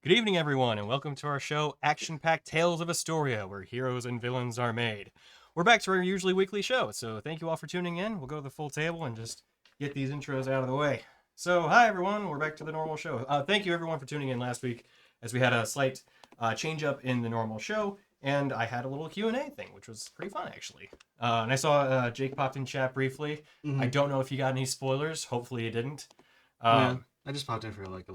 Good evening, everyone, and welcome to our show, Action-Packed Tales of Istoria, where heroes and villains are made. We're back to our usually weekly show, so thank you all for tuning in. We'll go to the full table and just get these intros out of the way. So, hi, everyone. We're back to the normal show. Thank you, everyone, for tuning in last week, as we had a slight change-up in the normal show, and I had a little Q&A thing, which was pretty fun, actually. And I saw Jake popped in chat briefly. Mm-hmm. I don't know if you got any spoilers. Hopefully you didn't. I just popped in for like a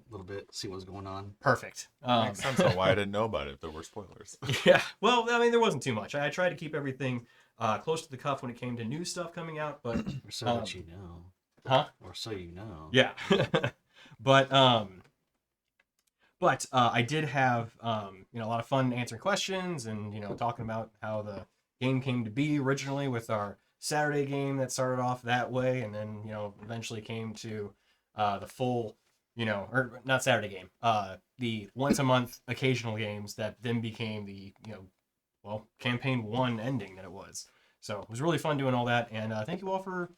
little bit, see what was going on. Perfect. Makes sense on why I didn't know about it if there were spoilers. Yeah, well, I mean, there wasn't too much. I tried to keep everything close to the cuff when it came to new stuff coming out, but... Or so that you know. Huh? Or so you know. Yeah. but I did have, a lot of fun answering questions and, talking about how the game came to be originally with our Saturday game that started off that way and then, eventually came to... the full, or not Saturday game, the once a month occasional games that then became the, campaign 1 ending that it was. So it was really fun doing all that. And thank you all for,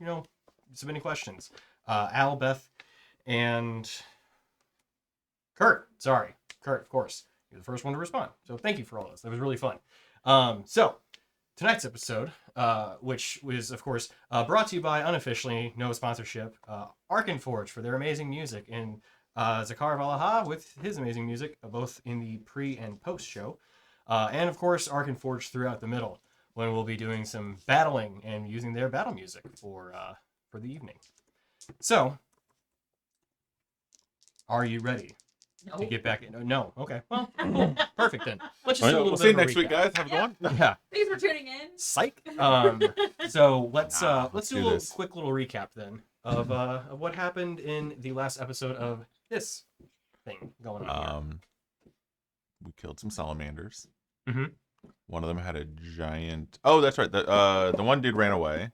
submitting questions. Al, Beth, and Kurt. Sorry, Kurt, of course. You're the first one to respond. So thank you for all this. That was really fun. So tonight's episode, which was, of course, brought to you by, unofficially, no sponsorship, Arkenforge for their amazing music, and Zakar Valaha with his amazing music, both in the pre- and post-show, and, of course, Arkenforge throughout the middle, when we'll be doing some battling and using their battle music for the evening. So, are you ready to get back in? No. Okay. Well, cool. Perfect then. Let's just do a little We'll bit see you of a next week, recap. guys. Have a good one. Yeah. Thanks for tuning in. Psych. So let's let's do do a little this. quick little recap then of what happened in the last episode of this thing going on We killed some salamanders. Mhm. One of them had a giant. Oh, that's right. The one dude ran away.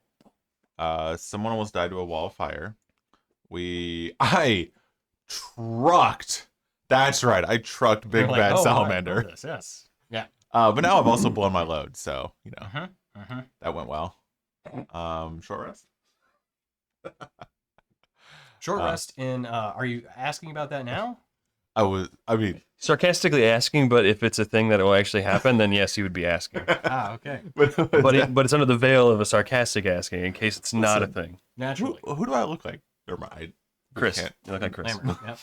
Someone almost died to a wall of fire. I trucked. That's right. I trucked here. big You're bad like, "Oh, I know salamander. this, yes. Yeah. But now I've also blown my load, so Uh-huh. that went well. Short rest. Short rest in are you asking about that now? I mean, Sarcastically asking, but if it's a thing that will actually happen, then yes, he would be asking. Okay. but But it's under the veil of a sarcastic asking in case it's not a Listen. thing. Naturally. who do I look like? Never mind. Chris, Can't- you look like Chris. Lambert. Yep.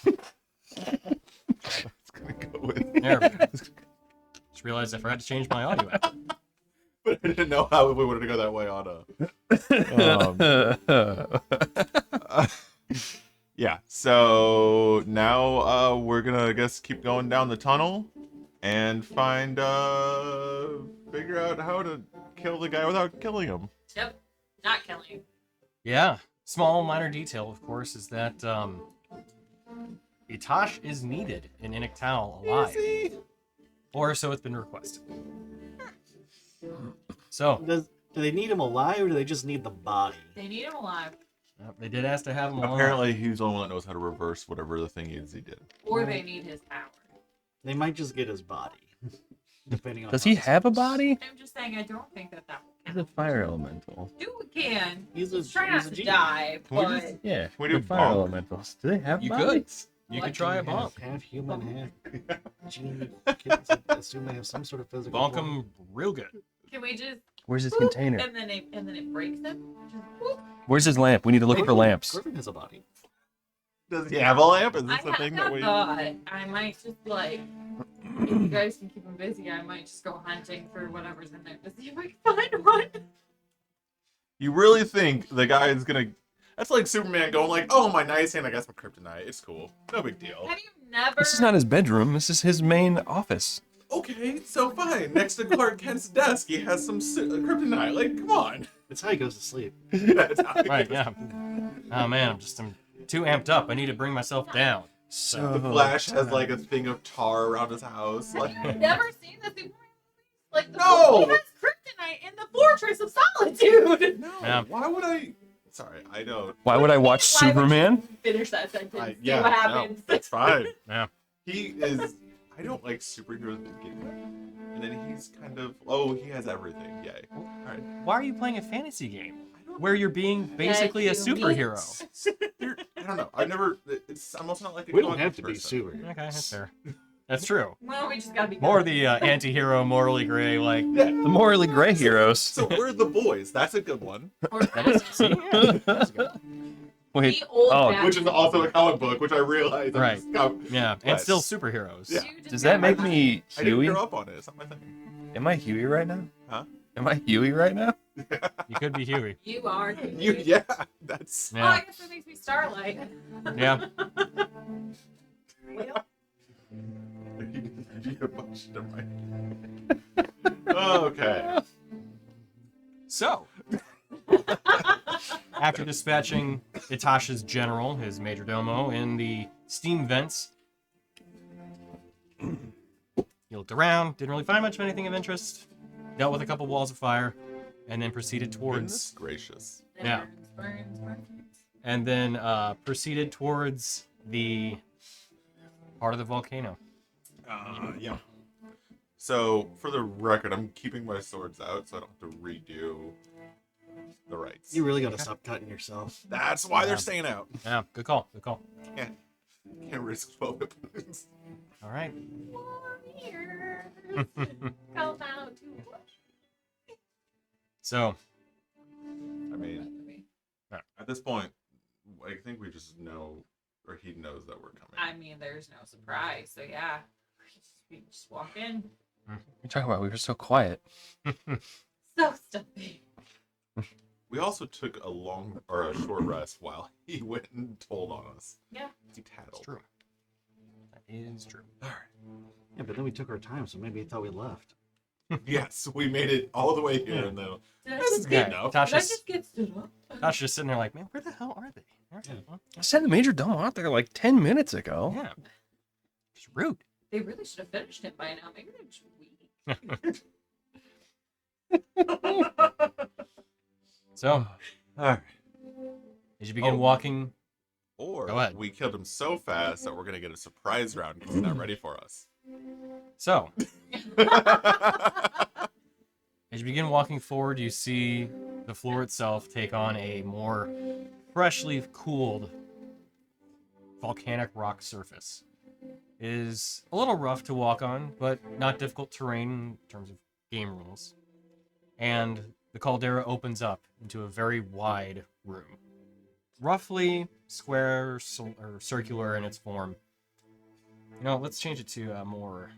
It's gonna go with. There we go. Just realized I forgot to change my audio app. But I didn't know how we wanted to go that way on yeah, so now we're gonna, I guess, keep going down the tunnel and figure out how to kill the guy without killing him. Yep. Not killing you. Yeah. Small minor detail, of course, is that Etash is needed in Iniktal alive. Or so it's been requested. So, Do they need him alive or do they just need the body? They need him alive. they did ask to have him alive. Apparently, he's the only one that knows how to reverse whatever the thing is he did. Or they need his power. They might just get his body. Depending on Does how he this have a goes. body? I'm just saying I don't think that will He's count. a fire elemental. Do what we can. He's a- Let's try not he's a to genius. die, Can we but just- Yeah, Can we do they're fire bonk? elementals. Do they have You bodies? You What? could try a Half- bonk. Half human, half genie. Kids, I assume they have some sort of physical. Bonk form. him real good. can we just Where's his whoop, container? and then it breaks him? Just whoop. Where's his lamp? We need to look for lamps. Griffin has a body. Does he have a lamp? Is I this the have thing not that we? thought. I might just if you guys can keep him busy, I might just go hunting for whatever's in there to see if I can find one. You really think the guy is gonna? That's like Superman going like, "Oh, my nightstand, I got some kryptonite. It's cool. No big deal." Have you never? This is not his bedroom. This is his main office. Okay, so fine. Next to Clark Kent's desk, he has some kryptonite. Like, come on. That's how he goes to sleep. That's how he Right, goes. yeah. Oh man, I'm too amped up. I need to bring myself down. So The Flash has like a thing of tar around his house. Have Like, you never seen the Superman movies? Like the No! he has kryptonite in the Fortress of Solitude. no. Yeah. Why would I? Sorry, I don't. Why would I watch Why would you Superman? Finish that sentence. I, See yeah, what no, happens. that's fine. Yeah. He is. I don't like superheroes in the beginning, and then he's kind of. Oh, he has everything. Yay! All right. why are you playing a fantasy game where you're being basically a That you superhero? I don't know. I've never. I'm also not like a We don't comic have to be person. super. Okay, that's fair. That's true. Well, we just gotta be More good. the anti-hero, morally gray, like Yeah. The morally gray heroes. So we're the boys. That's a good one. Or that is. See, yeah, that's good. Wait. the old Oh, Batman. Which is also a comic book, which I realized. I'm Right. just Yeah, and But- still superheroes. Yeah. You just does that gotta make me I didn't Huey? grow up on it. It's not my thing. Am I Huey right now? Huh? Am I Huey right now? You could be Huey. You are. Yeah, that's. Oh, I Yeah, guess that makes me Starlight. yeah. Well, Okay. So, after dispatching Etash's general, his major domo, in the steam vents, he looked around, didn't really find much of anything of interest, dealt with a couple walls of fire, and then proceeded Goodness towards gracious. Yeah. and then proceeded towards the part of the volcano. Yeah. So, for the record, I'm keeping my swords out so I don't have to redo the rites. You really got to stop cutting yourself. That's why Yeah. they're staying out. Yeah, good call. Good call. Can't risk 12 hit points. All right. Warriors, come out to war. So, I mean, at this point, I think we just know, or he knows that we're coming. I mean, there's no surprise, so yeah. We just walk in. You're talking about we were so quiet. So stuffy. We also took a long or a short rest while he went and told on us. Yeah. He tattled. it's true. That is true. All right. Yeah, but then we took our time, so maybe he thought we left. Yes, we made it all the way here, and then Did I this is just good get, enough. did I Tasha's, just get stood up? Tasha's just sitting there like, man, where the hell are they? I sent the major domo out there like 10 minutes ago. Yeah. Just rude. They really should have finished it by now. Maybe they're just weak. So, all right. as you begin Oh. walking, Or Go ahead. we killed him so fast that we're gonna get a surprise round because he's not ready for us. so as you begin walking forward, you see the floor itself take on a more freshly cooled volcanic rock surface. It is a little rough to walk on, but not difficult terrain in terms of game rules. And the caldera opens up into a very wide room, roughly square or circular in its form. You know, let's change it to a more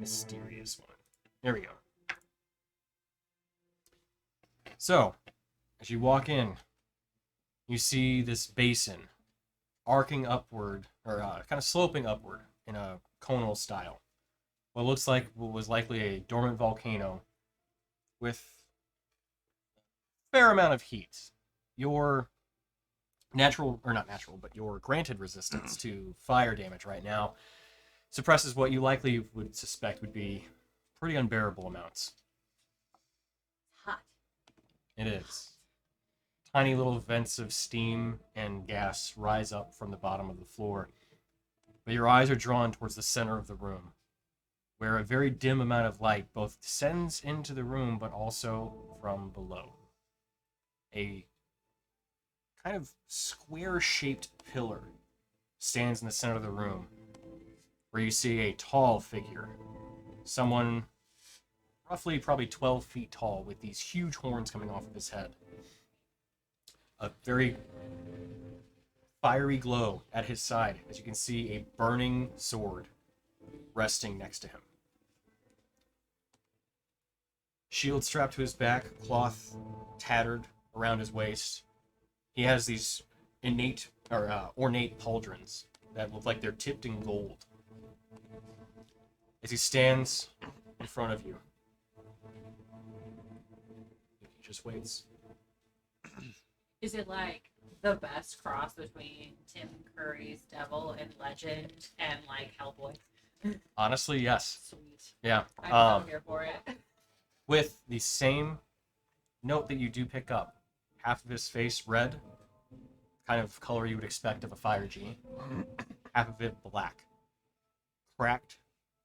mysterious one. There we go. So, as you walk in, you see this basin arcing upward, or kind of sloping upward in a conal style. What looks like what was likely a dormant volcano with a fair amount of heat. Your natural, or not natural, but your granted resistance to fire damage right now suppresses what you likely would suspect would be pretty unbearable amounts. Hot. It is. Tiny little vents of steam and gas rise up from the bottom of the floor, but your eyes are drawn towards the center of the room, where a very dim amount of light both descends into the room but also from below. A kind of square-shaped pillar stands in the center of the room, where you see a tall figure, someone roughly probably 12 feet tall with these huge horns coming off of his head. A very fiery glow at his side, as you can see a burning sword resting next to him. Shield strapped to his back, cloth tattered around his waist. He has these ornate pauldrons that look like they're tipped in gold. As he stands in front of you, he just waits. Is it like the best cross between Tim Curry's Devil and Legend and like Hellboy? Honestly, yes. Sweet. Yeah. I'm so here for it. With the same note that you do pick up, half of his face red, kind of color you would expect of a fire genie, half of it black, cracked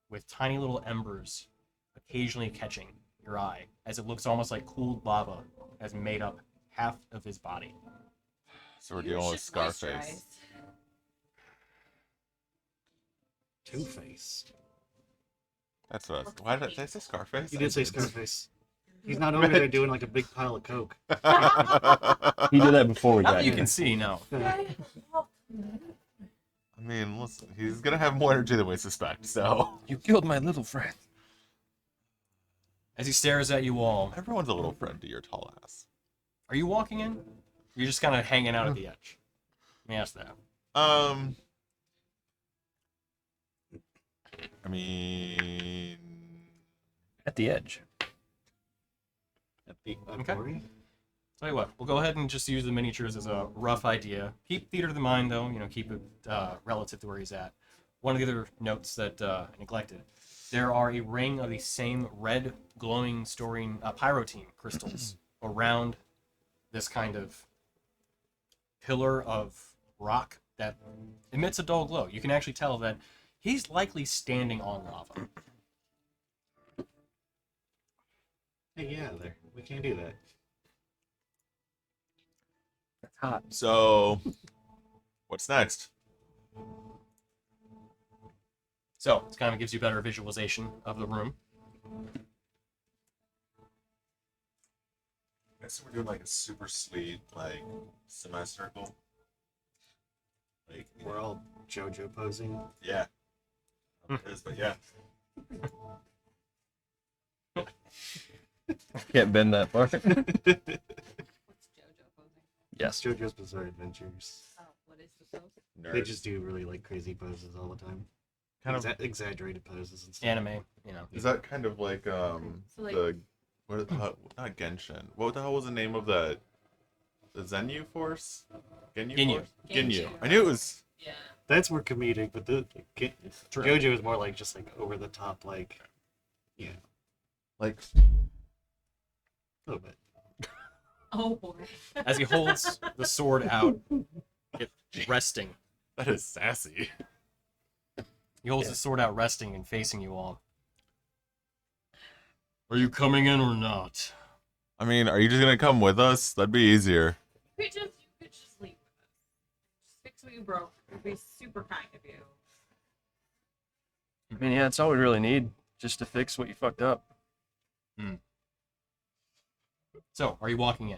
with tiny little embers occasionally catching your eye, as it looks almost like cooled lava has made up half of his body. So we're You dealing with should Scarface. moisturize. Two-Face. That's what I was. Why did I say Scarface? You did say Scarface. He's not over there doing like a big pile of coke. He did that before we Now got that you here. can see, no. I mean, listen, he's gonna have more energy than we suspect. So You killed my little friend. As he stares at you all, everyone's a little friend to your tall ass. are you walking in? You're just kind of hanging out at the edge. Let me ask that. I mean, At the edge. At the Okay. Etaria? Tell you what, we'll go ahead and just use the miniatures as a rough idea. Keep theater of the mind, though. Keep it relative to where he's at. One of the other notes that I neglected: there are a ring of the same red, glowing, storing pyrotene crystals around this kind of pillar of rock that emits a dull glow. You can actually tell that he's likely standing on lava. Hey, yeah, there. We can't do that. That's hot. so what's next? So it kind of gives you better visualization of the room. I guess we're doing like a super sweet like semicircle. Like We're all JoJo posing. yeah. It is, but yeah. Can't bend that far. What's JoJo posing? Yes. JoJo's Bizarre Adventures. Oh, what is the pose? They Nerd. just do really like crazy poses all the time. Kind of Exaggerated poses and stuff. Anime, is that kind of like So, like- the what not Genshin. What the hell was the name of the Zenyu Force? Ginyu. Force? Ginyu. Ginyu. I knew it was Yeah. That's more comedic, but True. JoJo is more like just like over the top, like like a little bit. Oh boy. As he holds the sword out, resting. that is sassy. He holds the sword out, resting and facing you all. Are you coming in or not? I mean, are you just gonna come with us? That'd be easier. You could just leave with us. Just fix what you broke. It'd be super kind of you. I mean, yeah, that's all we really need, just to fix what you fucked up. So, are you walking in?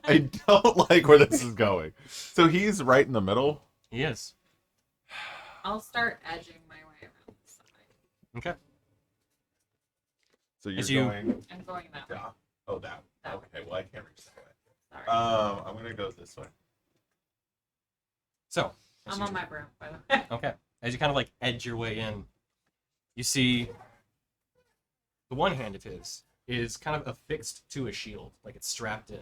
I don't like where this is going. So he's right in the middle. He is. I'll start edging my way around the side. Okay. So you're As you- going. I'm going that way. Yeah. Oh, that. That way. Okay. Well, I can't reach that way. Sorry. I'm gonna go this way. So, as I'm you- on my broom, by the way. Okay. As you kind of like edge your way in, you see the one hand of his is kind of affixed to a shield, like it's strapped in.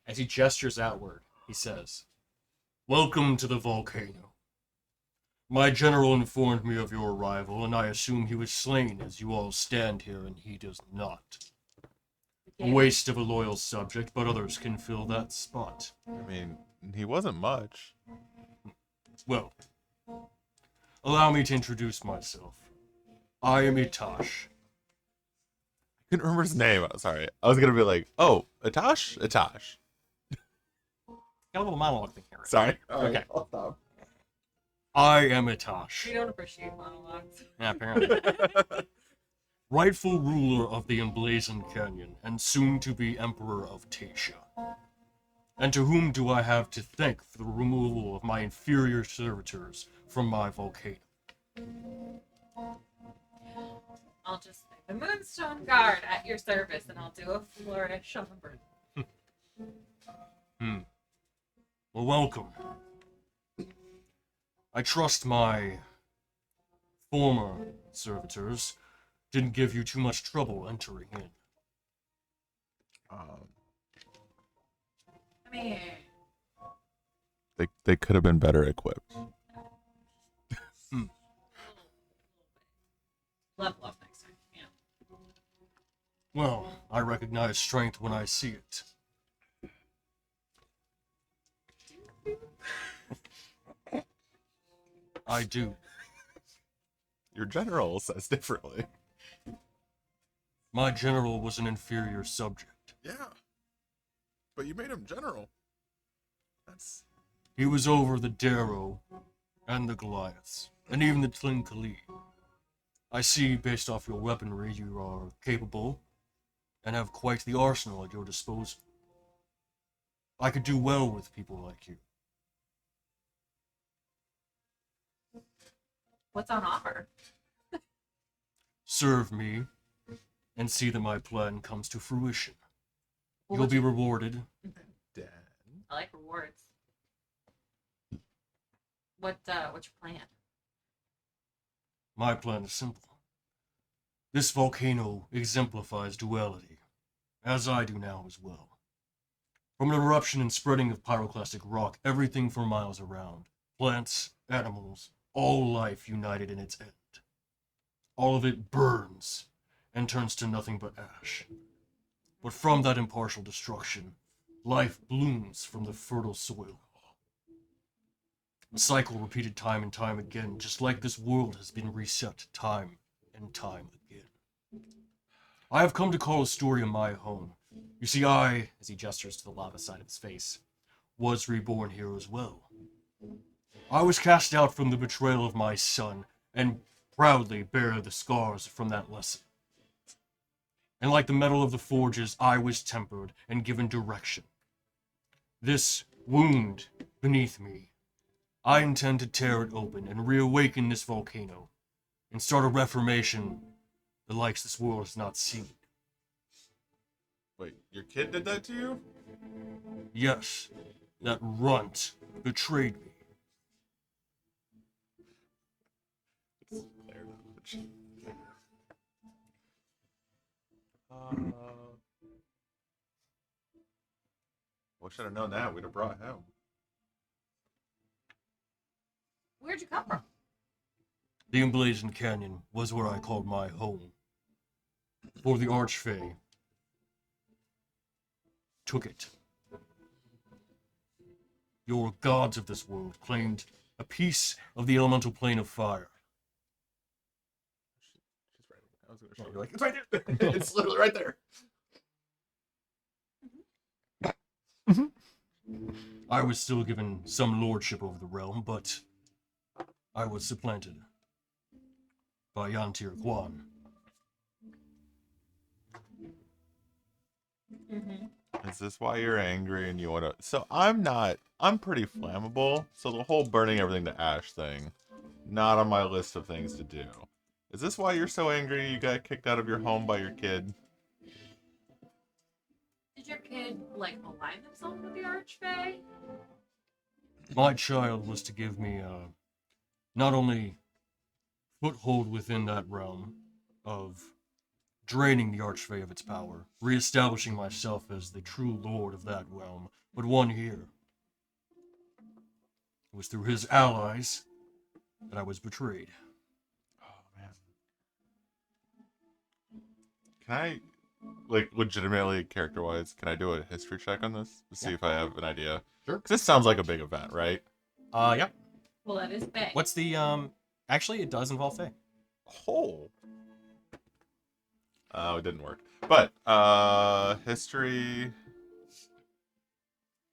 As he gestures outward, he says, "Welcome to the volcano. My general informed me of your arrival, and I assume he was slain as you all stand here, and he does not. A waste of a loyal subject, but others can fill that spot. I mean, he wasn't much. Well, allow me to introduce myself. I am Etash. I couldn't remember his name. Sorry. I was gonna be like, oh, Etash. Etash. Got a little monologue thing here. Sorry. Okay. I'll stop. I am We Etash. don't appreciate monologues. Yeah, apparently. Rightful ruler of the Emblazoned Canyon, and soon to be Emperor of Tasha. And to whom do I have to thank for the removal of my inferior servitors from my volcano? I'll just say the Moonstone Guard at your service, and I'll do a flourish on the broom. Well, welcome. I trust my former servitors didn't give you too much trouble entering in. I mean, They could have been better equipped. level up next time. Yeah. Well, I recognize strength when I see it. I do. Your general says differently. My general was an inferior subject. Yeah. But you made him general. That's He was over the Darrow and the Goliaths, and even the Tlinkali. I see, based off your weaponry, you are capable and have quite the arsenal at your disposal. I could do well with people like you. What's on offer? Serve me, and see that my plan comes to fruition. Well, You'll what's be your- rewarded. Dad. I like rewards. What's your plan? My plan is simple. This volcano exemplifies duality, as I do now as well. From an eruption and spreading of pyroclastic rock, everything for miles around, plants, animals, all life united in its end. All of it burns and turns to nothing but ash. But from that impartial destruction, life blooms from the fertile soil. A cycle repeated time and time again, just like this world has been reset time and time again. I have come to call Istoria my home. You see, I, as he gestures to the lava side of his face, was reborn here as well. I was cast out from the betrayal of my son, and proudly bear the scars from that lesson. And like the metal of the forges, I was tempered and given direction. This wound beneath me, I intend to tear it open and reawaken this volcano, and start a reformation the likes this world has not seen. Wait, your kid did that to you? Yes, that runt betrayed me. We should have known that. We'd have brought him. Where'd you come from? The emblazoned canyon was where I called my home. For the Archfey took it. Your gods of this world claimed a piece of the elemental plane of fire. She's right. I was gonna show you. Like, it's right there. It's literally right there. I was still given some lordship over the realm, but I was supplanted by Yantir Kwan. Mm-hmm. Is this why you're angry and you want to? So I'm not. I'm pretty flammable. So the whole burning everything to ash thing, not on my list of things to do. Is this why you're so angry you got kicked out of your home by your kid? Did your kid, like, align themselves with the Archfey? My child was to give me not only foothold within that realm of draining the Archfey of its power, reestablishing myself as the true lord of that realm, but one here. It was through his allies that I was betrayed. Oh man. Can I, like, legitimately character-wise, can I do a history check on this to see if I have an idea? Sure. Because this sounds like a big event, right? Yeah. Well, that is big. What's the actually it does involve Fae. Oh. Oh, it didn't work. But history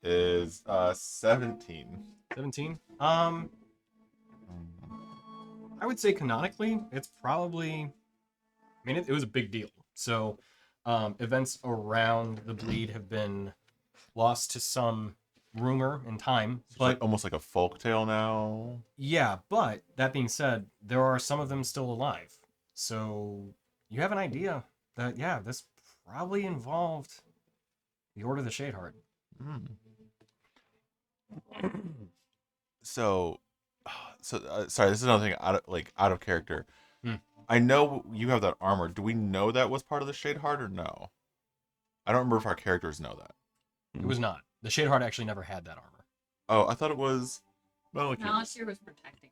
is 17. 17. I would say canonically, it's probably. I mean, it was a big deal. So, events around the bleed have been lost to some rumor in time, It's but like, almost like a folk tale now. yeah. But that being said, there are some of them still alive. So you have an idea that yeah, this probably involved the Order of the Shadeheart. So, sorry, this is another thing out of character. Hmm. I know you have that armor. Do we know that was part of the Shadeheart or no? I don't remember if our characters know that. It was not. The Shadeheart actually never had that armor. Oh, I thought it was. Well, Malachir was protecting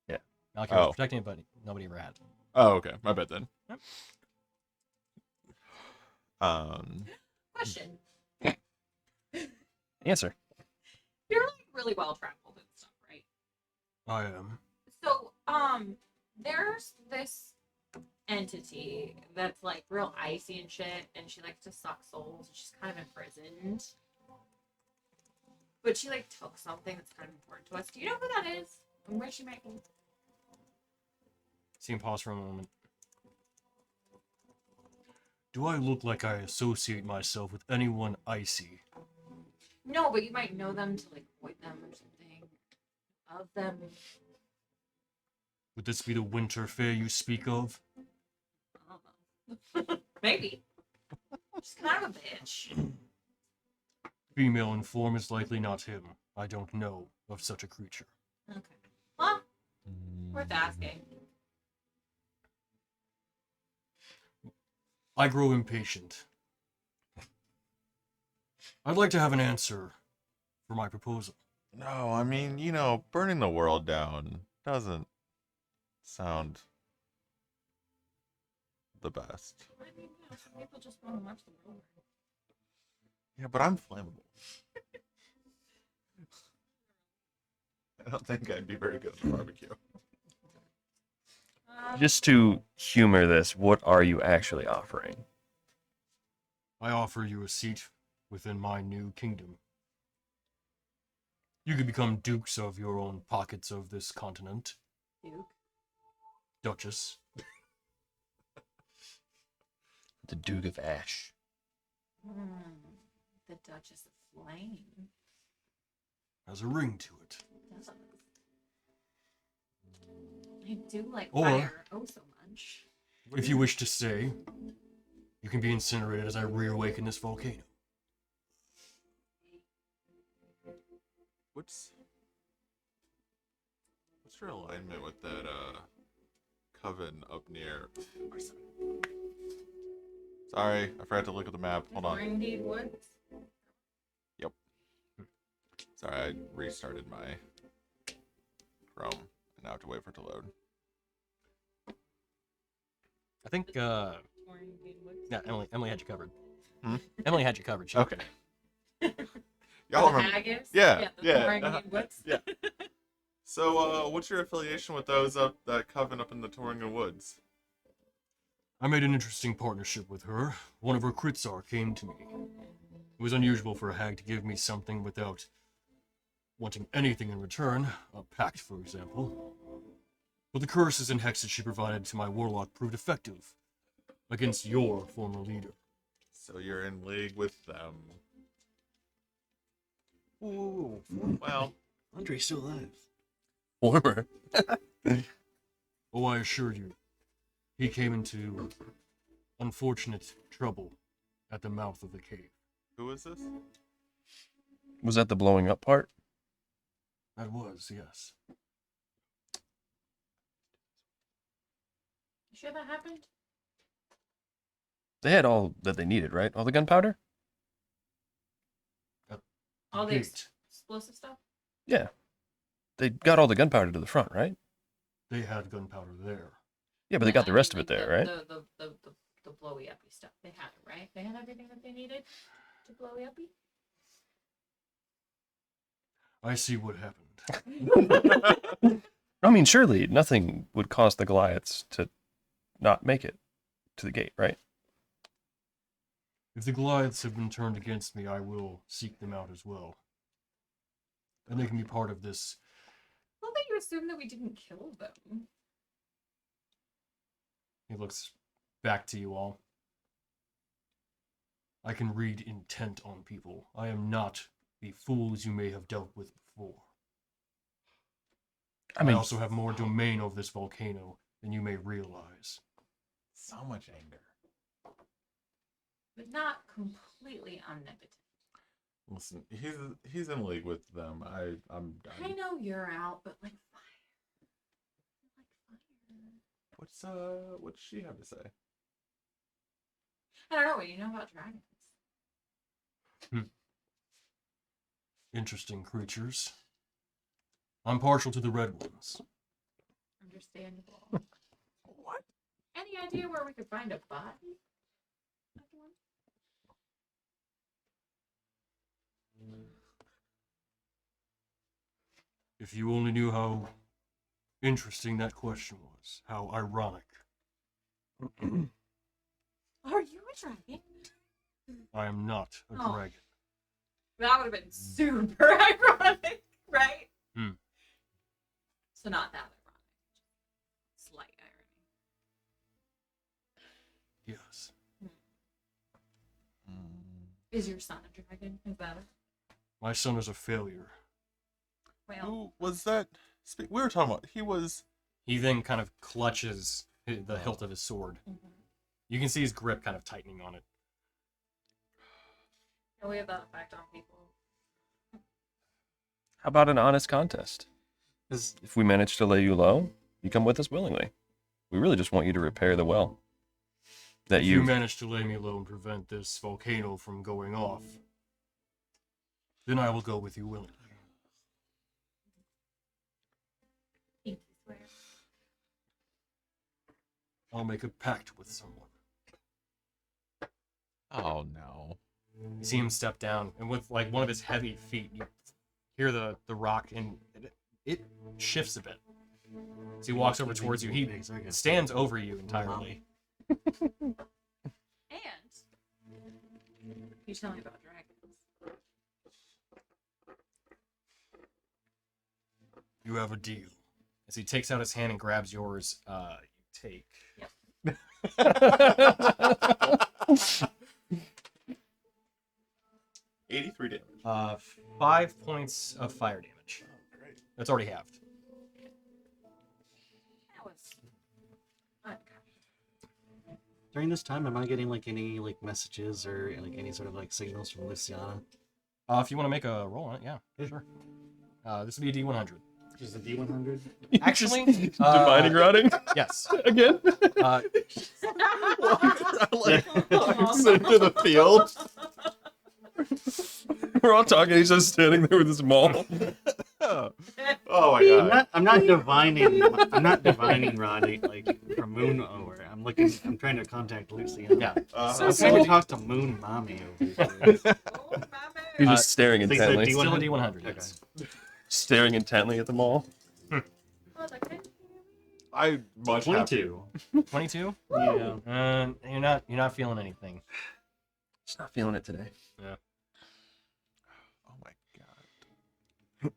it. Malachir Oh. was protecting it, but nobody ever had it. Oh, okay. My bad then. Yep. Question. Answer. You're, like, really well traveled and stuff, right? I am. So, there's this entity that's, like, real icy and shit, and she likes to suck souls, and she's kind of imprisoned. But she, like, took something that's kind of important to us. Do you know who that is? Where's she making? See him pause for a moment. Do I look like I associate myself with anyone icy? No, but you might know them to like avoid them or something. Of them. Would this be the winter fair you speak of? I don't know. Maybe. She's kind of a bitch. Female in form is likely not him. I don't know of such a creature. Okay. Well, worth asking. I grow impatient. I'd like to have an answer for my proposal. No, I mean, burning the world down doesn't sound the best. I mean, some people just want to watch the world. Yeah, but I'm flammable. I don't think I'd be very good at the barbecue. Just to humor this, what are you actually offering? I offer you a seat within my new kingdom. You could become dukes of your own pockets of this continent. Duke. Duchess. The Duke of Ash. The Duchess of Flame. Has a ring to it. Does. I do like Or- fire so much. If you wish to stay, you can be incinerated as I reawaken this volcano. What's your alignment with that coven up near? Sorry, I forgot to look at the map. Hold on. Indeed Woods. Sorry, I restarted my Chrome and now I have to wait for it to load. I think, Indeed Woods. yeah, Emily had you covered. Hmm? Emily had you covered. She- Okay. The Y'all remember? haggis? Yeah, The yeah, Torrington Woods. yeah. So, what's your affiliation with those up that coven up in the Torrington Woods? I made an interesting partnership with her. One of her Kritsar came to me. It was unusual for a hag to give me something without wanting anything in return, a pact, for example. But the curses and hexes she provided to my warlock proved effective against your former leader. So you're in league with them. Ooh, well, Andre's still alive. Former. Oh, I assure you, he came into unfortunate trouble at the mouth of the cave. who is this? Was that the blowing up part? That was, yes. You sure that happened? They had all that they needed, right? All the gunpowder? All the Gate. explosive stuff? Yeah. They got all the gunpowder to the front, right? They had gunpowder there. Yeah, but they got the I rest mean, of it like there, right? The blowy uppy stuff. They had it, right? They had everything that they needed to blowy uppy? I see what happened. I mean, surely nothing would cause the Goliaths to not make it to the gate, right? If the Goliaths have been turned against me, I will seek them out as well. And they can be part of this. Well, that you assume that we didn't kill them. He looks back to you all. I can read intent on people. I am not the fools you may have dealt with before. I mean, I also have more domain over this volcano than you may realize. So much anger. But not completely omnipotent. Listen, he's in league with them. I'm done. I know you're out, but like fire. Like fire. What's she have to say? I don't know what you know about dragons. Interesting creatures. I'm partial to the red ones. Understandable. What? Any idea where we could find a body? If you only knew how interesting that question was, how ironic. Are you a dragon? I am not a Oh. dragon. That would have been super ironic, right? Is your son a dragon? Is that My son is a failure. well? Who was that? We were talking about. He was. He then kind of clutches the hilt of his sword. Mhm. You can see his grip kind of tightening on it. Yeah, we have that effect on people. How about an honest contest? Is If we manage to lay you low, you come with us willingly. We really just want you to repair the well. That If you you manage to lay me low and prevent this volcano from going off, then I will go with you willingly. Pinky swear. I'll make a pact with someone. Oh no. You see him step down, and with like one of his heavy feet, you hear the rock, and it shifts a bit. As he walks over towards you, he stands over you entirely. And you tell me about dragons. You have a deal. As he takes out his hand and grabs yours, you take 83 damage. 5 points of fire damage. Oh, great. That's already halved. That was uncommon. during this time, am I getting like any like messages or like any sort of like signals from Luciana? If you want to make a roll on it, yeah, sure. This would be a D100. Just a D100. Actually, divining rotting yes. again. Into the field. We're all talking. He's just standing there with his maul. Oh my god. I'm not divining. I'm not divining Roddy like from Moon over. I'm trying to contact Luciana. Yeah. I'm trying to talk to Moon Mommy over here. Oh, my You're man. just staring They said intently. D100. Still a D100. Okay. Yes. Staring intently at the mall. Oh, okay. I much have 22. 22. Yeah. You're not feeling anything. Just not feeling it today. Oh my god.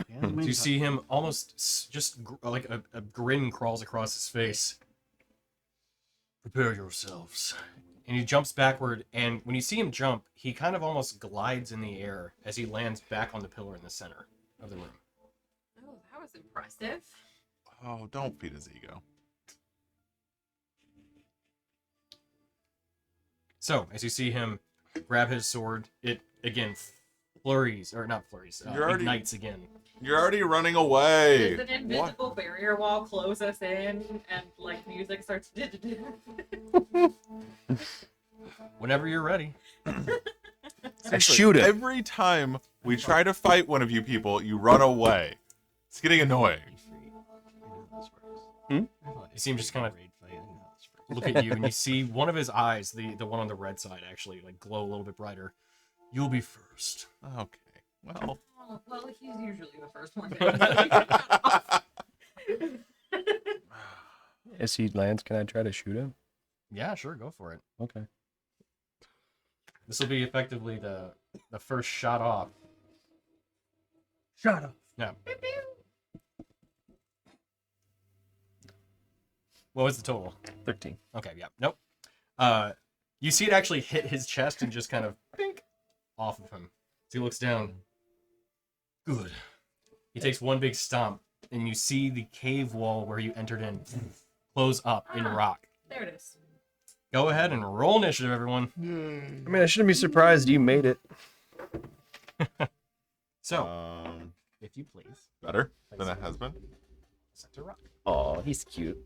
Yeah, So you see him almost like a grin crawls across his face. Prepare yourselves. And he jumps backward, and when you see him jump, he kind of almost glides in the air as he lands back on the pillar in the center of the room. Oh, that was impressive. Oh, don't feed his ego. So, as you see him grab his sword, it again flurries, or not flurries, ignites again. You're already running away. Does an invisible barrier wall close us in and like music starts? Whenever you're ready. Shoot it. Every time we try to fight one of you people, you run away. It's getting annoying. You see him just kind of look at you, and you see one of his eyes, the one on the red side, actually like glow a little bit brighter. You'll be first. Okay. Well. Oh, well, he's usually the first one. As he lands, can I try to shoot him? Yeah, sure, go for it. Okay. This will be effectively the first shot off. Shut up. Yeah. What was the total? 13. Okay, yeah. Nope. You see it actually hit his chest and just kind of bink off of him. So he looks down. Good. He takes one big stomp, and you see the cave wall where you entered in close up in rock. There it is. Go ahead and roll initiative, everyone. I mean, I shouldn't be surprised you made it. So, if you please, Better than it has been. center rock. Oh, he's cute.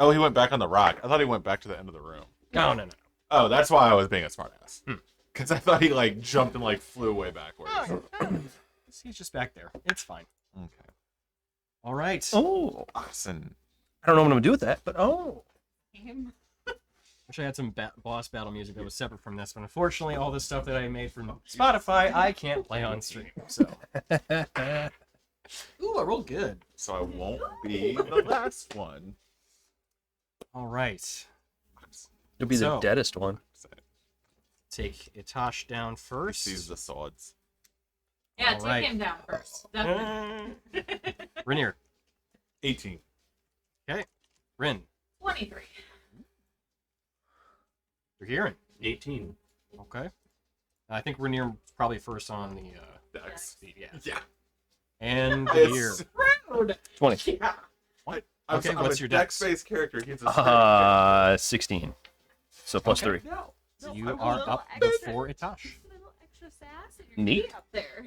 Oh, he went back on the rock. I thought he went back to the end of the room. No. Oh, that's why I was being a smartass. Because I thought he like jumped and like flew way backwards. He's just back there. It's fine. Okay. All right. Oh. Awesome. I don't know what I'm going to do with that, but oh. Him. Wish I had some boss battle music that was separate from this, but unfortunately, all this stuff that I made from Spotify, I can't play on stream. So, ooh, I rolled good. So I won't be the last one. All right, You'll be So- the deadest one. take Etash down He first. sees the swords. Yeah, All take right. him down first. Definitely. Rainier. 18. Rin. 23. You're hearing. 18. Okay. I think we're near probably first on the Dex. speed. Yeah. Yeah. And the year. It's- Rude. 20. Yeah. Okay, I'm what's a your dex? dex-based character. He's a strength 16. So plus Okay. 3. character. No. You I'm a are little up extra- before Etash. Just a little extra sass and you're Neat. up there.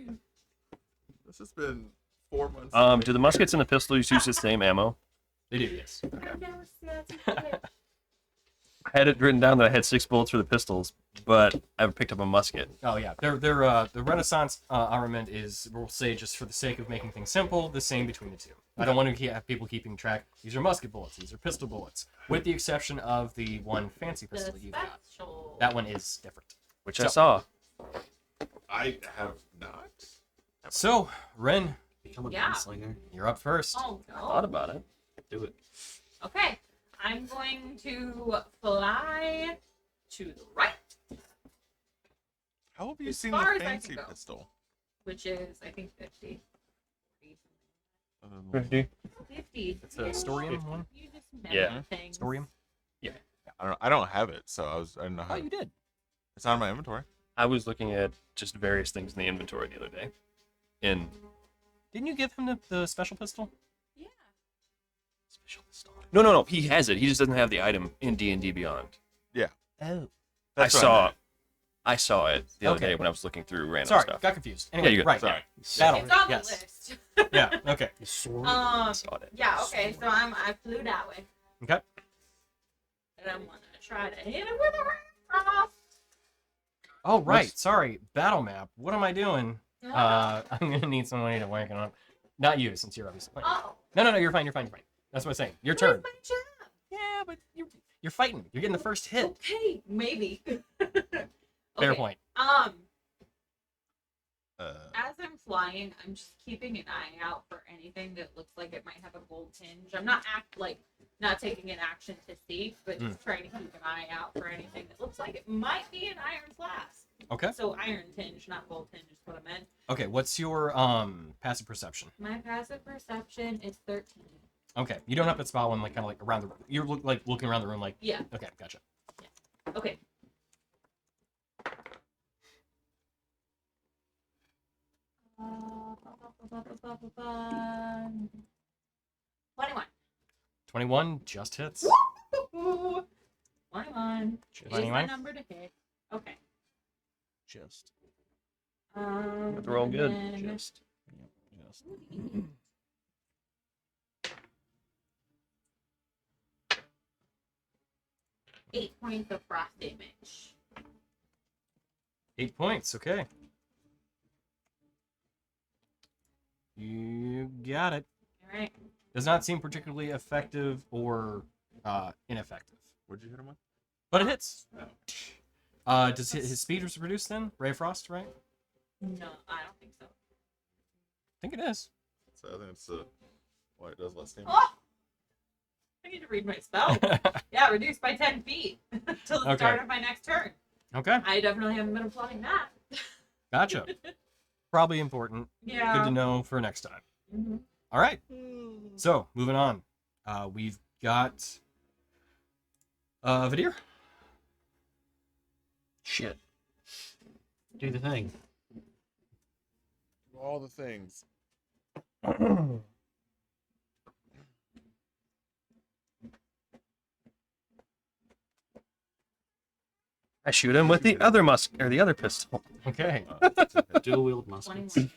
This has been 4 months. Do the muskets and the pistols use the same ammo? They do, yes. I'm now a sassy bitch. I had it written down that I had 6 bullets for the pistols, but I picked up a musket. Oh yeah, they're the Renaissance armament is, we'll say, just for the sake of making things simple, the same between the two. I don't want to have people keeping track. These are musket bullets. These are pistol bullets, with the exception of the one fancy The pistol that you've got. special. That one is different. Which I saw. I have not. So, Ren, Become a Yeah. gunslinger. you're up first. Oh Thought no. about it. Do it. Okay. I'm going to fly to the right, How have you As seen far the as I fancy can go. pistol? which is I think 50. 50. 50. It's a Storium one? You just Yeah. memory things. Storium? I don't have it, so I don't know how. Oh, you did. It's not in my inventory. I was looking at just various things in the inventory the other day. And Didn't you give him the special pistol? Yeah. Special pistol. no, he has it. He just doesn't have the item in D&D Beyond. Oh. That's I what saw meant. I saw it the other Okay. day when I was looking through random Sorry, stuff. got confused. Anyway, you're good. right. Sorry. That'll It's on the yes. list. Yeah. Okay. The sword. I saw it. Yeah. Okay. So I flew that way, Okay. and I'm gonna try to hit it with a rainfrost. Oh right. Sorry. Battle map. What am I doing? Oh. I'm gonna need somebody to work on. Not you, since you're obviously playing. Oh. No. You're fine. You're fine. That's what I'm saying. Your turn. Where's my job? Yeah, but you're fighting. You're getting the first hit. Okay, maybe. Fair Okay, point. As I'm flying, I'm just keeping an eye out for anything that looks like it might have a gold tinge. I'm not not taking an action to see, but just trying to keep an eye out for anything that looks like it might be an iron flask. Okay. So iron tinge, not gold tinge, is what I meant. Okay. What's your passive perception? My passive perception is 13. Okay. You don't have to spot one kind of like around the. You're looking around the room like. Yeah. Okay. Gotcha. Okay. Uh, 21. 21 just hits. Woo! 21 Just is my 21. number to hit. Okay. Just. They're all good. and then- Just. Yep, just. 8 points of frost damage. 8 points. Okay. You got it. All right. Does not seem particularly effective or ineffective, What'd you hit him with? but it hits. Does his speed was reduced then? Ray of Frost, right? No, I don't think so. I think it is. So I think it's why it does less damage. Oh! I need to read my spell. Yeah, reduced by 10 feet till the Okay. start of my next turn. Okay, I definitely haven't been applying that. gotcha. Probably important. Yeah. Good to know for next time. Mhm. All right. So moving on, we've got Vidir. Shit. Do the thing. All the things. I shoot him with the other the other pistol. Okay. Dual wield muskets. 21.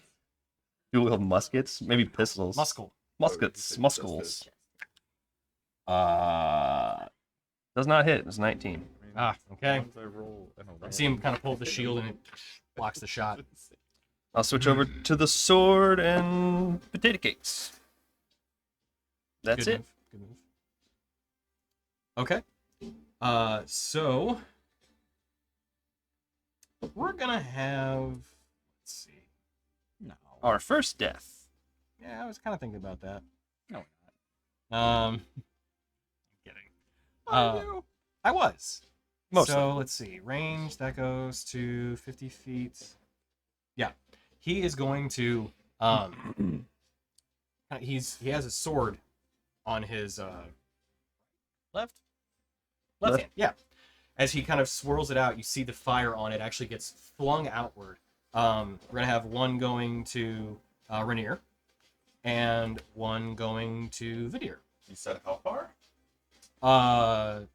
Dual wield muskets, maybe pistols. Muscle. Muskets, Oh, muscles. just Does not hit. It's 19. Ah, okay. Once I roll, I don't I see him kind of pull the shield and it blocks the shot. I'll switch over to the sword and potato cakes. That's Good it. move. Good move. Okay. So we're gonna have. Let's see. No. Our first death. Yeah, I was kind of thinking about that. No, I'm kidding. I was. Mostly. So let's see. Range that goes to 50 feet. Yeah, he is going to. He has a sword on his left Left. hand. Yeah, as he kind of swirls it out, you see the fire on it actually gets flung outward. We're gonna have one going to Rainier, and one going to Vidir. You said how far? I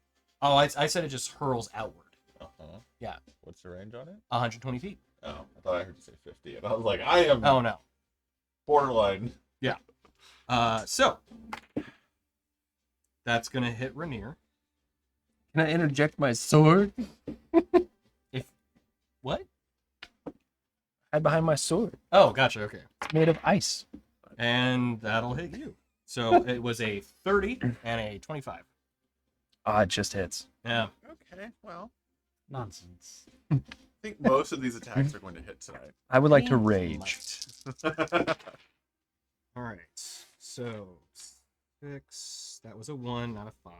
said it just hurls outward. Uh-huh. Yeah. What's the range on it? 120 feet. Oh, I thought I heard you say 50, and I was like, I am Oh no. borderline. So that's gonna hit Rainier. Can I interject my sword? What? Hide behind my sword. Oh, gotcha. Okay. It's made of ice. And that'll hit you. So it was a 30 and a 25. Ah, it just hits. Yeah. Okay, well, Nonsense. I think most of these attacks are going to hit tonight. I would like to rage. All right. So 6. That was a 1, not a 5.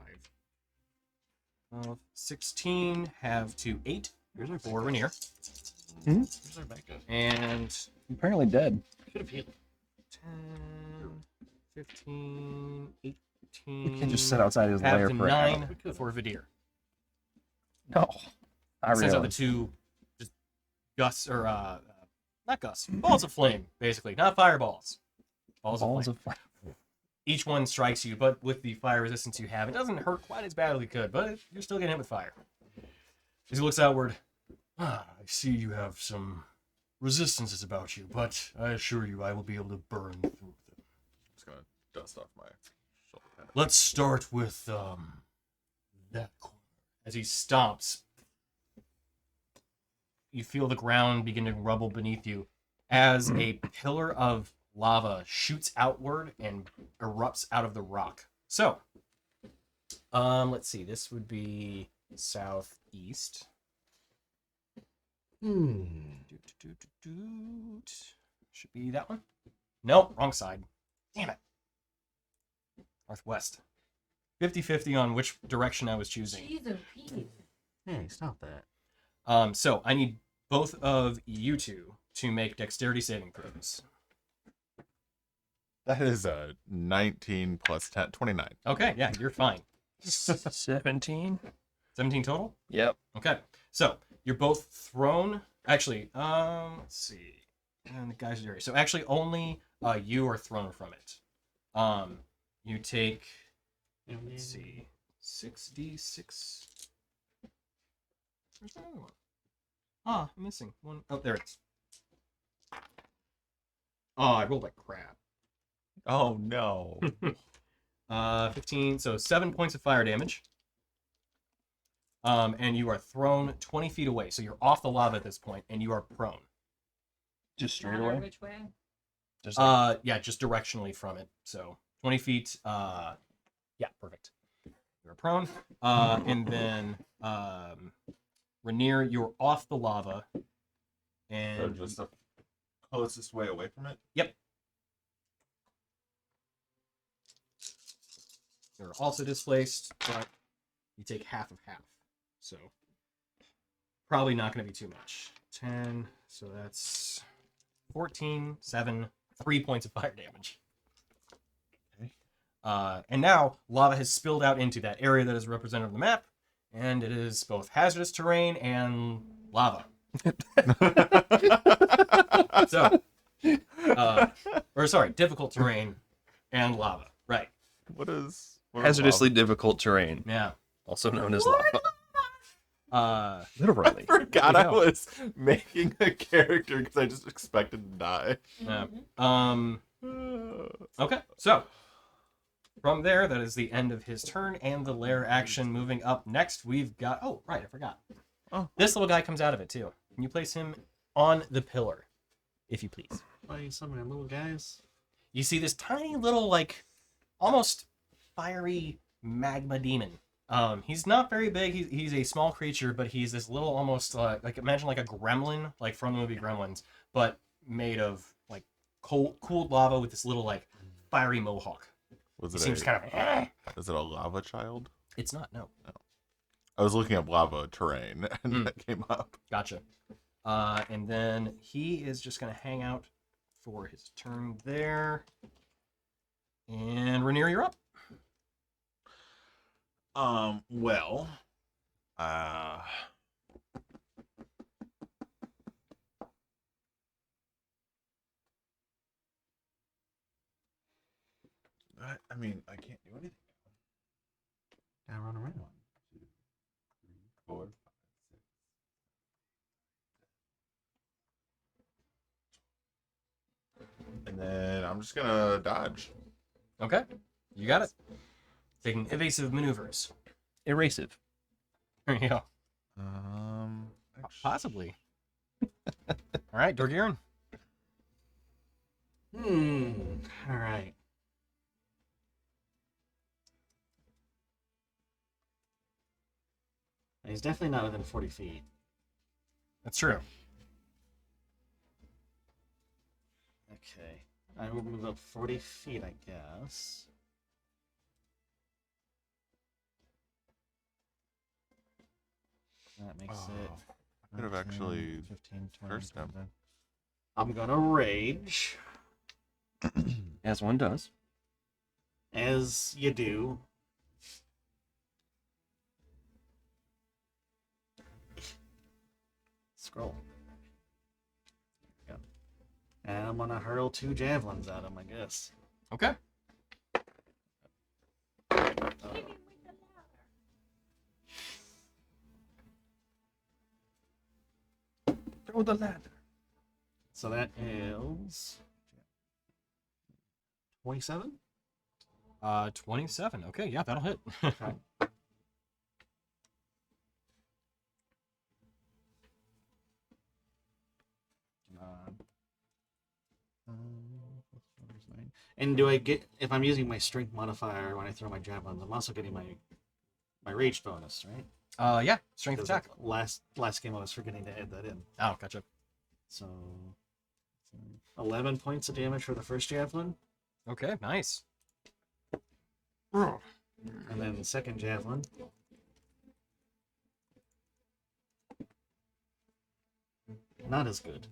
16 have to 8 Here's our for Rainier. Here's our backup. And Apparently dead. Should have healed. 10, 15, 18. You can just sit outside his have lair the for 9 for Vidir. No. Not Since of the really. 2 just gusts or not gusts, balls of flame, basically. Not fireballs. Balls of flame. flame. Each one strikes you, but with the fire resistance you have, it doesn't hurt quite as badly as it could, but you're still getting hit with fire. As he looks outward, I see you have some resistances about you, but I assure you I will be able to burn through them. Just gonna dust off my shoulder pad. Let's start with that corner. As he stomps, you feel the ground begin to rumble beneath you as a pillar of lava shoots outward and erupts out of the rock. So, let's see. This would be southeast. Should be that one. Nope, wrong side. Damn it. Northwest. 50-50 on which direction I was choosing. Jeez, oh, Pete. Hey, stop that. So I need both of you two to make dexterity saving throws. That is a 19 plus 10, 29. Okay, yeah, you're fine. 17? 17 total? Yep. Okay. So you're both thrown. Actually, let's see. And the guys are so actually only you are thrown from it. You take, let's see, 6d6. Where's the other one? Ah, I'm missing one. Oh, there it is. Oh, I rolled like crap. Oh no. 15, so 7 points of fire damage. And you are thrown 20 feet away. So you're off the lava at this point, and you are prone. Just straight Matter away? Which way? Just like, Yeah, just directionally from it. So 20 feet. Yeah, perfect. You're prone. And then Rainier, you're off the lava. So And just the closest way away from it? yep. You're also displaced, but you take half of half. So probably not going to be too much. 10, so that's 14, 7, 3 points of fire damage. Okay. And now lava has spilled out into that area that is represented on the map, and it is both hazardous terrain and lava. So, difficult terrain and lava. Right. What is hazardously difficult terrain, Yeah. also known as lava. Literally. I forgot We I know. was making a character because I just expected to die. Yeah. Okay. So from there, that is the end of his turn and the lair action. Moving up next, we've got. Oh, right, I forgot. Oh. This little guy comes out of it too. Can you place him on the pillar, if you please? Why are you summoning little guys? You see this tiny little, like, almost fiery magma demon. He's not very big. He's a small creature, but he's this little, almost like imagine like a gremlin, like from the movie Gremlins, but made of like cooled lava with this little like fiery mohawk. Was He it seems a, kind of. is it a lava child? It's not. No. I was looking up lava terrain and Hmm. that came up. Gotcha. And then he is just gonna hang out for his turn there. And Rainier, you're up. Well, Uh, I mean, I can't do anything. Gotta run around. 2, 3, 4, 5, 6. And then I'm just gonna dodge. Okay, you got it. Taking evasive maneuvers. Erasive. There you go. Actually, Possibly. All right, Dorgirin. All right. He's definitely not within 40 feet. That's true. Okay. I will move up 40 feet, I guess. That makes it. I could have 13, actually 15, 20, cursed him. 25. I'm gonna rage, As one does. as you do. Scroll. There we go. And I'm gonna hurl 2 javelins at him, I guess. Okay. Throw the ladder. So that is 27. 27. Okay, yeah, that'll hit. Okay. And do I get, if I'm using my strength modifier when I throw my javelins, I'm also getting my rage bonus, right? Yeah, strength 'Cause attack. last game I was forgetting to add that in. Oh, gotcha. So 11 points of damage for the first javelin, Okay, nice. and then the second javelin. Not as good.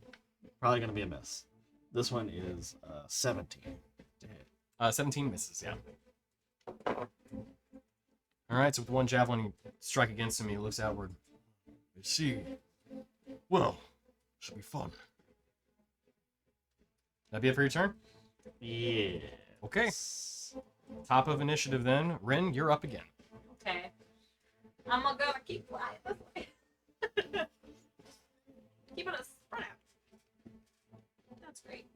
Probably gonna be a miss. This one is 17 to hit. 17 misses, yeah. All right, so with one javelin, you strike against him. He looks outward. I see. Well, should be fun. That be it for your turn? Yeah. Okay. Top of initiative then. Rin, you're up again. Okay. I'm gonna keep flying this way. Keeping us spread out. That's great.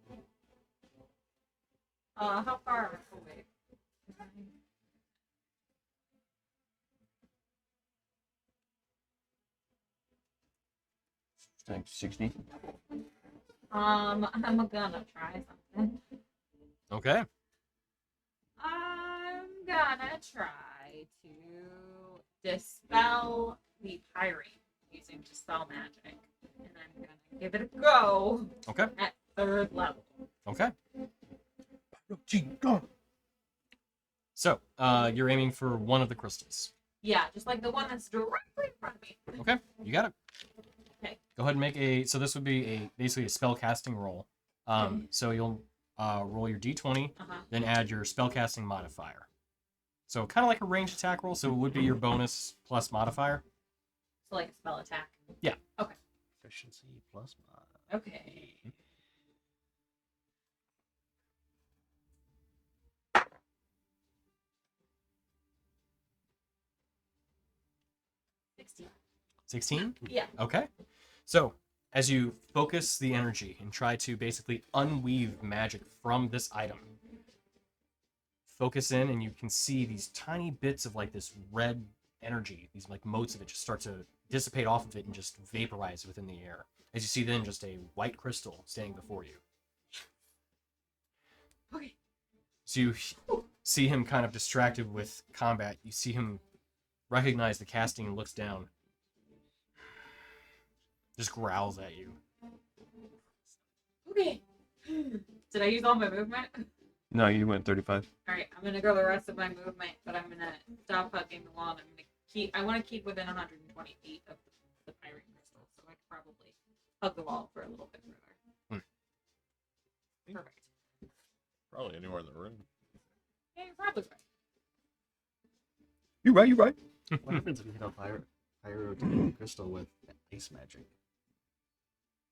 How far away? Thanks, 60. I'm gonna try something. Okay. I'm gonna try to dispel the pirate using dispel magic, and I'm gonna give it a go Okay. at 3rd level. Okay. So, you're aiming for one of the crystals. Yeah, just like the one that's directly in front of me. Okay, you got it. Okay. Go ahead and make a. So this would be basically a spell casting roll. So you'll roll your d20, then add your spell casting modifier. So kind of like a ranged attack roll. So it would be your bonus plus modifier. So like a spell attack. Yeah. Okay. Efficiency plus mod. Okay. $16. 16. Yeah. Okay. So as you focus the energy and try to basically unweave magic from this item, focus in and you can see these tiny bits of like this red energy, these like motes of it just start to dissipate off of it and just vaporize within the air. As you see then just a white crystal standing before you. Okay. So you see him kind of distracted with combat. You see him recognize the casting and looks down. Just growls at you. Okay. Did I use all my movement? No, you went 35. Alright, I'm gonna go the rest of my movement, but I'm gonna stop hugging the wall and I'm gonna keep I wanna keep within 120 feet of the pirate crystal, so I could probably hug the wall for a little bit further. Perfect. Probably anywhere in the room. Yeah, you're probably right. You're right, you're right. What happens if you hit a pirate? pyro crystal with ice magic.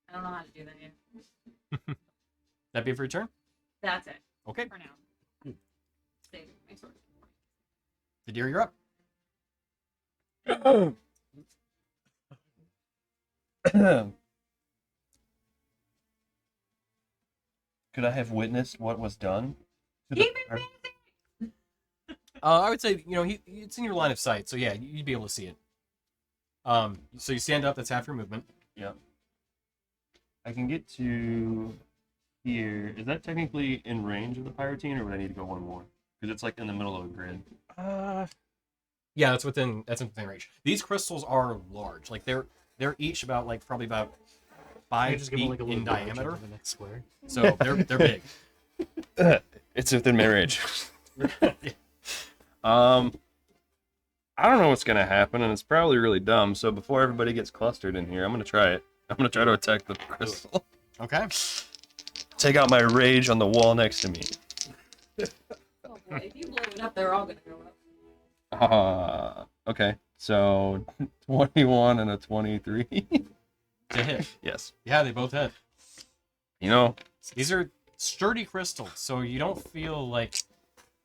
I don't know how to do that yet. That be it for your turn? That's it Okay. for now. Hmm. Saving my sword. The deer, you're up. Could I have witnessed what was done? to Keep the- it busy. I would say, it's in your line of sight, so yeah, you'd be able to see it. So you stand up, that's half your movement. Yeah. I can get to here. Is that technically in range of the pyrotine, or would I need to go one more? Because it's like in the middle of a grid. Yeah, that's within range. These crystals are large. Like they're each about probably about I 5 just give him feet like a little in barrage diameter. into the next square. So they're big. It's within my range. I don't know what's gonna happen, and it's probably really dumb. So before everybody gets clustered in here, I'm gonna try it. I'm gonna try to attack the crystal. Okay. Take out my rage on the wall next to me. Oh boy, if you blow it up, they're all gonna go up. Okay. So 21 and a 23. To hit. Yes. Yeah, they both hit. You know, These are sturdy crystals, so you don't feel like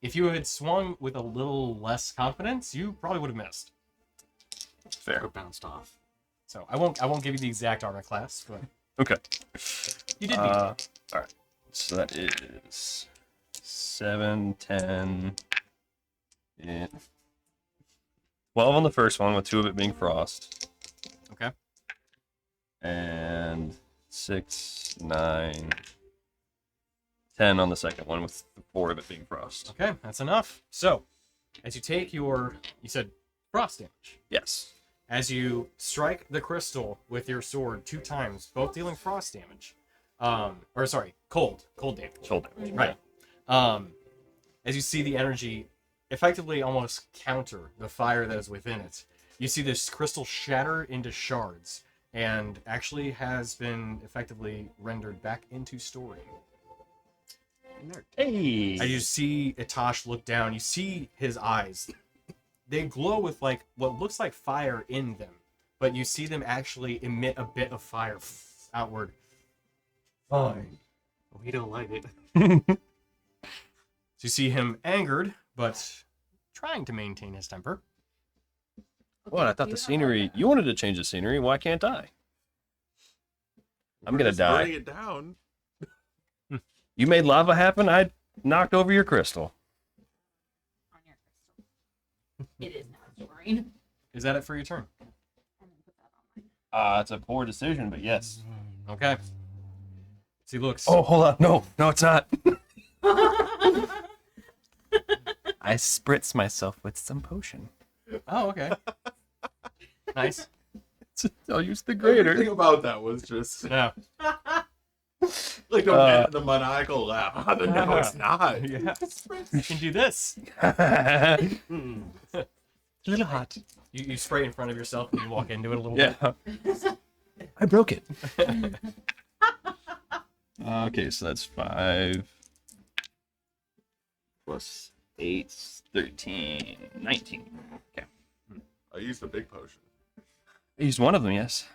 if you had swung with a little less confidence, you probably would have missed. fair. Or bounced off. So I won't give you the exact armor class, but Okay. you did beat it. All right. So that is 7, 10, 12 on the first one, with 2 of it being frost. Okay. And 6, 9, 10 on the second one, with 4 of it being frost. Okay, that's enough. So, as you take you said frost damage. Yes. As you strike the crystal with your sword 2 times, both dealing frost damage. Cold damage. Cold damage. Right. As you see the energy effectively almost counter the fire that is within it, you see this crystal shatter into shards and actually has been effectively rendered back into story. Hey. As you see Etash look down, you see his eyes. They glow with what looks like fire in them, but you see them actually emit a bit of fire outward. Fine. We don't like it. So you see him angered, but trying to maintain his temper. What? I thought the scenery. You wanted to change the scenery. Why can't I? I'm We're gonna just die. burning it down. You made lava happen. I knocked over your crystal. On your crystal. It is now storing. Is that it for your turn? I'm gonna put that on mine. It's a poor decision, but yes. Okay. So he looks. Oh, hold on. No, it's not. I spritz myself with some potion. Oh, okay. Nice. I'll use the Everything grater. about that was just Yeah. like the maniacal laugh. No, it's not. Yeah. You can do this. A little hot. You spray in front of yourself and you walk into it a little Yeah. bit. I broke it. Okay, so that's 5 plus 8, 13, 19. Okay. I used a big potion. I used one of them, yes.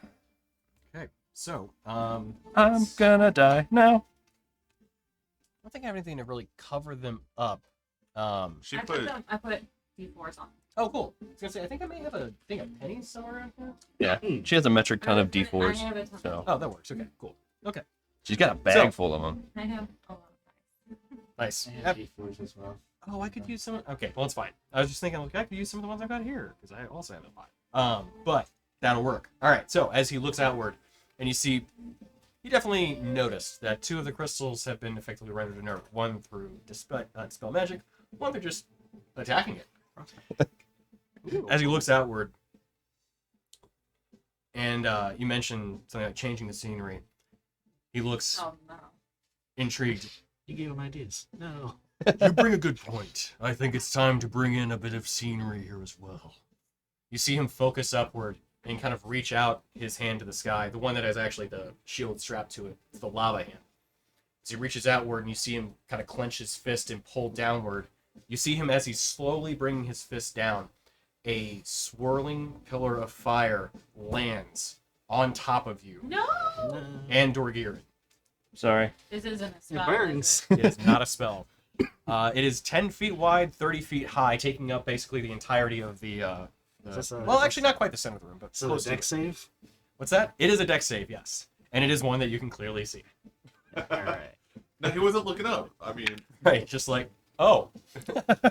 Okay. So, I'm gonna die now. I don't think I have anything to really cover them up. She I put put D4s on. Oh, cool. I was gonna say I think I may have a thing of pennies somewhere around here. Yeah, she has a metric ton of I D4s. have a ton. So Oh, that works. Okay, cool. Okay, she's got a bag full of them. I have a lot of nice. I have D4s as well. Oh, I could use some. Okay, well, it's fine. I was just thinking, I could use some of the ones I've got here because I also have a lot. But that'll work. All right. So as he looks outward, and you see, you definitely noticed that 2 of the crystals have been effectively rendered inert. One through dispel magic. One through just attacking it. As he looks outward, and you mentioned something like changing the scenery, he looks Oh no. intrigued. You gave him ideas. No. You bring a good point. I think it's time to bring in a bit of scenery here as well. You see him focus upward and kind of reach out his hand to the sky, the one that has actually the shield strapped to it. It's the lava hand. As he reaches outward and you see him kind of clench his fist and pull downward, you see him as he's slowly bringing his fist down, a swirling pillar of fire lands on top of you No. and Dorgirin. Sorry. This isn't a It spell. burns. It is not a spell. It is 10 feet wide, 30 feet high, taking up basically the entirety of the. Well, actually, not quite the center of the room, but So close the to deck it. save. What's that? It is a deck save, yes, and it is one that you can clearly see. All right. No, he wasn't looking up. I mean, Right, just like, oh,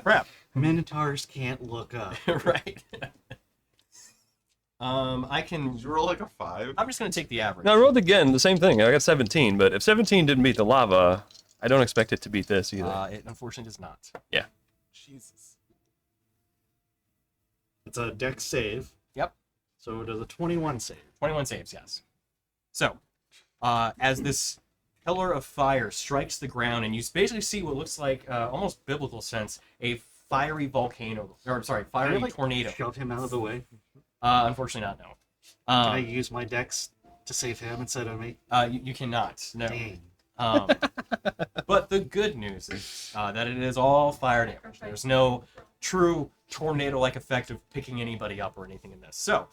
crap. Minotaurs can't look up. Right. I can. did you roll like a 5? I'm just gonna take the average. Now I rolled again the same thing. I got 17, but if 17 didn't beat the lava, I don't expect it to beat this either. It unfortunately does not. Jesus. It's a deck save. Yep. So it does a 21 save. 21 saves, yes. So, as this pillar of fire strikes the ground, and you basically see what looks like, almost biblical sense, a fiery volcano, or sorry, fiery Can I, tornado. Shove him out of the way. Unfortunately, not. No. Can I use my dex to save him instead of me? You cannot. No. Dang. But the good news is that it is all fire damage. There's no true tornado-like effect of picking anybody up or anything in this. So,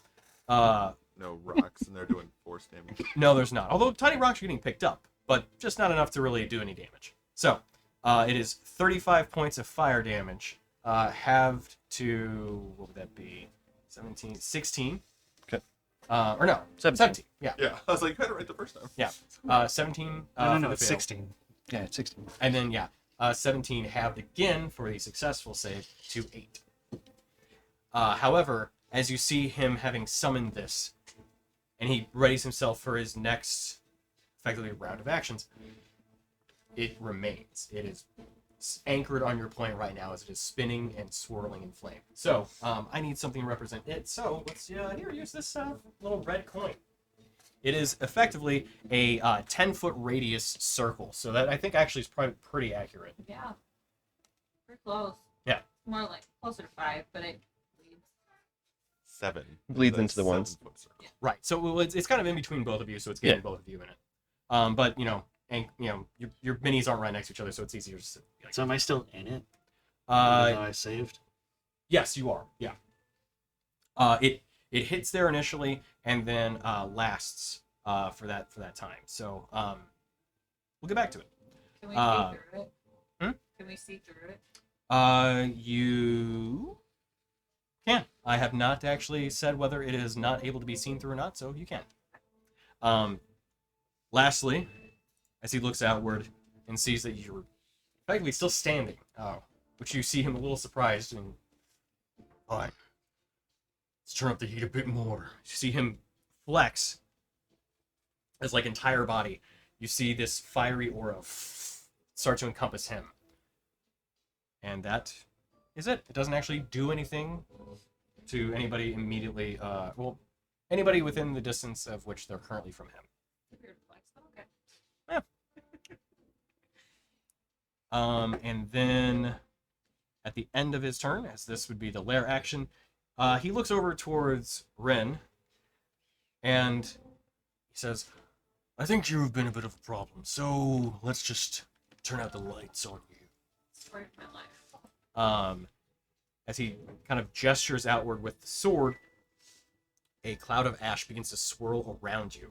No rocks, and they're doing force damage. no, there's not. Although tiny rocks are getting picked up, but just not enough to really do any damage. So, it is 35 points of fire damage, halved to, what would that be? 17, 16. Okay. Or no, 17. Yeah. Yeah, I was like, you had it right the first time. Yeah. 17. No, for no, the it's fail. 16. Yeah, it's 16. And then, 17 halved again for the successful save to 8. However, as you see him having summoned this, and he readies himself for his next, effectively, round of actions, it remains. It is anchored on your point right now as it is spinning and swirling in flame. So, I need something to represent it. So, let's here, use this little red coin. It is effectively a 10-foot radius circle. So that, I think, actually is probably pretty accurate. Yeah. We're close. Yeah. More like closer to 5, but it bleeds. 7. Bleeds That's into the ones. 7-foot circle. Right. So well, it's kind of in between both of you, so it's getting Yeah. both of you in it. But and your minis aren't right next to each other, so it's easier to like, So am I still in it? Even though I saved? yes, you are. Yeah. It hits there initially and then lasts for that time. So we'll get back to it. Can we see through it? hmm? Can we see through it? You can. I have not actually said whether it is not able to be seen through or not, so you can. Lastly, as he looks outward and sees that you're effectively still standing, which you see him a little surprised and, all right, let's turn up the heat a bit more. You see him flex his like entire body. You see this fiery aura start to encompass him. And that is it. It doesn't actually do anything to anybody immediately, anybody within the distance of which they're currently from him. Weird flex, but okay. And then at the end of his turn, as this would be the lair action, he looks over towards Ren and he says, I think you've been a bit of a problem, so let's just turn out the lights on you. Story of my life. As he kind of gestures outward with the sword, a cloud of ash begins to swirl around you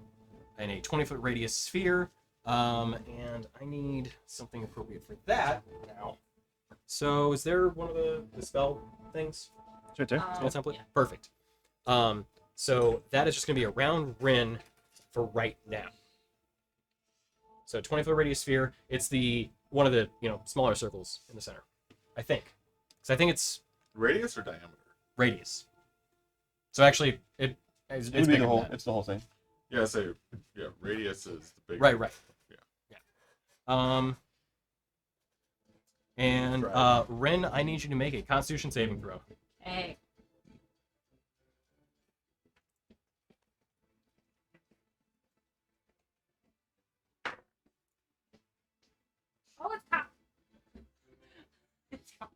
in a 20-foot radius sphere. And I need something appropriate for that now. So is there one of the spell things? It's right there. Spell template? Yeah. Perfect. So that is just going to be around Rin for right now. So 20-foot radius sphere. It's the one of the smaller circles in the center, I think. Because I think it's Radius or diameter? radius. So actually, it's It'll be bigger the than whole. that. It's the whole thing. Yeah, so yeah, radius is the big. Right. Yeah. And Ren, I need you to make a Constitution saving throw. Hey. Oh, it's hot. It's hot.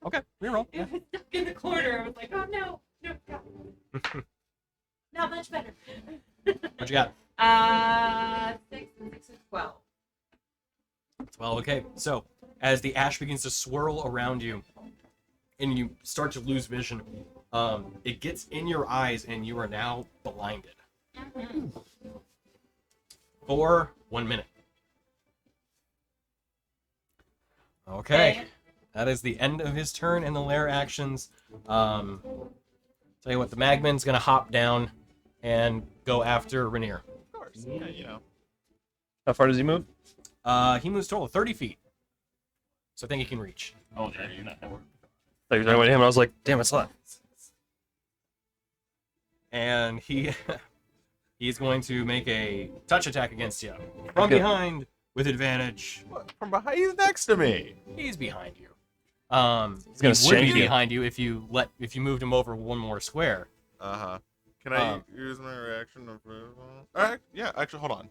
Okay, reroll. It was stuck in the corner. I was like, oh no, God. Not much better. What you got? 6 and 6 is 12. 12. Okay, so as the ash begins to swirl around you, and you start to lose vision, It gets in your eyes, and you are now blinded for 1 minute. Okay. That is the end of his turn and the lair actions. Tell you what, the Magman's gonna hop down and go after Rainier. Of course. Yeah, you know. How far does he move? He moves total 30 feet. So I think he can reach. Oh, there you're not. I thought you were talking about him, and I was like, damn, it's left. And he's going to make a touch attack against you. From Good. behind with advantage. What? From behind? He's next to me. He's behind you. gonna He would shank be you. behind you if you moved him over one more square. Can I use my reaction? All right. Yeah. Actually, hold on.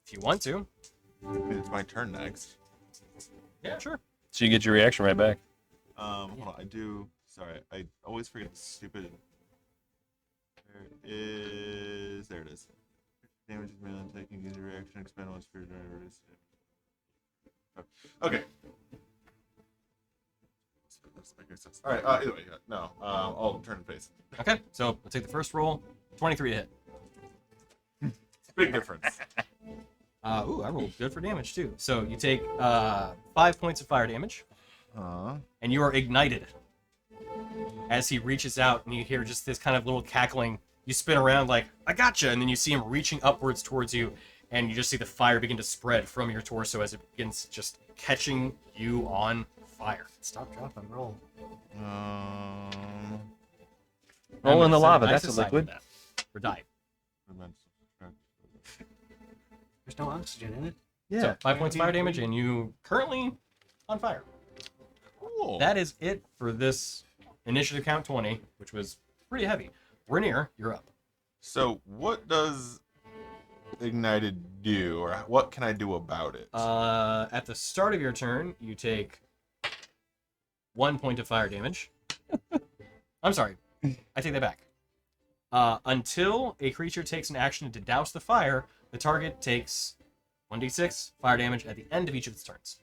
If you want to. It's my turn next. Yeah, sure. So you get your reaction right back. Hold on. I do. Sorry, I always forget the stupid. There it is. Damage is melee taking easy reaction. Expand on spirit generators. Okay. That's making sense. All right. Either way, yeah, no. I'll turn and face. Okay, so we'll take the first roll. 23 to hit. Big difference. Ooh, I rolled good for damage too. So you take 5 points of fire damage, and you are ignited. As he reaches out, and you hear just this kind of little cackling. You spin around like, I gotcha! And then you see him reaching upwards towards you, and you just see the fire begin to spread from your torso as it begins just catching you on fire. Stop, drop, and roll. Roll in the I'm gonna lava, set that's a aside for liquid. that. For die. There's no oxygen in it. So 5 points of fire damage, and you currently on fire. Cool. That is it for this initiative count 20, which was pretty heavy. Rainier, you're up. So, what does Ignited do, or what can I do about it? At the start of your turn, you take 1 point of fire damage. I'm sorry. I take that back. Until a creature takes an action to douse the fire, the target takes 1d6 fire damage at the end of each of its turns.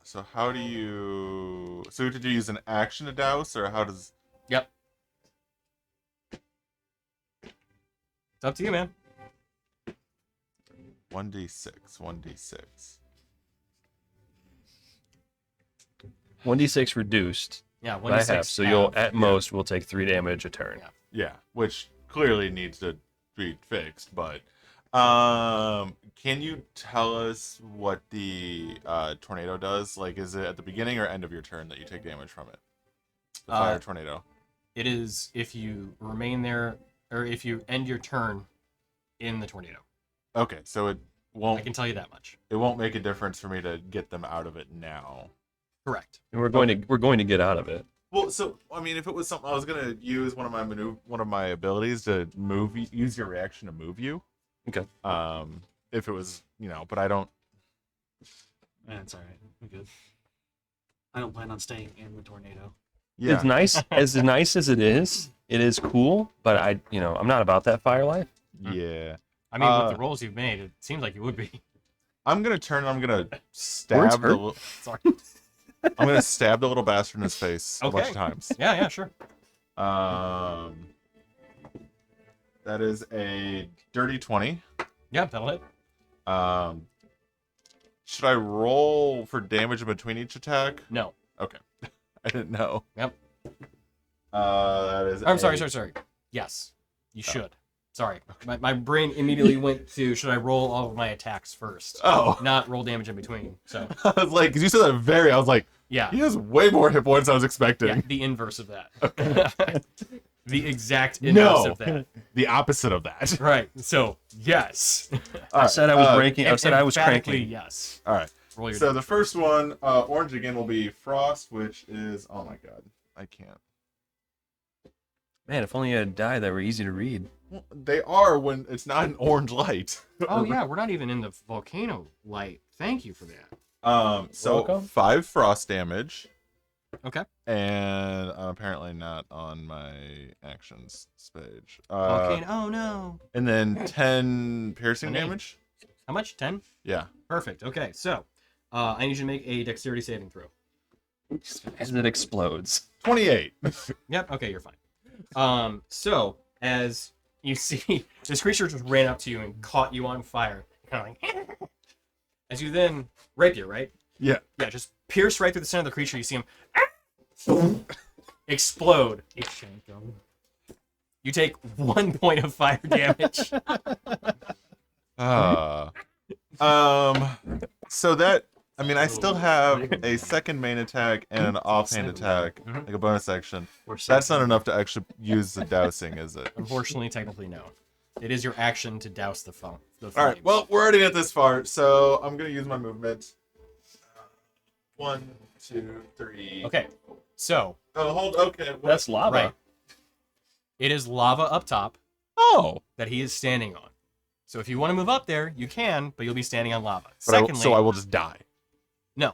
So how do you? So did you use an action to douse, or how does? Yep. It's up to you, man. 1d6, 1d6. 1d6 reduced Yeah, by 1d6. half, so you'll half. at most will take 3 damage a turn. Yeah. Yeah, which clearly needs to be fixed. But can you tell us what the tornado does? Like, is it at the beginning or end of your turn that you take damage from it? The fire tornado. It is if you remain there, or if you end your turn in the tornado. Okay, so it I won't. can tell you that much. It won't make a difference for me to get them out of it now. Correct. And we're going to get out of it. Well, so I mean, if it was something I was gonna use one of my abilities to move, use your reaction to move you. Okay. If it was, but I don't. That's all right. We're good. I don't plan on staying in the tornado. Yeah. It's nice as it is cool, but I'm not about that fire life. Yeah. I mean, with the rolls you've made, it seems like you would be. I'm gonna turn. I'm gonna Words stab hurt. Sorry. I'm gonna stab the little bastard in his face a bunch of Okay. times. Yeah, sure. That is a dirty 20. Yeah, that'll hit. Should I roll for damage in between each attack? No. Okay. I didn't know. Yep. That is. I'm sorry. Yes, you should. Sorry. My brain immediately went to, should I roll all of my attacks first? Oh. Not roll damage in between. So, I was like, because you said that I was like, yeah. he has way more hit points than I was expecting. Yeah, the inverse of that. The exact inverse of that. The opposite of that. Right. So, yes. I said I was breaking. I said I was Emphatically, cranking. yes. All right. Roll your So the first one, orange again, will be Frost, which is, oh my god, I can't. Man, if only you had a die that were easy to read. Well, they are when it's not an orange light. Oh, yeah, we're not even in the volcano light. Thank you for that. So Welcome. 5 frost damage, Okay. and I'm apparently not on my actions page. Volcano. Oh, no. And then 10 piercing An eight. damage. How much? 10? Yeah. Perfect. Okay, so I need you to make a dexterity saving throw. As it explodes. 28. Yep. Okay, you're fine. So as you see, this creature just ran up to you and caught you on fire. Kind of like, as you then rapier, right? Yeah. Yeah, just pierce right through the center of the creature. You see him explode. You shank him. You take 1 point of fire damage. So that, I mean, I still have a second main attack and an offhand attack, Mhm. like a bonus action. Or That's not enough to actually use the dousing, is it? Unfortunately, technically, no. It is your action to douse the phone. All right. Well, we're already at this far, so I'm gonna use my movement. 1, 2, 3. Okay. So, Oh, hold. Okay. What? That's lava. right. It is lava up top Oh. that he is standing on. So if you want to move up there, you can, but you'll be standing on lava. But Secondly, so I will just die. no.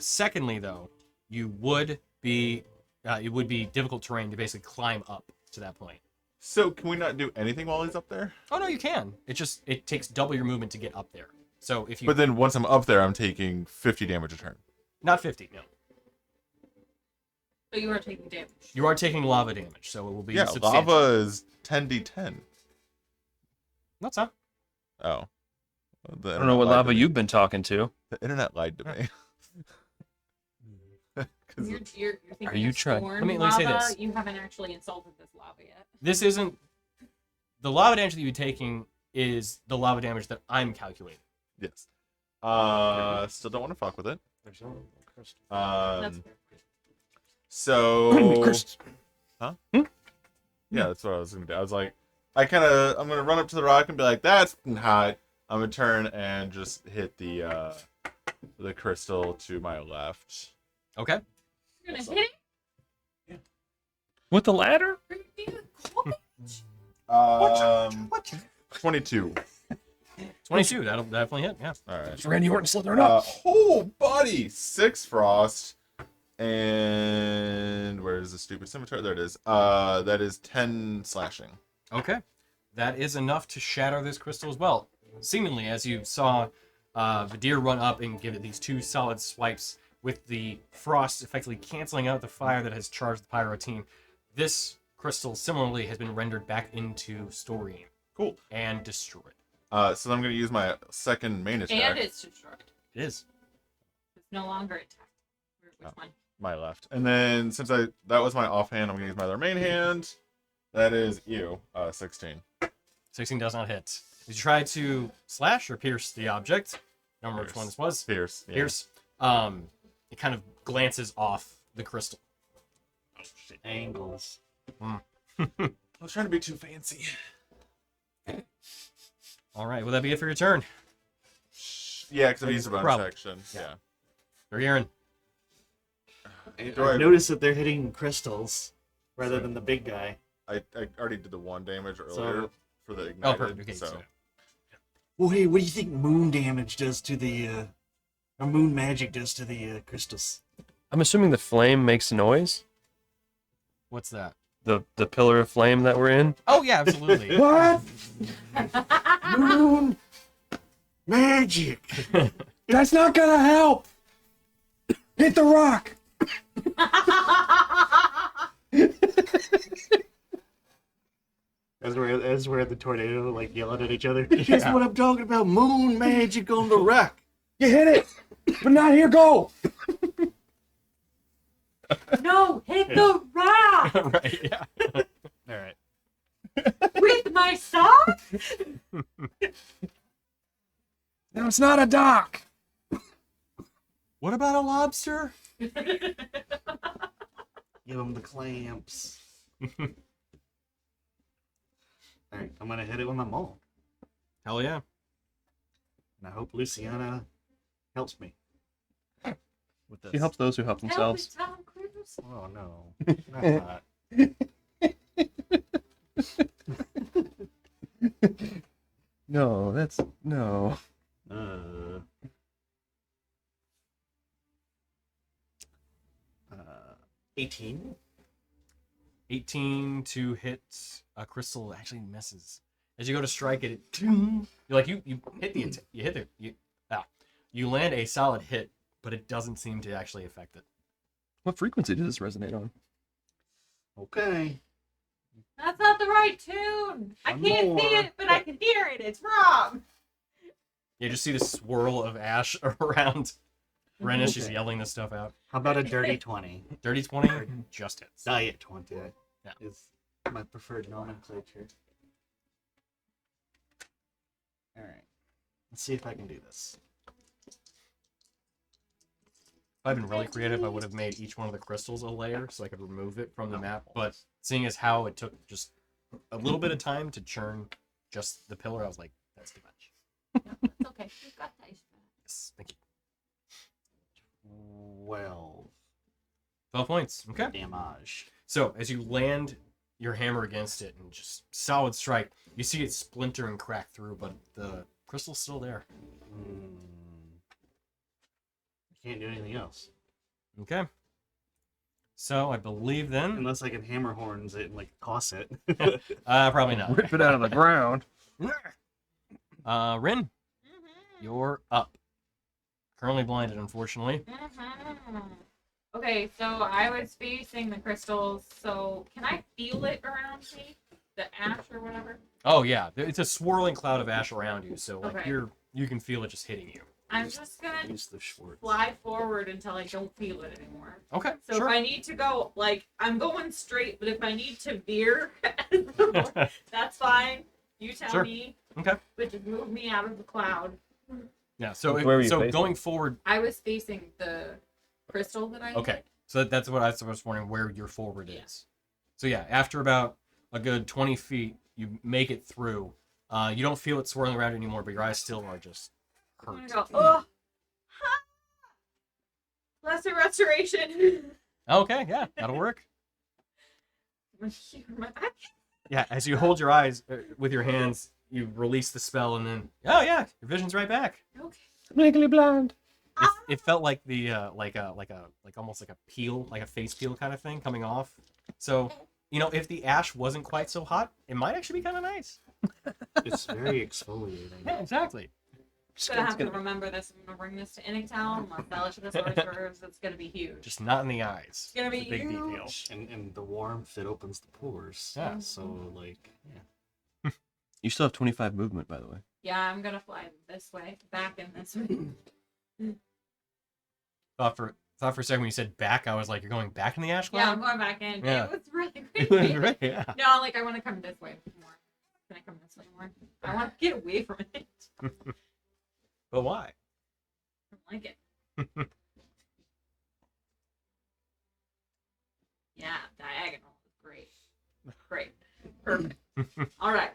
Secondly, though, you would be it would be difficult terrain to basically climb up to that point. So can we not do anything while he's up there? Oh no, you can. It takes double your movement to get up there. So if you But then once I'm up there, I'm taking 50 damage a turn. not 50, no. So you are taking damage. You are taking lava damage, so it will be Yeah, substantial. lava is 10d10. That's not. Oh. The I don't know what internet lied lava to me. you've been talking to. The internet lied to me. 'Cause You're thinking Are you of trying- storm Let me say lava. this. You haven't actually insulted this lava yet. This isn't the lava damage that you're taking is the lava damage that I'm calculating. yes. Still don't want to fuck with it. There's no crystal. That's So. Cursed. Huh? Yeah, that's what I was gonna do. I was like, I'm gonna run up to the rock and be like, that's hot. I'm gonna turn and just hit the crystal to my left. Okay. You're gonna hit it. With the ladder? Are you being cold? 22. 22. That'll definitely hit. Yeah. All right. Randy Orton slithering up. Oh, buddy, 6 frost, and where's the stupid scimitar? There it is. That is 10 slashing. Okay. That is enough to shatter this crystal as well. Seemingly, as you saw Vadir run up and give it these 2 solid swipes with the frost effectively canceling out the fire that has charged the pyro team, this crystal similarly has been rendered back into Storine Cool. and destroyed. So I'm gonna use my second main attack. And it's destroyed. It is. It's no longer attacked. Which Oh. one? My left, and then since that was my offhand, I'm gonna use my other main hand. That is 16. 16 does not hit. Did you try to slash or pierce the object? Remember which one this was? Pierce. Yeah. Pierce. It kind of glances off the crystal. Angles. I was trying to be too fancy. All right, will that be it for your turn? Yeah, because I used a bonus Probably. action. Yeah. Gagarin. Do I- I've noticed that they're hitting crystals rather than the big guy. I already did the 1 damage earlier So- for the Oh, ignited. perfect. Okay, so. so Well, hey, what do you think moon damage does to the, or moon magic does to the crystals? I'm assuming the flame makes noise. what's that? The pillar of flame that we're in. Oh yeah, absolutely. What? Moon magic. That's not gonna help. Hit the rock. As we're at the tornado, like yelling at each other. Here's what I'm talking about: moon magic on the rock. You hit it, but not here. Go. No, hit the rock Right, yeah. All right. with my sock. No, it's not a dock. What about a lobster? Give him the clamps. All right, I'm gonna hit it with my maul, Hell yeah. and I hope Luciana helps me with this. She helps those who help Help themselves. me, Tom Cruise. Oh no, that's not. No, that's no. 18. 18 to hit a crystal actually misses. As you go to strike it, you're like you hit you land a solid hit, but it doesn't seem to actually affect it. What frequency does this resonate on? Okay. That's not the right tune. I One can't more. see it, but I can hear it. It's wrong. You just see the swirl of ash around Ren as she's Okay. yelling this stuff out. How about a dirty 20? Dirty 20 just hits. Diet 20 Yeah. is my preferred nomenclature. Alright. Let's see if I can do this. If I'd been really creative, I would have made each one of the crystals a layer so I could remove it from the map. But seeing as how it took just a little bit of time to churn just the pillar, I was like, that's too much. It's okay. We've got dice. Yes, thank you. 12 12 points. Okay. damage. So as you land your hammer against it and just solid strike, you see it splinter and crack through, but the crystal's still there. I can't do anything else. Okay. So I believe then, Unless I can hammer horns it and like toss it. probably not. Rip it out of the ground. Rin, Mm-hmm. you're up. Currently blinded, unfortunately. Mm-hmm. Okay, so I was facing the crystals, so can I feel it around me? The ash or whatever? Oh yeah, it's a swirling cloud of ash around you, so like Okay. you can feel it just hitting you. I'm just gonna Use the Schwartz. fly forward until I don't feel it anymore. Okay, So sure. if I need to go, like, I'm going straight, but if I need to veer, that's fine. You tell Sure. me. Okay. But just move me out of the cloud. Yeah. So Where were you so facing? going forward. I was facing the crystal that I Okay. hit. So that's what I was wondering where your forward Yeah. is. So yeah, after about a good 20 feet, you make it through. You don't feel it swirling around anymore, but your eyes still are just I'm hurt. gonna go, ugh. Lesser restoration. Okay, yeah, that'll work. My back. Yeah, as you hold your eyes with your hands, you release the spell, and then yeah, your vision's right back. Okay. Legally blind. It felt like the like almost like a peel, like a face peel kind of thing coming off. So if the ash wasn't quite so hot, it might actually be kind of nice. It's very exfoliating. Yeah, exactly. I'm gonna have to remember this. I'm gonna bring this to Anytown. My sell it to the sorcerers. It's gonna be huge. Just not in the eyes. It's gonna be a big detail. huge. And the warmth, it opens the pores. Yeah. So, like, yeah. You still have 25 movement, by the way. Yeah, I'm gonna fly this way, back in this way. Thought for a second when you said back, I was like, you're going back in the ash Yeah, I'm cloud? going back in. Yeah. It was really It was creepy. great, yeah. No, like I want to come this way more. Can I come this way more? I want to get away from it. But why? I don't like it. Yeah, diagonal is great. Great. Perfect. All right.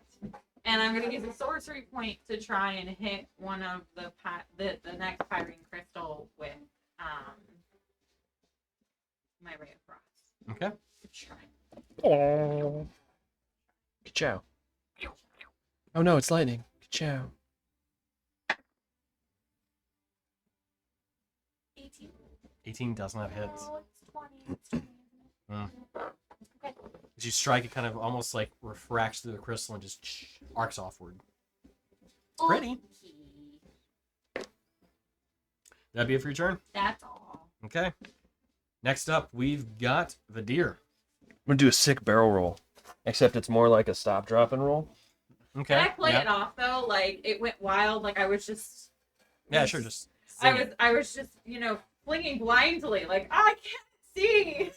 And I'm going to use a sorcery point to try and hit one of the next Pyrene Crystal with my Ray of Frost. Okay. Try. Oh. Ka-chow. Oh no, it's lightning. Ka-chow. 18. 18 does not hit. Oh, it's 20. It's 20, isn't it? Okay. As you strike, it kind of almost like refracts through the crystal and just arcs offward. Pretty. Okay. That'd be it for your turn? That's all. Okay. Next up, we've got the deer. I'm gonna do a sick barrel roll, except it's more like a stop, drop, and roll. Okay. Can I play yeah. it off though? Like it went wild. Like I was just. Yeah, sure. Just. I sing was. it. I was just. Flinging blindly. Like I can't see.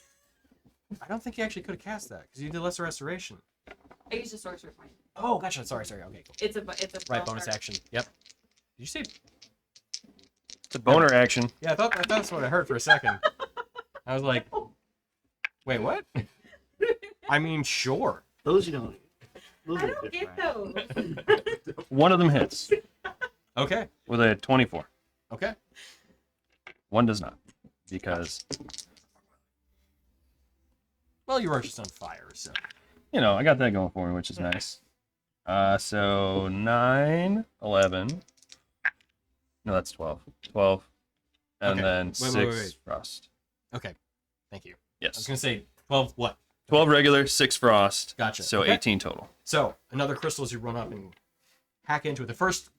I don't think you actually could have cast that because you did lesser restoration. I used a sorcerer point. Oh, gotcha. Sorry. Okay, cool. It's a. Right, bonus action. Yep. Did you say? It's a boner action. Yeah, I thought that's what I heard for a second. I was like, wait, what? I mean, sure. Those you don't. Those I are don't get different. those. One of them hits Okay. with a 24. Okay. One does not, because Well, you were just on fire, so. I got that going for me, which is nice. So 9, 11. No, that's 12. 12, and Okay. then Wait, 6 wait. frost. Okay. Thank you. I was Yes, gonna say 12. What? 12 regular, 6 frost. Gotcha. So Okay. 18 total. So another crystal as you run up and hack into it. The first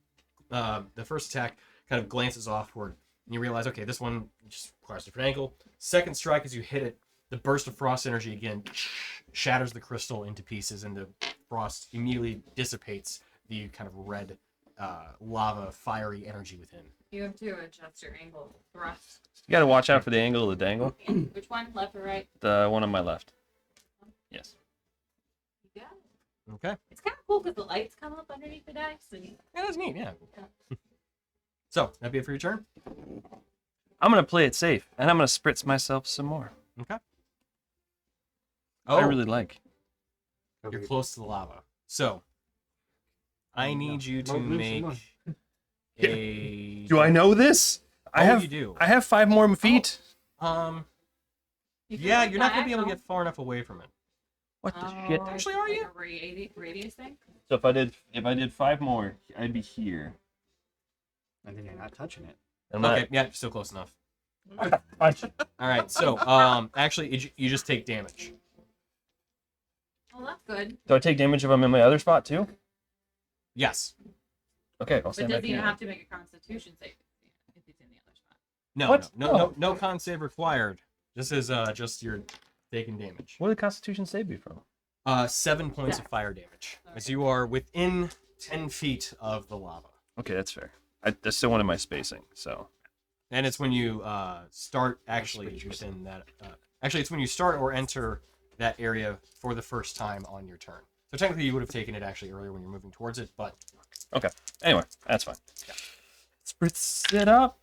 attack kind of glances offward, and you realize, okay, this one just requires a different angle. Second strike as you hit it, the burst of frost energy again shatters the crystal into pieces, and the frost immediately dissipates the kind of red lava, fiery energy within. You have to adjust your angle thrust. You gotta watch out for the angle of the dangle. Which one, left or right? The one on my left. Yes. Yeah. Okay. It's kind of cool because the lights come up underneath the dice. And Yeah, that's neat, yeah. So, that'd be it for your turn? I'm gonna play it safe, and I'm gonna spritz myself some more. Okay. I really like. You're close to the lava. So, I need you to make a... Do I know this? you do. I have 5 more feet. you can Yeah, go you're not going to be able to diagonal. get far enough away from it. What the Oh, shit? Actually, are like you? a radius thing? So if I did 5 more, I'd be here. And then you're not touching it. I'm Okay, yeah, still close enough. not. Punch. All right, so, actually, you just take damage. Well, that's good. Do I take damage if I'm in my other spot too? Yes. Okay, I'll But stand does back he here. have to make a constitution save if he's in the other spot? No, What? no con save required. This is just your taking damage. Where did the Constitution save me from? 7 points of fire damage, as you are within 10 feet of the lava. Okay, that's fair. I still wanted my spacing, so. And it's when you start actually within that. Actually, it's when you start or enter that area for the first time on your turn. So technically, you would have taken it actually earlier when you're moving towards it, but Okay. Anyway, that's fine. Spritz it up.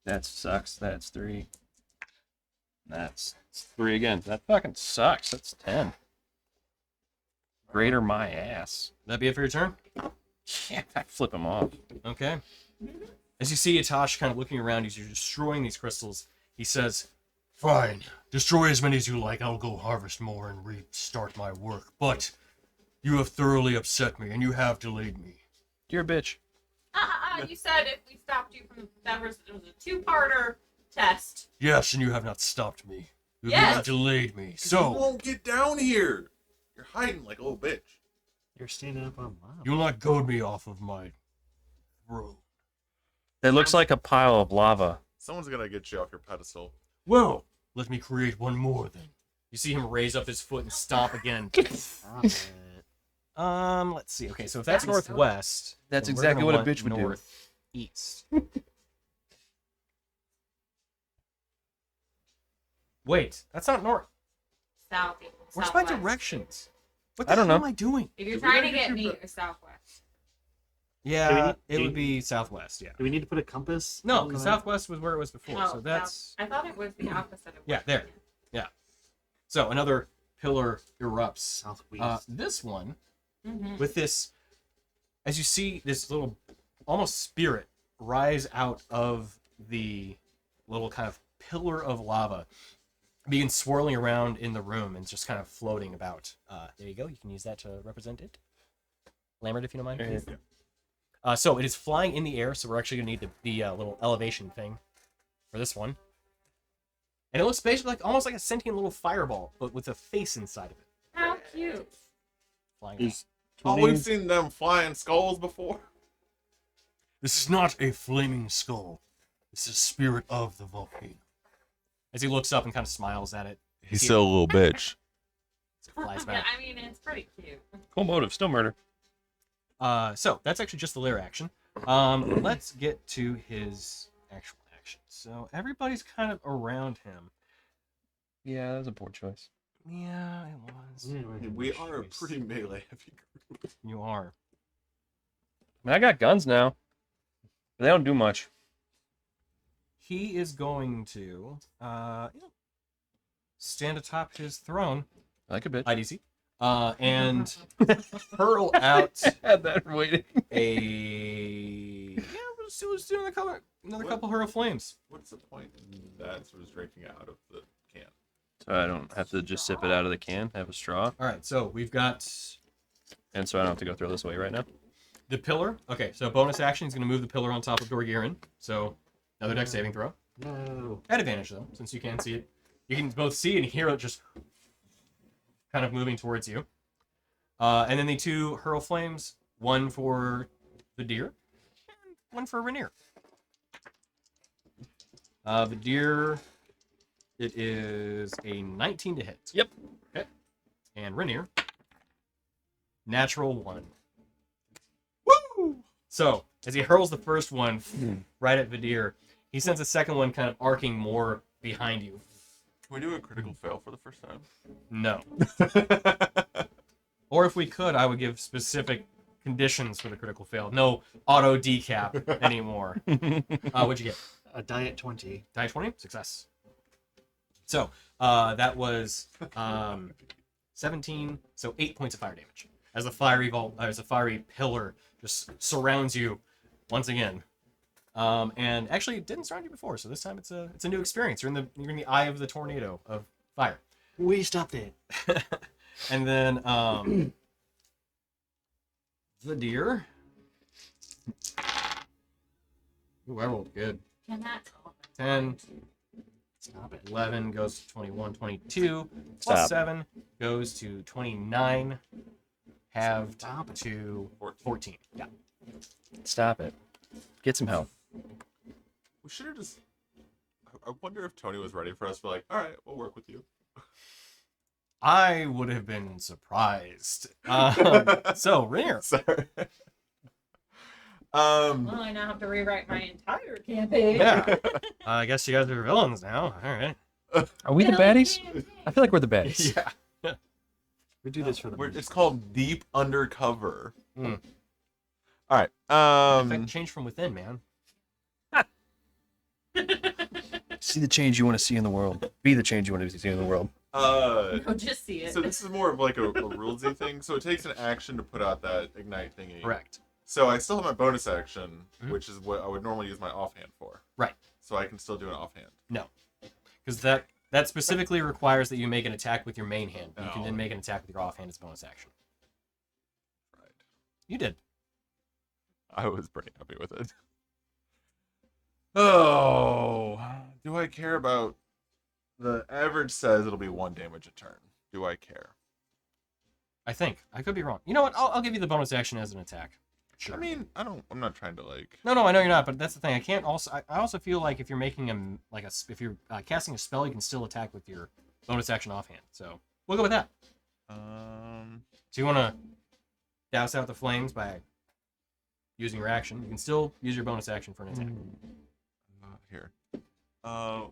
That sucks. That's 3. That's 3 again. That fucking sucks. That's 10. Greater my ass. that'd be it for your turn. Yeah, I flip him off. Okay. As you see Etash kind of looking around as you're destroying these crystals, he says, "Fine, destroy as many as you like. I'll go harvest more and restart my work. But you have thoroughly upset me, and you have delayed me." You're a bitch. You said if we stopped you from that was it was a 2-parter test. Yes, and you have not stopped me. You Yes. have delayed me. You So, won't get down here. You're hiding like a little bitch. You're standing up on lava. you'll not goad me off of my throne. That looks like a pile of lava. Someone's gonna get you off your pedestal. Well, let me create one more then. You see him raise up his foot and stomp again. Stop it. Let's see. Okay, so if that's That's northwest, That's then we're exactly gonna what a want bitch would do. northeast. Wait, that's not north. South. Where's my southwest. directions? What the I don't hell know. am I doing? If you're Did we trying to not get get me, you it's southwest. Yeah, Do it we- would be southwest. Yeah. Do we need to put a compass? No, on because the map? southwest was where it was before. Oh, So that's I thought it was the opposite of Yeah, west. there. so another pillar erupts. Southwest. This one Mm-hmm. with this, as you see this little almost spirit rise out of the little kind of pillar of lava, begin swirling around in the room and just kind of floating about. There you go. You can use that to represent it. Lambert, if you don't mind, please. So it is flying in the air, so we're actually going to need the little elevation thing for this one. And it looks basically like almost like a sentient little fireball, but with a face inside of it. How cute. Flying around. Is Oh, 20 we've seen them flying skulls before. This is not a flaming skull. This is spirit of the volcano. As he looks up and kind of smiles at it, He's still a little bitch. as it flies Yeah, back. I mean, it's pretty cute. Cool motive, still murder. So that's actually just the lair action. Let's get to his actual action. So everybody's kind of around him. Yeah, that was a poor choice. Yeah, it was. We are a pretty melee heavy group. You are. I mean, I got guns now. But they don't do much. He is going to stand atop his throne, Like a bitch. IDC, and hurl out had that waiting. we'll just do another couple hurl flames. What's the point in that sort of drinking out of the can? So I don't have to just sip it out of the can, have a straw. All right, so we've got And so I don't have to go throw this away right now. the pillar. Okay, so bonus action, he's going to move the pillar on top of Dorgirin. So another dex saving throw. No. At advantage, though, since you can see it. You can both see and hear it just kind of moving towards you. And then the 2 hurl flames, one for the deer, and one for Rainier. The deer, it is a 19 to hit. Yep. Okay. And Rainier. Natural 1. Woo! So, as he hurls the first one right at Vidir, he sends a second one kind of arcing more behind you. Can we do a critical fail for the first time? No. Or if we could, I would give specific conditions for the critical fail. No auto decap anymore. What'd you get? A diet 20. Die 20? Success. So, that was 17, so 8 points of fire damage. As a fiery pillar just surrounds you once again. And actually it didn't surround you before, so this time it's a new experience. You're in the eye of the tornado of fire. We stopped it. And then the deer. Ooh, I rolled good. Can that 10, Stop it. 11 goes to 21, 22, plus Stop. 7 goes to 29, halved Stop it. to 14. Yeah. Stop it. Get some help. We should have just. I wonder if Tony was ready for us. We're like, all right, we'll work with you. I would have been surprised. So, Rainier. Sorry. Well, I now have to rewrite my entire campaign. Yeah. I guess you guys are villains now. All right. Are we the baddies? I feel like we're the baddies. Yeah. We do this for the It's called deep undercover. Mm. All right. Affect change from within, man. See the change you want to see in the world. Be the change you want to see in the world. No, just see it. So this is more of like a rulesy thing. So it takes an action to put out that ignite thingy. Correct. So I still have my bonus action, Mhm. which is what I would normally use my offhand for. Right. So I can still do an offhand. No. Because that specifically requires that you make an attack with your main hand. You can Oh. then make an attack with your offhand as bonus action. Right. You did. I was pretty happy with it. Oh, do I care about? The average says it'll be 1 damage a turn. Do I care? I think. I could be wrong. You know what? I'll give you the bonus action as an attack. Sure. I mean, I'm not trying to like. No, I know you're not, but that's the thing. I also feel like if you're making if you're casting a spell, you can still attack with your bonus action offhand. So we'll go with that. So you want to douse out the flames by using your action. You can still use your bonus action for an attack. Here.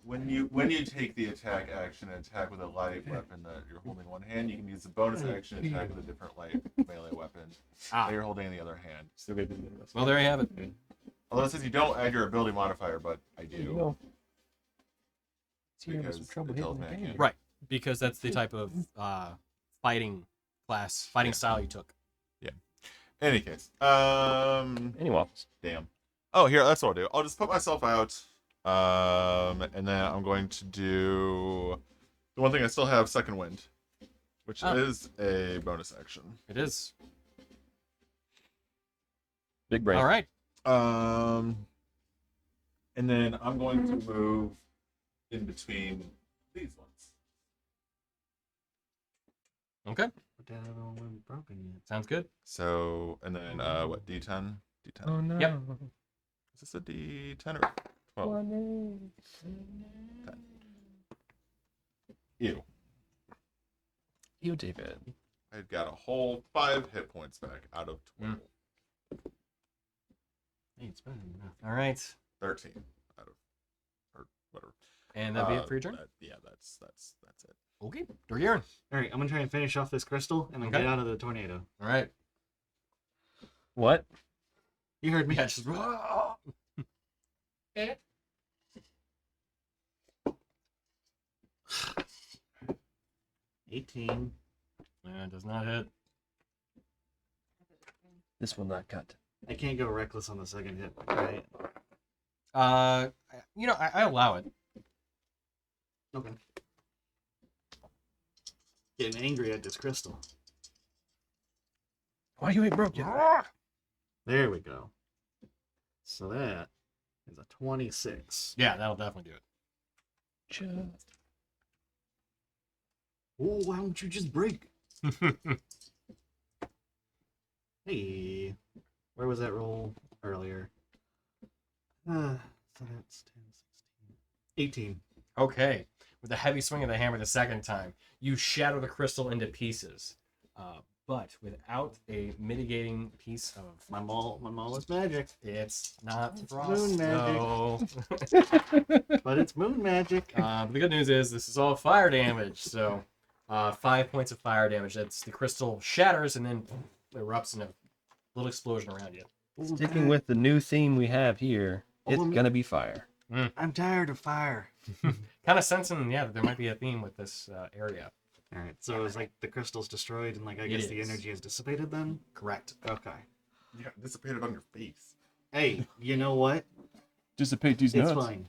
When you take the attack action and attack with a light weapon that you're holding in one hand, you can use the bonus action and attack with a different light melee weapon that you're holding in the other hand. Still gonna do the Well, there you have it. Although it says you don't add your ability modifier, but I do. See, having some Because trouble it tells hitting me I the can't. Right, because that's the type of fighting style you took. In any case, Any waffles. damn. Oh, here, that's what I'll do. I'll just put myself out, and then I'm going to do the one thing I still have, Second Wind, which is a bonus action. It is. Big brain. All right. And then I'm going to move in between these ones. Okay. But that other one wasn't broken yet. Sounds good. So, and then what? D10. D10. Oh no. Yep. Is this a D10 or 12? Ew. You, David. I got a whole 5 hit points back out of 12. Hey, it's better than nothing. All right. 13 out of, or whatever. And that'd be it for your turn. Yeah, that's it. Okay. Dorgiern. All right, I'm gonna try and finish off this crystal and then Okay. get out of the tornado. All right. What? You heard me. Yeah, just. Okay. $18. Yeah, it does not hit. This will not cut. I can't go reckless on the second hit, right? I allow it. Okay. Getting angry at this crystal. Why you ain't broke yet? There we go. So that is a 26. Yeah, that'll definitely do Just Oh, why don't you just break? it. Hey, where was that roll earlier? So that's 10, 16, 18. Okay. with a heavy swing of the hammer the second time, you shatter the crystal into pieces. But without a mitigating piece of My maul is magic, it's not frost. moon magic. No. but it's moon magic. But the good news is this is all fire damage. So 5 points of fire damage. That's the crystal shatters and then erupts in a little explosion around you. Sticking with the new theme we have here, it's gonna be fire. I'm tired of fire. Kind of sensing, yeah, that there might be a theme with this area. All right, so it's like the crystal's destroyed, and like I guess the is. energy is dissipated. Then Correct. okay. Yeah, dissipated on your face. Hey, you know what? Dissipate these It's nuts. fine.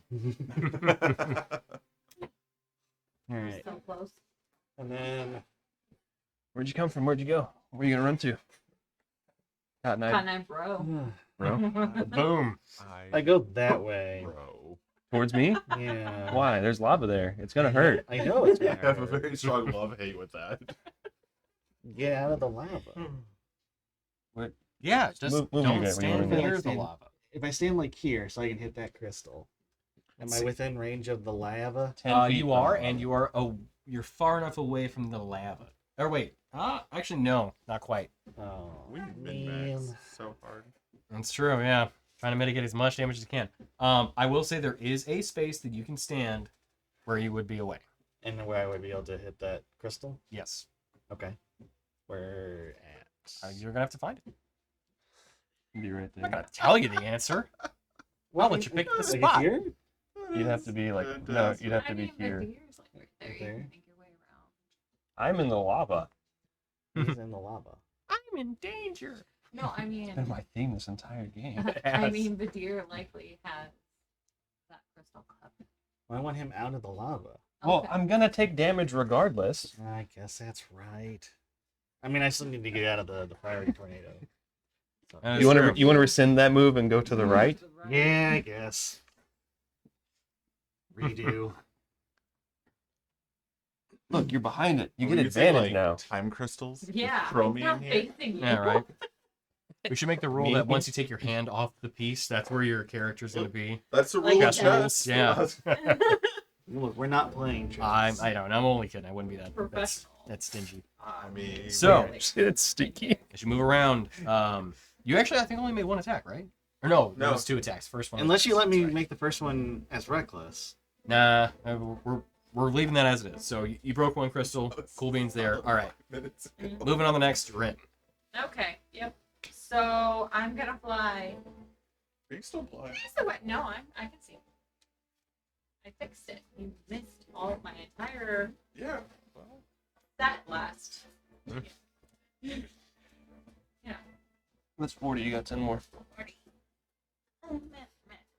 All right, So close. and then Where'd you come from? Where'd you go? Where are you gonna run to? Cotton Eye, Cotton Eye Bro. bro. Boom. I go that way. Bro. Towards me? Yeah. Why? There's lava there. It's gonna hurt. I know it's I gonna have a hurt. very strong love-hate with that. Get out of the lava. Yeah, just Move don't again when you stand wanna go. near the lava. If I stand like here, so I can hit that crystal, am I within range of the lava? 10 feet You from are, the and lava. you are. Oh, you're far enough away from the lava. Or wait, actually no, not quite. Oh, We man. min-max so hard. That's true. Yeah, trying to mitigate as much damage as you can. I will say there is a space that you can stand where you would be away. And where I would be able to hit that crystal? Yes, Okay. Where at? you're gonna have to find it. Be right I'm not there. gonna tell you the answer. I'll let you pick the Like spot. here? You'd have to be like no, you'd have to be here. Deer's like right there. You There? can make your way around. I'm in the lava. He's in the lava. I'm in danger. No, I It's been mean, my theme this entire game. I Yes. mean, the deer likely has that crystal cup. Well, I want him out of the lava. Well, Okay. I'm gonna take damage regardless. I guess that's right. I mean, I still need to get out of the fiery tornado. So- That's You want true. to rescind that move and go to the right? Yeah, I guess. Redo. Look, you're behind it. You We get could say, advantage like, now. Time crystals. Just Yeah, Throw it's me not in here. facing you. Yeah, right. We should make the rule Me? that once you take your hand off the piece, that's where your character's gonna be. That's the Like rule a of chess. Yeah. Look, we're not playing chess. I don't. I'm only kidding. I wouldn't be that. Professional. That's stingy. I mean, So- It's stinky. As you move around, you actually I think only made one attack, right? Or no, No. it was 2 attacks. First one. Unless you let me Sorry. make the first one as reckless. Nah, we're leaving that as it is. So you broke one crystal. Cool beans there. All right. minutes ago. Moving on to the next Rin. Okay. Yep. So I'm gonna fly. Are you still blind? Yes, I went. No, I can see. I fixed it. You missed all of my entire Yeah. Well, set last. Yeah. That's 40. You got 10 more. 40. Oh,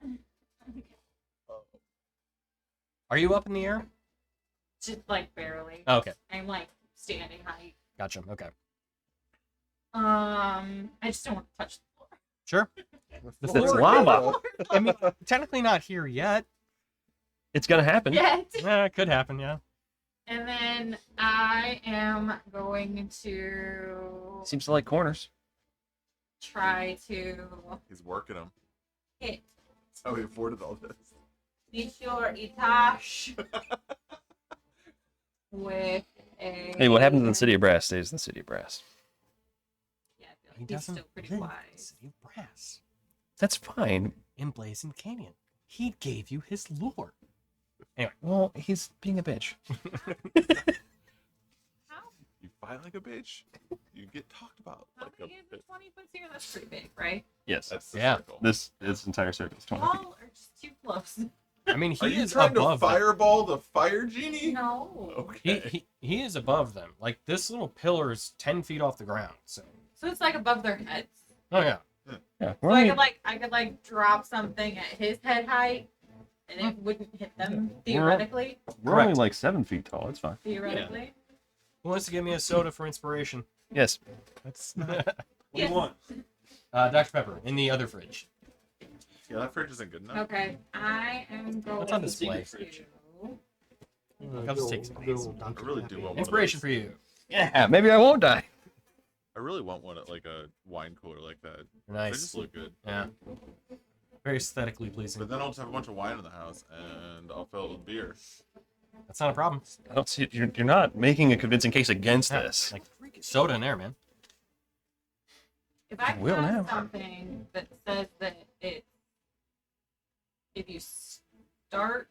man. Okay. Are you up in the air? Just like barely. Oh, okay. I'm like standing height. Gotcha. Okay. I just don't want to touch the floor. Sure. That's floor- lava. I mean, technically not here yet. It's gonna happen. Yet. Yeah, it could happen. Yeah. And then I am going to Seems to like corners. try to he's working them. hit That's how he afforded all this. Mr. Etash with a. Hey, what happened to the city of brass stays in the city of brass. Yeah, I feel He like he's doesn't still pretty live in the wise. City of Brass. That's fine. In Blazing Canyon. He gave you his lore. Well, he's being a bitch. How? You fight like a bitch. You get talked about How like a many of the bitch. 20 foot here? That's pretty big, right? Yes. That's the Yeah. circle. This entire circle is 20 feet. All or just too close? I mean, Are he you is trying to above them. fireball the fire genie? No. Okay. He is above them. Like this little pillar is 10 feet off the ground. So. So it's like above their heads. Oh yeah. Yeah. So We're I only, could like drop something at his head height, and it wouldn't hit them theoretically. we're only correct. like 7 feet tall. It's fine. Theoretically. Who wants to give me a soda for inspiration? Yes. That's What do Yes. you want? Dr. Pepper in the other fridge. Yeah, that fridge isn't good enough. Okay, I am going What's on display? to. I'll just take some of these. I really do want one of Inspiration those. for you. Yeah. Maybe I won't die. I really want one at like a wine cooler like that. They Nice. just look good. Yeah. Very aesthetically pleasing. But then I'll just have a bunch of wine in the house and I'll fill it with beer. That's not a problem. I don't see it. You're not making a convincing case against Yeah, this. like freaking soda in there, man. If I Will have now. something that says that if you start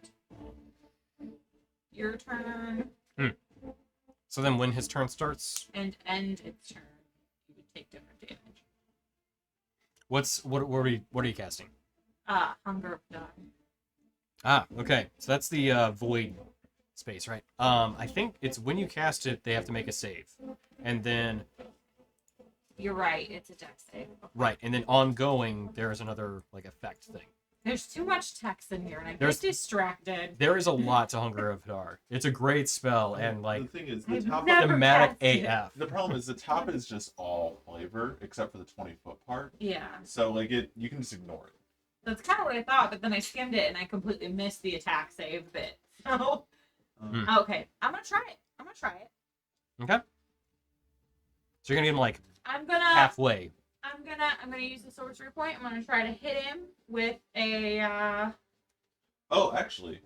your turn So then when his turn starts, and end its turn, you would take different damage. what are you casting? Hunger of God. Ah, okay. So that's the void space, right? I think it's when you cast it, they have to make a save. And then You're right, it's a dex save. right, and then ongoing there is another like effect thing. There's too much text in here and I There's- get distracted. There is a lot to Hunger of Hadar. It's a great spell and like the thing is, I've the top. never thematic casted it. AF. The problem is the top is just all flavor except for the 20-foot part. Yeah. So like you can just ignore it. That's kind of what I thought, but then I skimmed it and I completely missed the attack save bit. So, okay, I'm gonna try it. Okay. So you're gonna get him like I'm gonna halfway. I'm gonna use the sorcery point. I'm gonna try to hit him with a Oh, actually,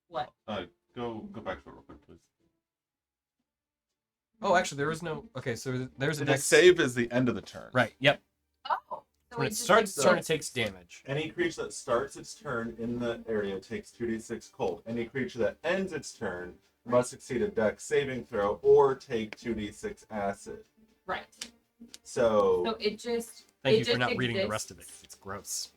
what? go back to it real quick, please. Oh, actually, there is no. Okay, so there's a The dex save is the end of the turn. Right. Yep. Oh, so When it just starts, like turn, it this. takes damage. Any creature that starts its turn in the area takes 2d6 cold. Any creature that ends its turn must succeed a dex saving throw or take 2d6 acid. Right. So So it just. Thank it you for just not reading the rest of it. exists. It's gross.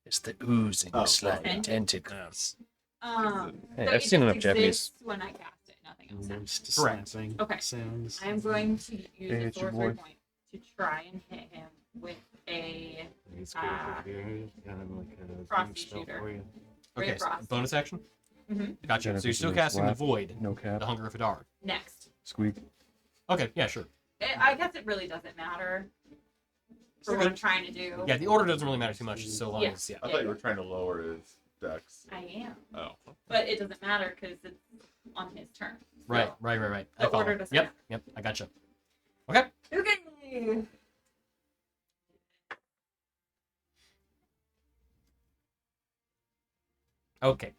It's the oozing Oh, slimy okay. tentacles. Oh. Hey, So I've it seen just enough Japanese. exists when I cast it. Nothing else. Moist Correct. slapping Okay. sounds. I am going to use Hey, the it's your sorcery boy. point to try and hit him with a It's Ah. good for you. Kind of like a Frosty deep spell shooter. for you. Ray Okay, so Frost. bonus action. Mhm. Gotcha. Jennifer So you're still Lewis casting the Laugh. void, No the cap. Hunger of Hadar. next. Squeak. Okay, yeah, sure. I guess it really doesn't matter for what I'm trying to do. Yeah, the order doesn't really matter too much, so long Yeah. as yeah. I thought you were trying to lower his dex. I am, Oh. but it doesn't matter because it's on his turn. Right, So- right. The I follow. order doesn't Yep, matter. yep. I gotcha. Okay. Okay. Okay.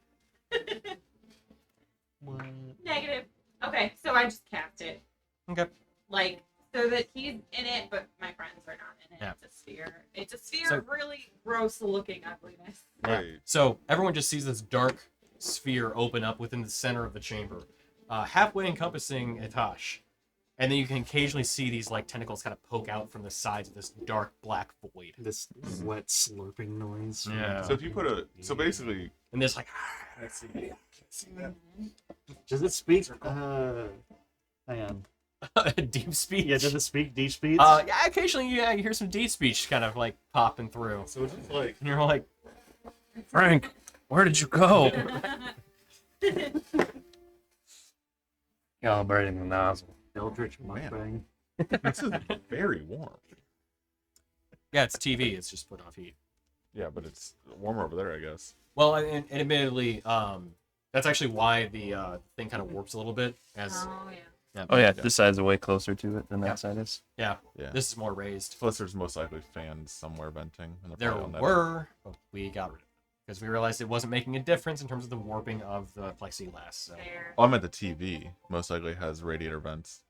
What? Negative. Okay, so I just cast it. Okay. Like, so that he's in it, but my friends are not in it. Yeah. It's a sphere. It's a sphere So- of really gross looking ugliness. Yeah. Right. So everyone just sees this dark sphere open up within the center of the chamber, halfway encompassing Etash, and then you can occasionally see these like tentacles kind of poke out from the sides of this dark black void. This wet slurping noise. Yeah. So if you put so basically, And this like, let's see, can't see that. Does it speak? Hang on. deep speech. Yeah, does it speak deep speech? Yeah, occasionally you hear some deep speech kind of like popping through, So it's just like and you're like, Frank, where did you go? Calibrating the nozzle. Eldritch Man. mukbang. this is very warm. yeah, it's TV. It's just put off heat. Yeah, but it's warmer over there, I guess. Well, and admittedly, that's actually why the thing kind of warps a little bit. As Oh yeah. Oh yeah, this side's way closer to it than Yeah. that side is. yeah, Yeah. this is more raised. Plus, there's most likely fans somewhere venting. And they're There probably on that were, but we got rid of it because we realized it wasn't making a difference in terms of the warping of the plexiglass. So. There. Oh, I'm at the TV. Most likely has radiator vents.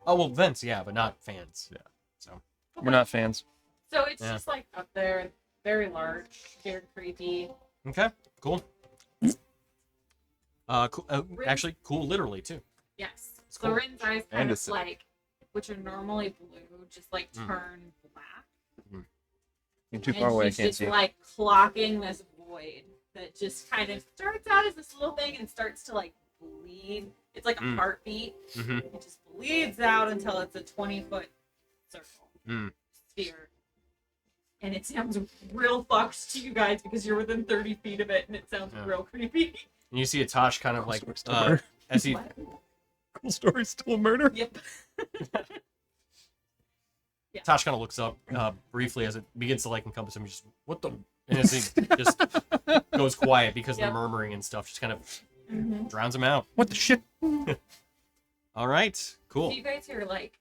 Oh well, vents, yeah, but not fans. Yeah. So We're not fans. So it's Yeah. just like up there, very large, scared, creepy. okay, cool. Cool. Actually, cool, literally too. Yes. It's So cool. Rin's eyes And kind a of city. like, which are normally blue, just like Mm. turn black. You're too And far away. I she's can't just see. like clocking this void that just kind of starts out as this little thing and starts to like bleed. It's like a Mm. heartbeat. Mm-hmm. It just bleeds out until it's a 20-foot circle Mm. sphere. And it sounds real fucked to you guys because you're within 30 feet of it and it sounds Yeah. real creepy. And you see Atosh kind of like Still murder. as he What? Cool story, still a murder. Yep. Tosh kind of looks up briefly as it begins to like encompass him. Just what the, and as he just goes quiet because Yep. the murmuring and stuff just kind of Mm-hmm. drowns him out. What the shit? All right, cool. So you guys hear like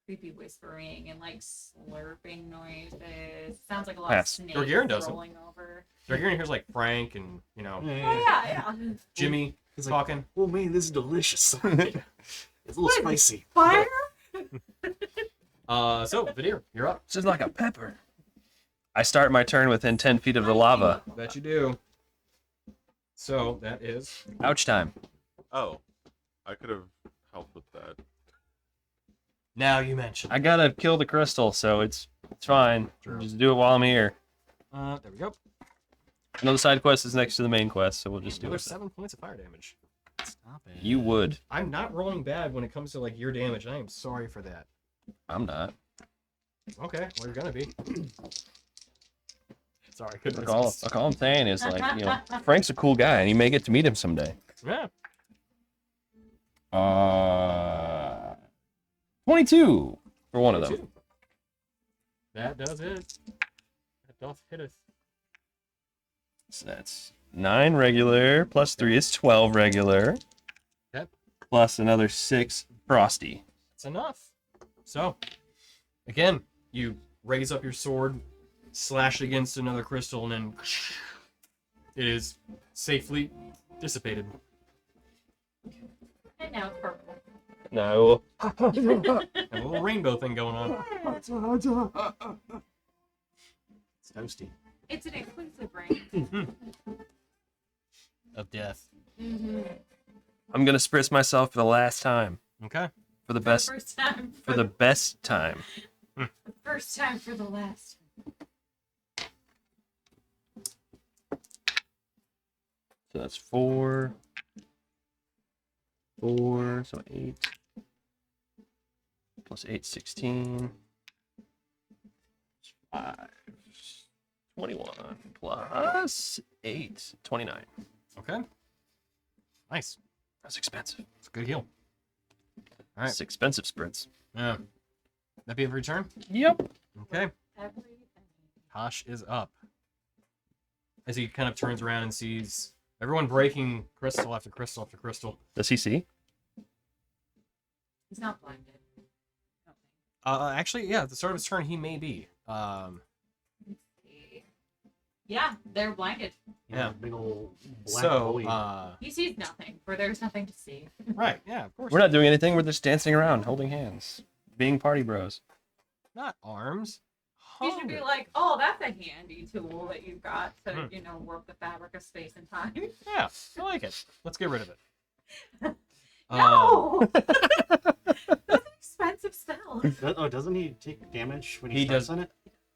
creepy whispering and like slurping noises. Sounds like a lot Pass. of snakes Dorgirin doesn't. rolling over. So you're here's like Frank and Oh yeah. Jimmy He's like, talking. oh man, this is delicious. It's a little What? spicy. Fire? So Vidir, you're up. This is like a pepper. I start my turn within 10 feet of the lava. Bet you do. So that is Ouch time. Oh, I could have helped with that. now you mentioned. I gotta kill the crystal, so it's fine. Sure. Just do it while I'm here. There we go. I know the side quest is next to the main quest, so we'll just do Another it. 7 points of fire damage. Stop it. You would. I'm not rolling bad when it comes to like your damage. I am sorry for that. I'm not. Okay, well you're gonna be. Sorry, couldn't Like all, resist. like all I'm saying is, like, you know, Frank's a cool guy, and you may get to meet him someday. Yeah. 22 for one of them. Two. That does it. That doth hit us. So that's 9 regular, plus 3 is 12 regular. Okay. Plus another 6 frosty. That's enough. So, again, you raise up your sword, slash it against another crystal, and then it is safely dissipated. And now it's purple. No. A little rainbow thing going on. It's toasty. It's an inclusive rain. Of death. I'm gonna spritz myself for the last time. Okay. For the best. First time For the best time. the first time for the last. So that's 4. 4, so 8. Plus 8, 16. 5. 21. Plus 8, 29. Okay. Nice. That's expensive. It's a good heal. All right. It's expensive sprints. Yeah. That be it for your turn? Yep. Okay. Everything. Tosh is up. As he kind of turns around and sees everyone breaking crystal after crystal after crystal. Does he see? He's not blinded. I don't think. Actually, yeah, at the start of his turn, he may be. Let's see. Yeah, they're blinded. Yeah. Big old black So, void. He sees nothing, for there's nothing to see. right, yeah, of course. We're not doing anything. We're just dancing around, holding hands, being party bros. Not arms. He should be Hunger. like, oh, that's a handy tool that you've got to, warp the fabric of space and time. Yeah, I like it. Let's get rid of it. No! That's an expensive spell. Doesn't he take damage when he, He starts does. on it?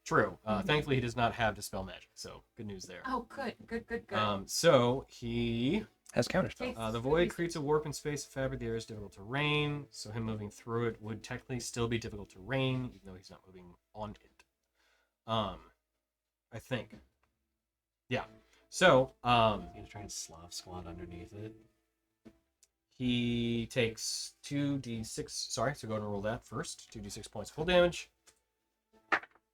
True. Thankfully, he does not have Dispel Magic, so good news there. Oh, good. So he Has counterspell. the void creates a warp in space of fabric. The area is difficult to rain, so him moving through it would technically still be difficult to rain, even though he's not moving on it. I think. Yeah. So He's gonna try and Slav squat underneath it. he takes 2d6. Sorry, so go ahead and roll that first. 2d6 points of full damage.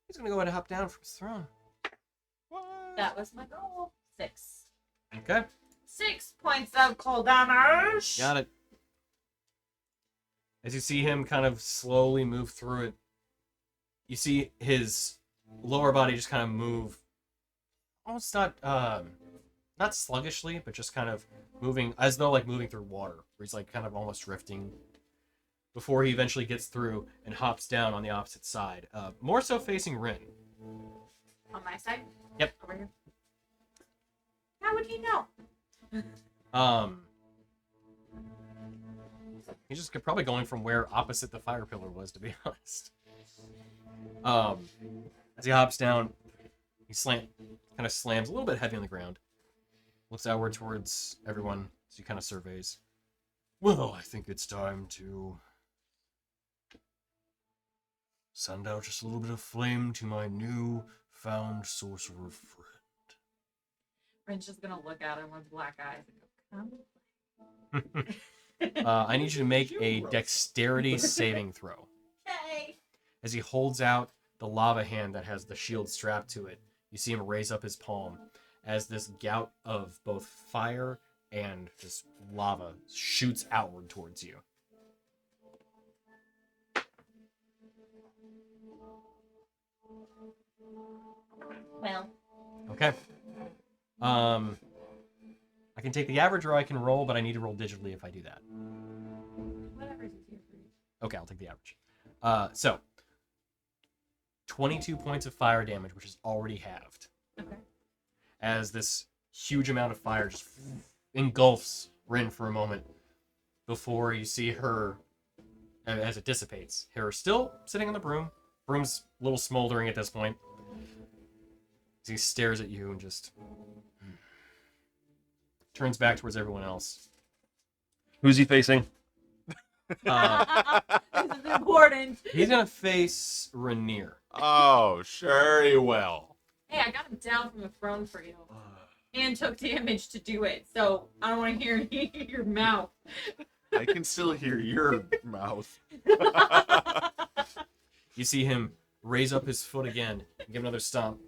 He's gonna go ahead and hop down from his throne. What? That was my goal. 6. Okay. 6 points of cold damage. Got it. As you see him kind of slowly move through it, you see his lower body just kind of move, almost not sluggishly, but just kind of moving as though like moving through water, where he's like kind of almost drifting before he eventually gets through and hops down on the opposite side, more so facing Rin. On my side? Yep. Over here. How would he know? He's just probably going from where opposite the fire pillar was, to be honest. As he hops down, he kind of slams a little bit heavy on the ground. Looks outward towards everyone as he kind of surveys. Well, I think it's time to send out just a little bit of flame to my new found sorcerer friend. Rin's just gonna look at him with black eyes and go, come. I need you to make a dexterity saving throw. Okay. As he holds out the lava hand that has the shield strapped to it, you see him raise up his palm as this gout of both fire and just lava shoots outward towards you. Well, Okay. I can take the average or I can roll, but I need to roll digitally if I do that. whatever's easier for you. Okay, I'll take the average. So 22 points of fire damage, which is already halved, Okay. as this huge amount of fire just engulfs Rin for a moment before you see her, as it dissipates, her still sitting on the broom. Broom's a little smoldering at this point. As he stares at you and just turns back towards everyone else. Who's he facing? This is important. He's gonna face Rainier. Oh, sure he will. Hey, I got him down from the throne for you. And took damage to do it, so I don't want to hear your mouth. I can still hear your mouth. You see him raise up his foot again, and give another stomp,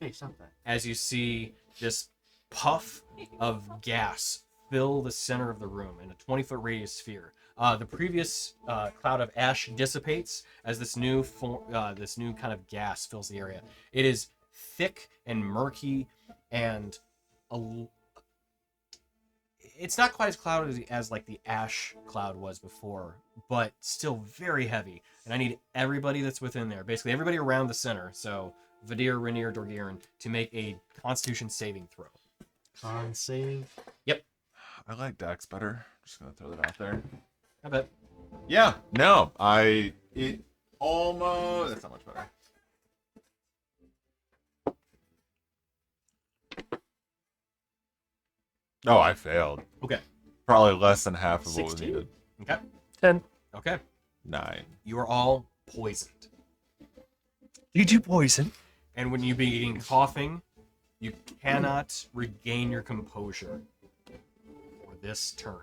Hey, stop that. as you see this puff of gas fill the center of the room in a 20-foot radius sphere. The previous cloud of ash dissipates as this new kind of gas fills the area. It is thick and murky, and it's not quite as cloudy as like the ash cloud was before, but still very heavy. And I need everybody that's within there, basically everybody around the center, so Vadir, Rainier, Dorgirin, to make a Constitution saving throw. Con save. I like Dax better. Just gonna throw that out there. I bet. Yeah, no, it almost. That's not much better. Oh, I failed. Okay. Probably less than half of what was 16? needed. Okay. 10. Okay. 9. You are all poisoned. Did you poison? And when you begin coughing, you cannot regain your composure for this turn.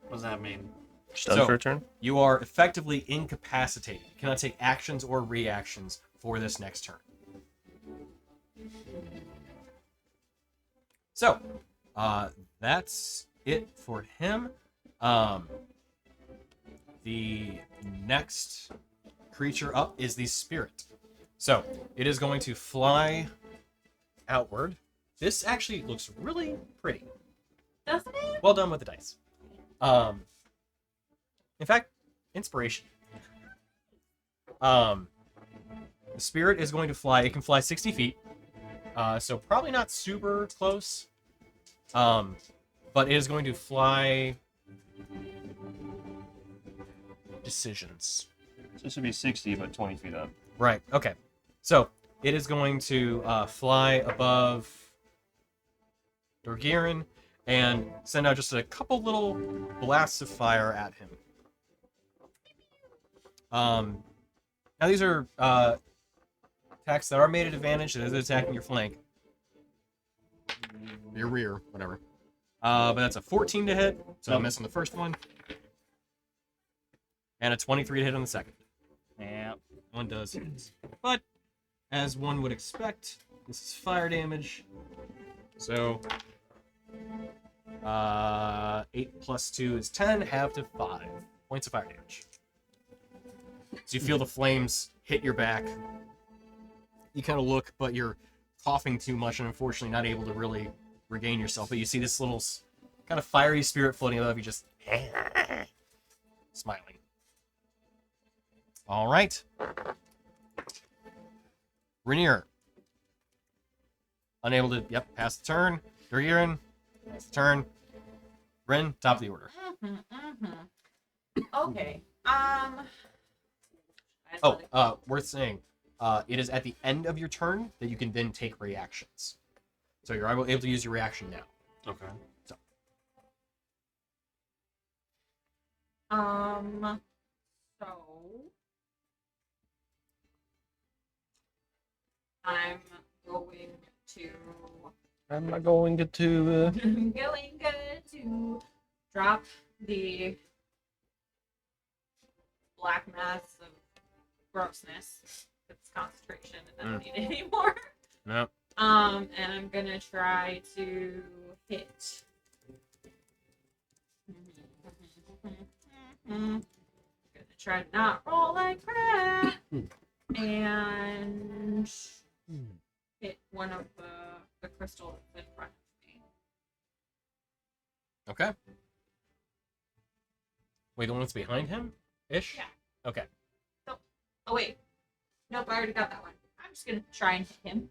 What does that mean? Just done So- for a turn? You are effectively incapacitated. You cannot take actions or reactions for this next turn. So, that's it for him. The next creature up is the spirit. So, it is going to fly outward. This actually looks really pretty. Doesn't it? Well done with the dice. In fact, inspiration. The spirit is going to fly. It can fly 60 feet. So probably not super close. But it is going to fly decisions. So this would be 60, but 20 feet up. Right. Okay. So it is going to fly above Dorgirin and send out just a couple little blasts of fire at him. Now these are attacks that are made at advantage. It is attacking your flank, your rear, whatever. But that's a 14 to hit, so I'm missing the first one, and a 23 to hit on the second. Yeah. One does hit. But, as one would expect, this is fire damage. So, 8 plus 2 is 10, half to 5 points of fire damage. So you feel the flames hit your back. You kind of look, but you're coughing too much and unfortunately not able to really regain yourself. But you see this little kind of fiery spirit floating above you, just smiling. All right. Rainier. Unable to, pass the turn. Dorgirin, pass the turn. Rin, top of the order. Okay. Worth saying, it is at the end of your turn that you can then take reactions. So you're able to use your reaction now. Okay. So I'm going to I'm not going to. I'm going to drop the black mass of grossness. It's concentration, and I don't need it anymore. No. And I'm gonna try to hit. Gonna try to not roll like crap. and hit one of the crystals in front of me. Okay. Wait, the one that's behind him? Ish? Yeah. Okay. Oh wait, nope, I already got that one. I'm just gonna try and hit him.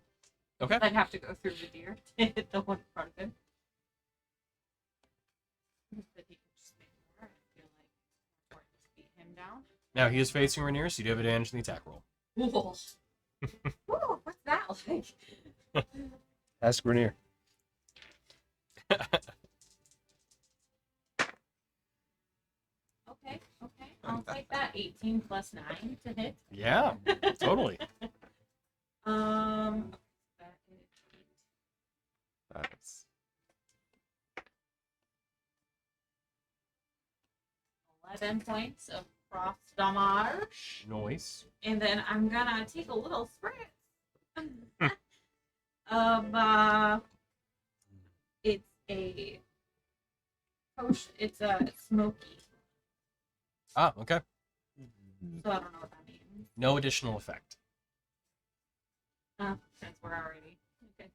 Okay. I'd have to go through the deer to hit the one in front of him. But he can just make more. I feel like it's important to beat him down. Now he is facing Rainier, so you do have advantage in the attack roll. Ooh. Ooh, what's that like? Ask Rainier. Okay. I'll take that 18 plus 9 to hit. Yeah, totally. That is That's 11 points of frost damage. Noise. And then I'm gonna take a little spritz. It's a potion. It's a smoky. Ah, okay. So I don't know what that means. No additional effect. Since we're already okay.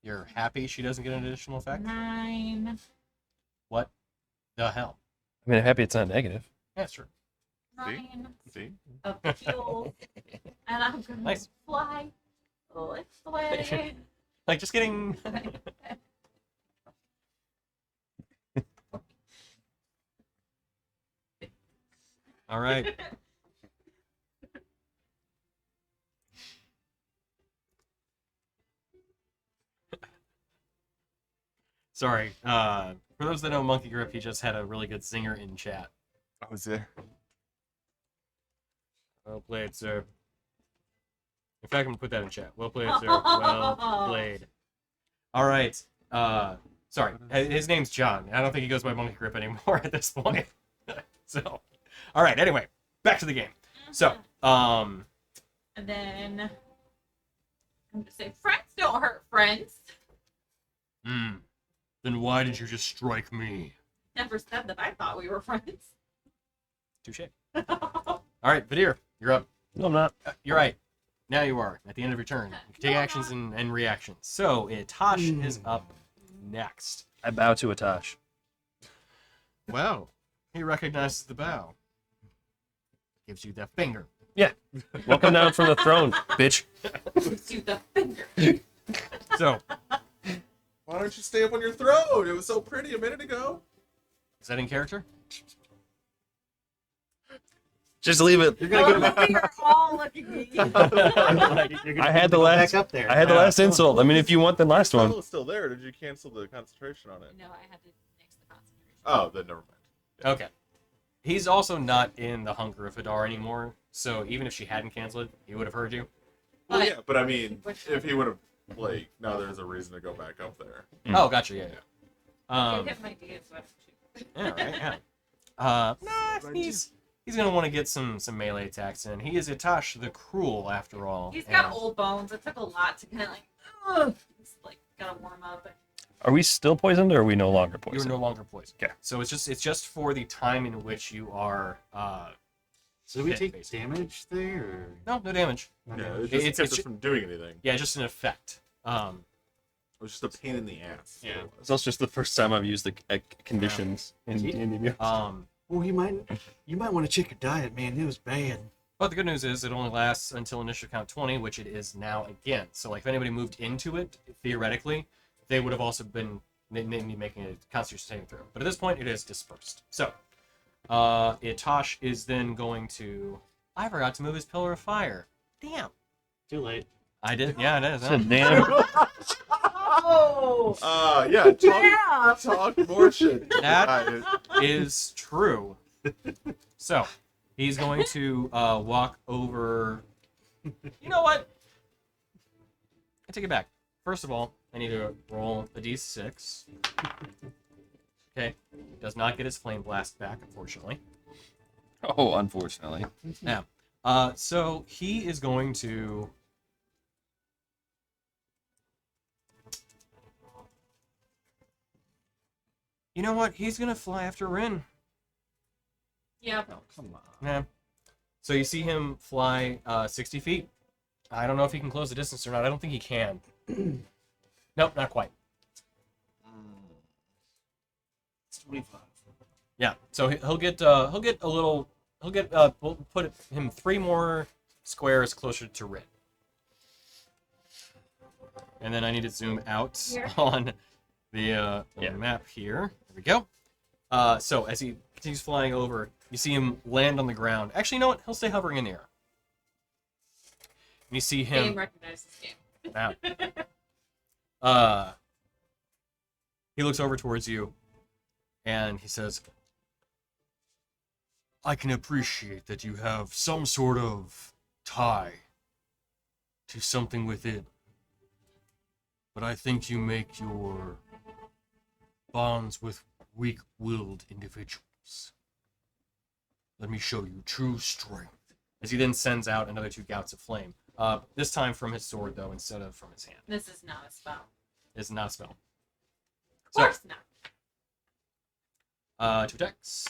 You're happy she doesn't get an additional effect? 9. What the hell? I mean, I'm happy it's not negative. Yeah, sure. 9 see. of fuel, and I'm gonna Nice. fly this way. Like, just kidding. All right. Sorry. For those that know Monkey Grip, he just had a really good zinger in chat. I was there. Well played, sir. In fact, I'm gonna put that in chat. Well played, sir. Well played. All right. Sorry. His name's John. I don't think he goes by Monkey Grip anymore at this point. So, all right. Anyway, back to the game. So, And then I'm gonna say, friends don't hurt friends. Then why did you just strike me? Never said that I thought we were friends. Touche. All right, Vadir, you're up. No, I'm not. You're right. Now you are at the end of your turn. You can take actions and reactions. So Etash is up next. I bow to Etash. Wow. He recognizes the bow. Gives you the finger. Welcome down from the throne, bitch. Do the finger. So, Why don't you stay up on your throne? It was so pretty a minute ago. is that in character? Just leave it. You're gonna go We are all looking at you. I had the last. back up there. I had the last insult. I mean, if you want the last The one. title is still there. Did you cancel the concentration on it? No, I had to nix the concentration. Oh, then never mind. Okay. He's also not in the Hunger of Hadar anymore, so even if she hadn't canceled it, he would have heard you. Well, But- yeah, but I mean, if he would have, like, now there's a reason to go back up there. Oh, gotcha. Yeah. You hit my DS weapon too. Yeah, right, yeah. He's gonna want to get some melee attacks in. He is Etash the Cruel, after all. He's got and- old bones. It took a lot to kind of like, ugh, just like gotta warm up. Are we still poisoned, or are we no longer You're poisoned? no longer poisoned. Okay. So it's just for the time in which you are. So do we hit, take basically. damage there? Or... No damage. Yeah, Okay. it just It's- kept it's us from doing anything. Yeah, just an effect. It was just a pain in the ass. Yeah. So it's just the first time I've used the conditions in D&D. Well, you might want to check your diet, man. It was bad. But the good news is it only lasts until initial count 20, which it is now again. So like if anybody moved into it, theoretically, they would have also been maybe making a Constitution saving throw. But at this point, it is dispersed. So Etash is then going to. I forgot to move his Pillar of Fire. Damn. Too late. I did. Yeah, it is. So damn. Oh, Yeah, yeah. talk more shit. That is true. So he's going to walk over. You know what? I take it back. First of all, I need to roll a d6. Okay. Does not get his flame blast back, unfortunately. Oh, unfortunately. Now, so he is going to. You know what? He's gonna fly after Rin. Yep. Oh, come on. Yeah. So you see him fly 60 feet. I don't know if he can close the distance or not. I don't think he can. Nope, not quite. It's 25. Yeah. So he'll get a little. We'll put him 3 more squares closer to Rin. And then I need to zoom out Here? on the map here. There we go. So as he continues flying over, you see him land on the ground. Actually, you know what? He'll stay hovering in the air. And you see Game him. recognizes game. He looks over towards you, and he says, "I can appreciate that you have some sort of tie to something within, but I think you make your bonds with weak-willed individuals. Let me show you true strength." As he then sends out another 2 gouts of flame. This time from his sword, though, instead of from his hand. This is not a spell. It's not a spell. Of course not. 2 attacks.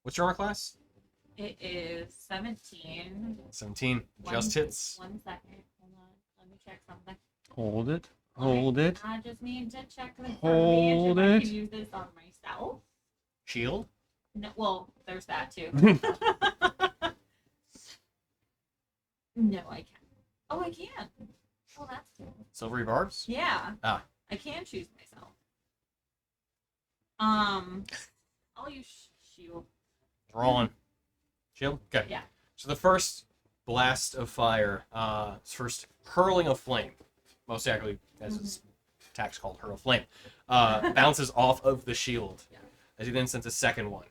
What's your armor class? It is 17. 17. One- Just hits. 1 second. Hold on. Let me check something. Hold it. Hold it. I just need to check the Hold verbiage if I it. can use this on myself. Shield. No, well, there's that too. No, I can't. Oh, I can. Oh, that's cool. Silvery barbs. Yeah. Ah. I can choose myself. I'll use shield. Rolling. Shield. Okay. Yeah. So the first blast of fire, first hurling of flame, most accurately as its attack's called hurl flame, bounces off of the shield. Yeah. As he then sends a second one.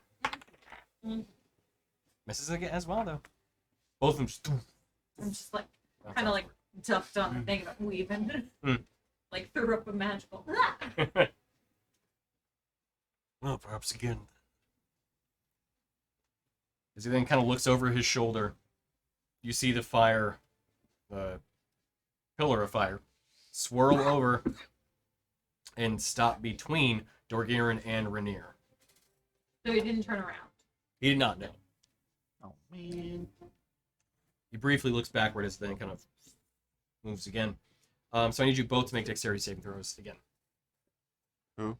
Mm. Misses again as well though. Both of them just I'm just like kind of like ducked on the thing and I'm weaving. Mm. Like threw up a magical. Well, perhaps again. As he then kind of looks over his shoulder, you see the fire, the pillar of fire, swirl over and stop between Dorgirin and Rainier. So he didn't turn around. He did not know. Oh, man. He briefly looks backward as then kind of moves again. So I need you both to make dexterity saving throws again. Who?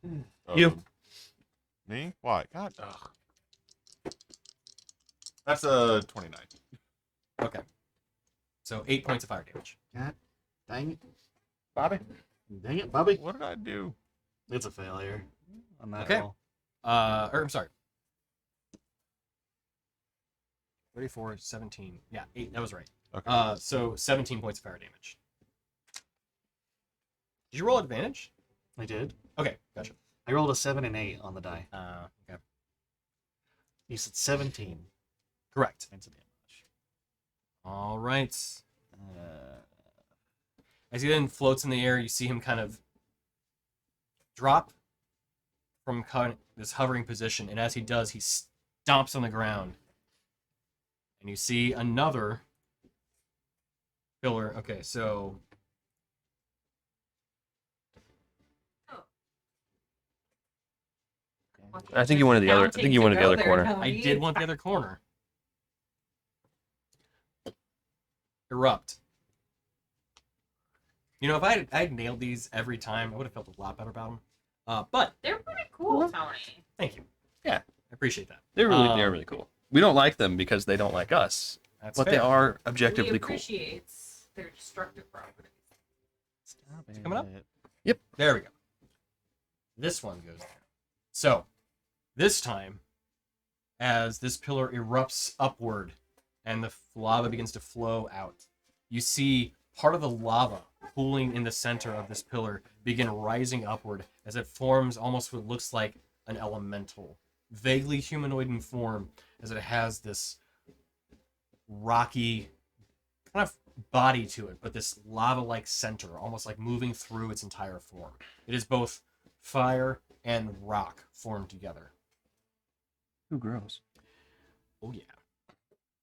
You. Me? Why? God. Ugh. That's a 29. Okay. So 8 points of fire damage. God dang it. Bobby? Dang it, Bobby. What did I do? It's a failure on that Okay. roll. I'm sorry. 34, 17. Yeah, 8. That was right. Okay. So 17 points of fire damage. Did you roll advantage? I did. Okay, gotcha. I rolled a 7 and 8 on the die. Okay. You said 17 Correct. points of damage. All right. As he then floats in the air, you see him kind of drop from this hovering position, and as he does, he stomps on the ground. And you see another pillar. Okay, so I think you wanted the other. I think you wanted the other corner. I did want the other corner. Erupt. You know, if I'd nailed these every time, I would have felt a lot better about them. But They're pretty cool, Tony. thank you. Yeah. I appreciate that. They're really cool. We don't like them because they don't like us, That's but fair. they are We objectively cool. appreciate their destructive properties. Stop it coming up? it. There we go. This one goes there. So, this time, as this pillar erupts upward and the lava begins to flow out, you see part of the lava pooling in the center of this pillar begin rising upward as it forms almost what looks like an elemental, vaguely humanoid in form, as it has this rocky kind of body to it, but this lava-like center, almost like moving through its entire form. It is both fire and rock formed together. Who grows? Oh yeah.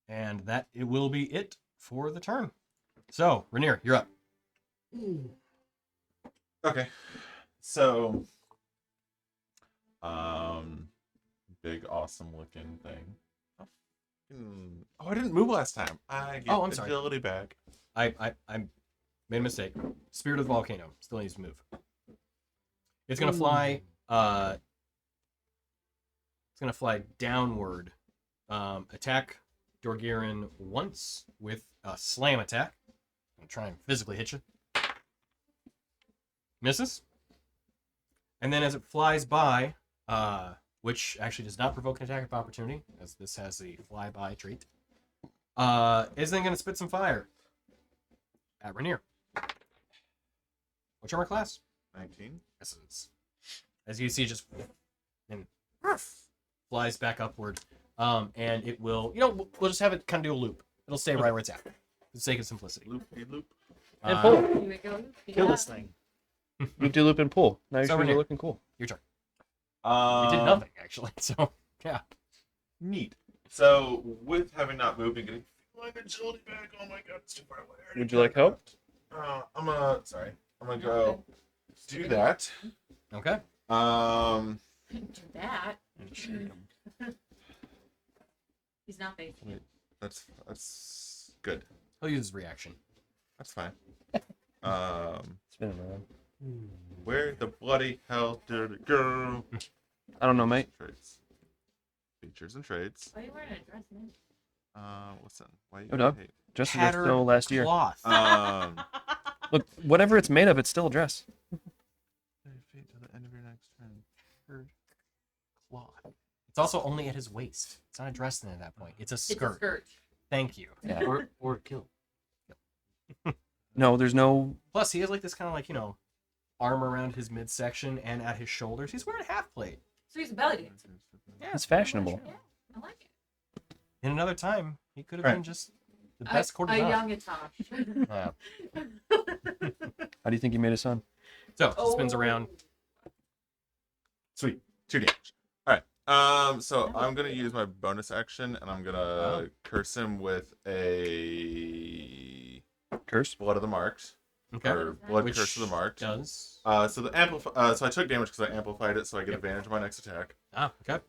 And that it will be it for the turn. So, Rainier, you're up. Okay. So Big awesome looking thing. Oh, I didn't move last time. I get I'm sorry. agility back. I made a mistake. Spirit of the Volcano still needs to move. It's gonna fly. It's gonna fly downward. Attack Dorgiran once with a slam attack. I'm gonna try and physically hit you. Misses. And then as it flies by, which actually does not provoke an attack of opportunity, as this has the flyby trait, is then gonna spit some fire at Rainier. What's your armor class? 19. Essence. As you see, just and flies back upward, and it will. We'll just have it kind of do a loop. It'll stay right where it's at, for the sake of simplicity. Loop. And pull. Here we go. Kill this thing. Loop de loop and pull. Now your So shoes Rainier. are looking cool. Your turn. You did nothing actually, so yeah. Neat. So, with having not moved and getting my agility back, oh my god, it's too far away. I already Would you like help? I'm gonna go do that. Okay. Do that. He's not facing. That's good. He'll use his reaction. That's fine. Spin it around. Where the bloody hell did it go? I don't know, mate. Traits. Features and traits. Why are you wearing a dress, man? Listen. Why you Oh, no. hate? Just as still last year. Cloth. Look, whatever it's made of, it's still a dress. 30 feet to the end of your next turn. Cloth. It's also only at his waist. It's not a dress then at that point. It's a skirt. It's a skirt. Thank you. Yeah. Or kill. No, there's no. Plus, he has like this kind of arm around his midsection and at his shoulders. He's wearing a half plate. So he's a belly dancer. Yeah, It's fashionable. Yeah, I like it. in another time, he could have Right. been just the best A courtesan. young Etash. Yeah. How do you think you made a son? So it spins around. Sweet. 2 damage. Alright. So I'm gonna use my bonus action and I'm gonna curse him with a Curse? Blood of the Marked. Okay. Or Blood Which Curse of the Marked. does. So the so I took damage because I amplified it, so I get advantage on my next attack. Okay.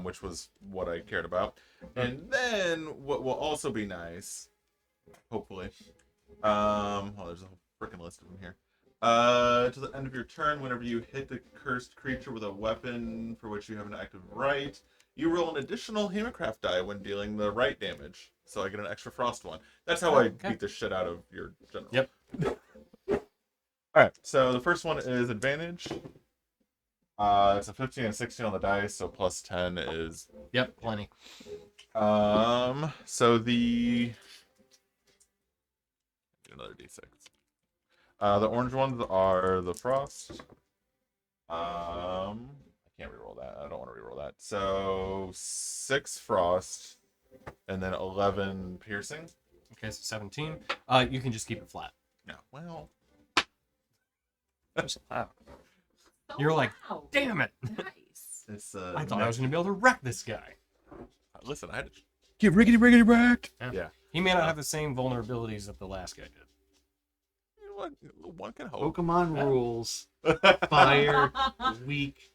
Which was what I cared about. And then what will also be nice, hopefully. There's a whole freaking list of them here. To the end of your turn, whenever you hit the cursed creature with a weapon for which you have an active right, you roll an additional Hemocraft die when dealing the right damage. So I get an extra frost one. That's how I beat the shit out of your general. Yep. Alright, so the first one is advantage. It's a 15 and 16 on the dice, so plus 10 is... Yep, plenty. So the... Another d6. The orange ones are the frost. I can't reroll that. I don't want to reroll that. So 6 frost, and then 11 piercing. Okay, so 17. You can just keep it flat. No, well, Just loud. So You're like, loud. damn it! Nice. it's I thought I was going to be able to wreck this guy. Listen, I had to... Get riggedy wrecked. Yeah. He may not have the same vulnerabilities that the last guy did. You know what? One can hope. Pokemon rules. Fire. Weak.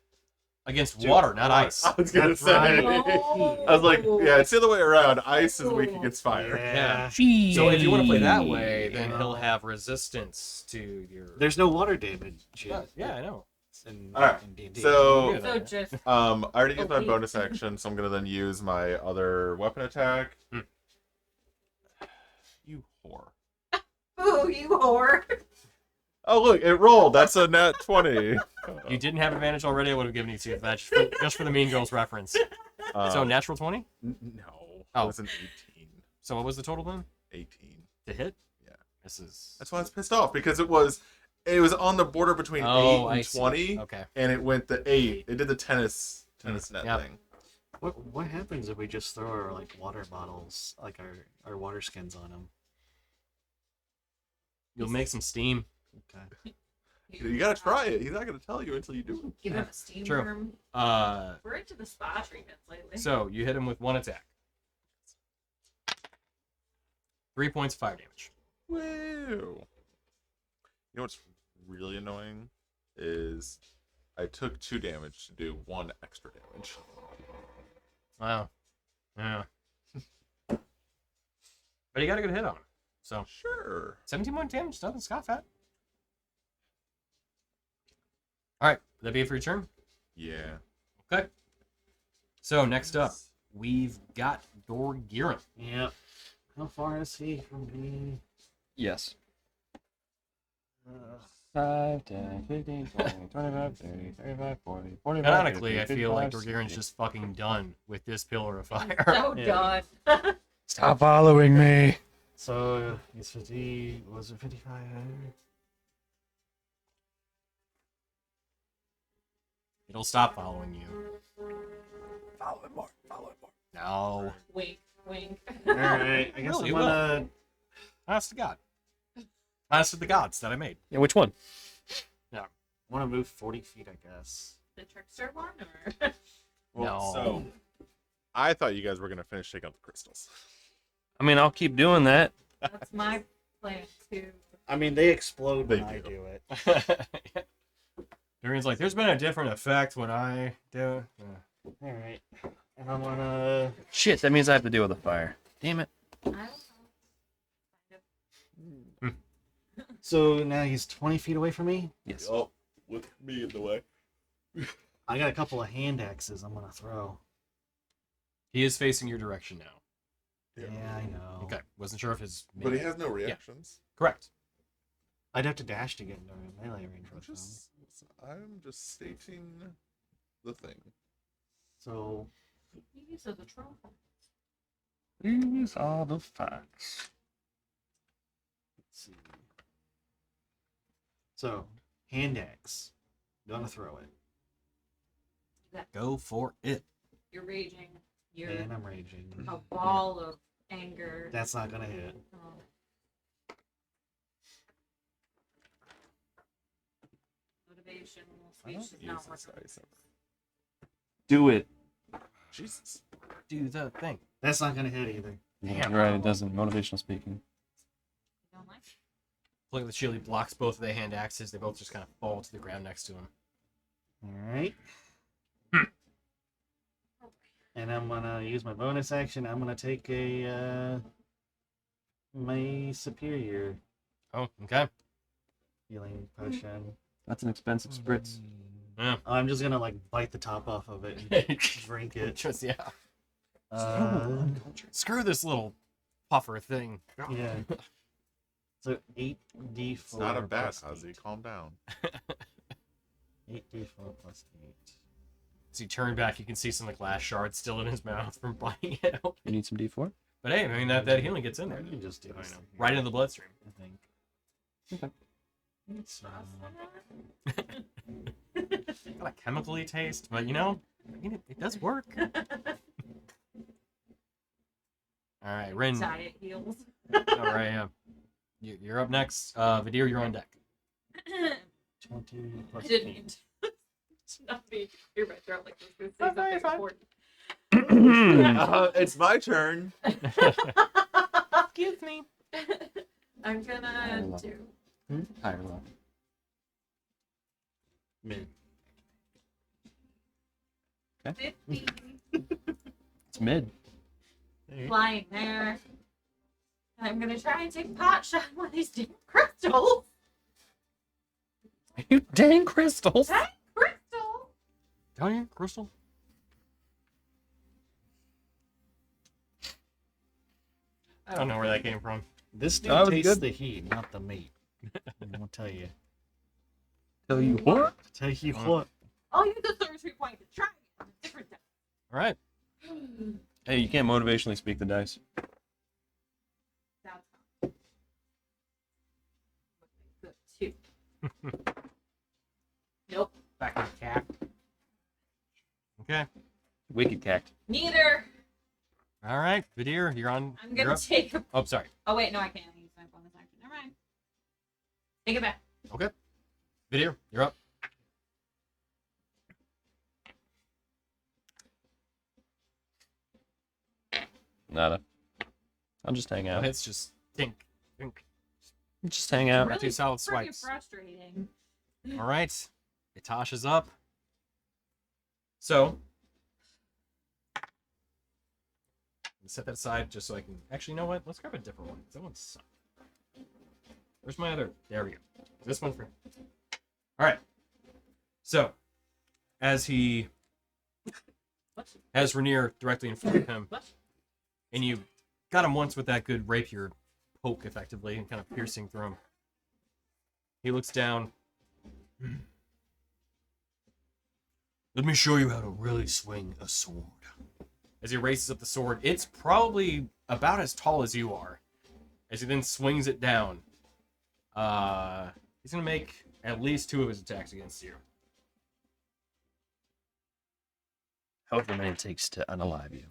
Against water, not ice. I was gonna That's say. right. I was like, yeah, it's the other way around. Ice is weak against fire. Yeah. Jeez. So if you want to play that way, then he'll have resistance to your... There's no water damage. Yeah, I know. In, All right. in D&D. So, So just I already used my Okay. bonus action, so I'm gonna then use my other weapon attack. You whore. ooh, you whore. Oh look, it rolled. That's a nat 20. You didn't have advantage already, I would have given you to that just for the Mean Girls reference. So natural 20? No. Oh. It was an 18. So what was the total then? 18. To hit? Yeah. This is... That's why I was pissed off because it was on the border between 8 I and see. 20, Okay. and it went the 8. It did the tennis net Yep. thing. What happens if we just throw our water bottles, our water skins on them? You'll make some steam. Okay. You gotta try it. He's not gonna tell you until you do it. Give him a steam True. room. We're into the spa treatments lately. So you hit him with one attack. 3 points of fire damage. Woo! You know what's really annoying is I took 2 damage to do 1 extra damage. Wow. Yeah. But he got a good hit on him. So Sure. 17 point damage, nothing scoff at. Alright, would that be it for your turn? Yeah. Okay. So next up, we've got Dorgirin. Yep. How far is he from me? Yes. 5, 10, 15, 20, 25, 30, 35, 40, 45, Canonically, 50, I feel like 55, Dorgirin's 60. just fucking done with this pillar of fire. So Yeah. done. Stop following me. So he's 50. Was it 55? It'll stop following you. Follow it more. Follow it more. No. Wink, wink. All right. I guess Really, I'm it will. gonna. Honest to God. Honest to the gods that I made. Yeah, which one? Want to move 40 feet, I guess. The trickster one, or No. So, I thought you guys were gonna finish taking out the crystals. I mean, I'll keep doing that. that's my plan too. I mean, they explode when They I do. do it. Dorgirin's like, there's been a different effect when I do. Yeah. All right. And I'm gonna. Shit, that means I have to deal with the fire. Damn it. I don't know. Kind So now he's 20 feet away from me. Yes. Oh, with me in the way. I got a couple of hand axes I'm gonna throw. He is facing your direction now. Yeah, I know. Okay. Wasn't sure if his. But he has no reactions. Correct. I'd have to dash to get into melee range with him. I'm just stating the thing. So of. These are the troll. These are the facts. let's see. So hand axe. Gonna throw it. Go for it. You're raging. You're And I'm raging. a ball of anger. That's not gonna hit. Oh. Motivation. I don't Speech is use not this working. dice ever. Do it. Jesus. Do the thing. That's not gonna hit either. Yeah, you're right, it doesn't. Motivational speaking. You don't like it? Look at the shield. He blocks both of the hand axes. They both just kind of fall to the ground next to him. All right. And I'm gonna use my bonus action. I'm gonna take a my superior Oh, okay. healing potion. That's an expensive spritz. Yeah. I'm just gonna like bite the top off of it and drink it. Just, yeah. Uh, Screw this little puffer thing. yeah. So 8d4. It's not a bat, plus Ozzy. 8. Calm down. 8d4 plus 8. As you turn back, you can see some of the glass shards still in his mouth from biting it out. You need some D4? But hey, I mean, that healing gets in there. You can just do I this know. thing here, Right into the bloodstream. I think. Okay. So, Got a chemically taste, but you know, I mean, it does work. All right, Rin. Diet heals. All right, yeah. You're up next. Vidir, you're on deck. 20 I plus didn't 8. mean to not be clear my throat like I was Oh, going to say no, something you're fine. important. It's my turn. Excuse me. I'm gonna do. Higher level. Mid. 50 It's mid. flying there. And I'm gonna try and take a pot shot at one of these damn crystals. You dang crystals! Dang crystal! Oh yeah, Crystal. I don't know where that came from. This dude That was tastes good. the heat, not the meat. I'll tell you. Tell you what? Tell you what. I'll use the sorcery point to try it on a different time. All right. Hey, you can't motivationally speak the dice. That's not. Good too. Nope. Back on cap. Okay. Wicked cact. Neither. All right, Vidir, you're on. I'm you're gonna up. take a. Oh, sorry. Oh wait, no, I can't use my bonus action. Never mind. Take it back. Okay. Vidir, you're up. Nada. I'll just hang out. It's just dink, dink. Just hang out. Got two solid Pretty swipes. frustrating. All right. Etash is up. So, set that aside just so I can. Actually, you know what? Let's grab a different one. That one sucks. Where's my other? There we go. This one for. All right. So, as he has Rainier directly in front of him, and you got him once with that good rapier poke, effectively, and kind of piercing through him. He looks down. Let me show you how to really swing a sword. As he raises up the sword, it's probably about as tall as you are. As he then swings it down, he's gonna make at least 2 of his attacks against you. However many it takes to unalive you.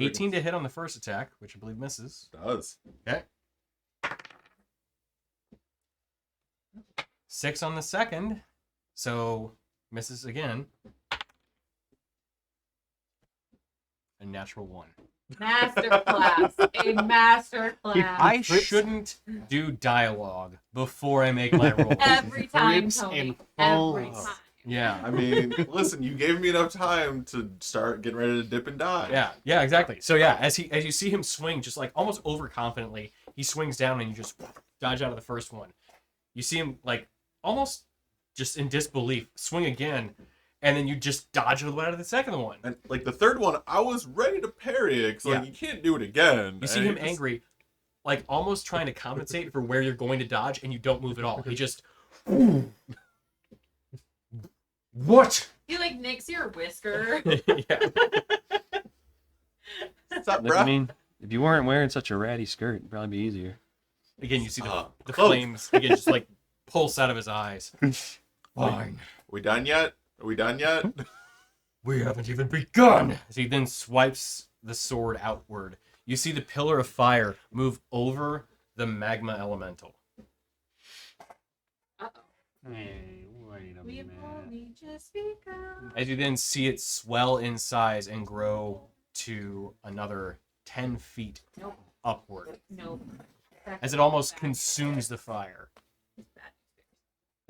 18 to hit on the first attack, which I believe misses. Does. Okay. 6 on the second, so misses again. A natural 1. Masterclass. A masterclass. I shouldn't do dialogue before I make my roll. Every time, Grips Tony. and full- Every time. Yeah. I mean, listen, you gave me enough time to start getting ready to dip and die. Yeah, exactly. So yeah, as you see him swing, just like almost overconfidently, he swings down and you just dodge out of the first one. You see him like almost just in disbelief swing again, and then you just dodge out of the second one. And like the third one, I was ready to parry it, 'cause, like, Yeah. you can't do it again. You see And him it just- angry, like almost trying to compensate for where you're going to dodge, and you don't move at all. He just. What? He like nicks your whisker. Yeah. What's up, I bruh? mean, if you weren't wearing such a ratty skirt, it'd probably be easier. Again, you see the close. flames again just like pulse out of his eyes. Fine. We done yet? Are we done yet? We haven't even begun. As he then swipes the sword outward, you see the pillar of fire move over the magma elemental. Uh-oh. Hey, wait a We've minute. only just begun. As you then see it swell in size and grow to another 10 feet Nope. upward, Nope. as it almost consumes the fire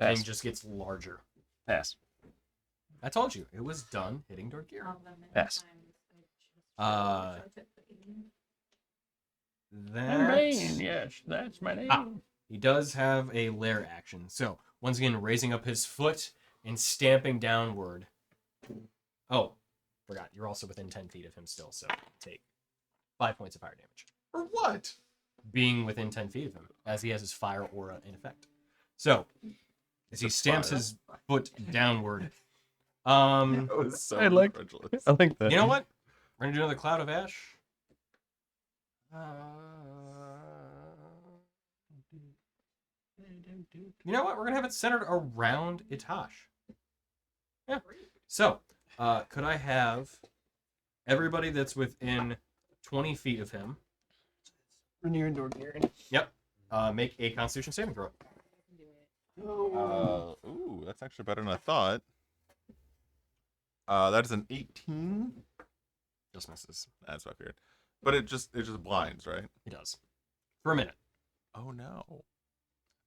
Pass. and just gets larger. Pass. I told you, it was done hitting Dorgear. Pass. That... yes, that's my name. Ah. He does have a lair action. So, once again, raising up his foot and stamping downward. Oh, forgot. You're also within 10 feet of him still, so take 5 points of fire damage. For what? Being within 10 feet of him, as he has his fire aura in effect. So, as he stamps fire. his foot downward. That was so I like- incredulous. I think that. You know what? We're going to do another Cloud of Ash. You know what? We're gonna have it centered around Etash. Yeah. So, could I have everybody that's within 20 feet of him? Rainier and Dorgear. Yep. Make a Constitution saving throw. Ooh, that's actually better than I thought. That is an 18. Just misses. That's what I feared. But it just blinds, right? He does. For a minute. Oh no.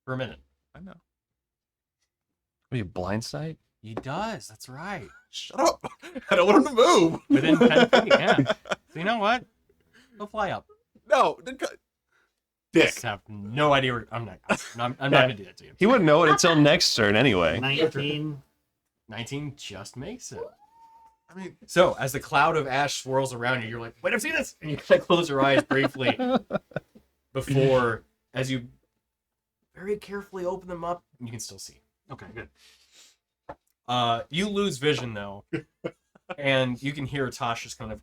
For a minute. I know. What are you, blindside? He does. That's right. Shut up. I don't want him to move. Within 10 feet. Yeah. So you know what? He'll fly up. No. Dick. Just have no idea where. I'm not gonna do that to you. He wouldn't know it until next turn anyway. 19. 19 just makes it. I mean, So, as the cloud of ash swirls around you, you're like, wait, I've seen this! And you kind of close your eyes briefly before, as you very carefully open them up, you can still see. Okay, good. You lose vision, though, and you can hear Tosh just kind of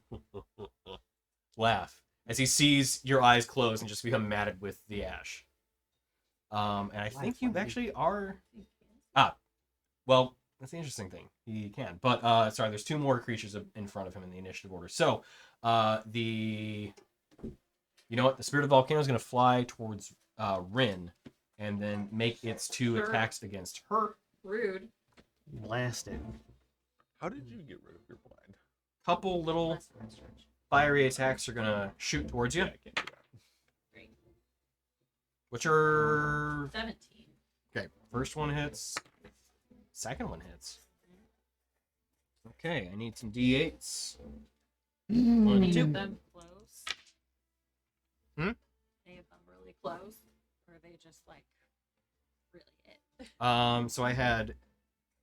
laugh as he sees your eyes close and just become matted with the ash. And I think you actually are... Well, that's the interesting thing. He can. But, sorry, there's 2 more creatures in front of him in the initiative order. So, you know what? The Spirit of the Volcano is going to fly towards Rin and then make its 2 Sure. attacks against her. Rude. Blasted. how did you get rid of your blind? Couple little Less than a stretch. fiery attacks are going to shoot towards you. I can't do that. Great. What's your... 17. Okay, first one hits. Second one hits. Okay, I need some D8s. Any Two. of them close? Hmm? Any of them really close? Or are they just like really it? So I had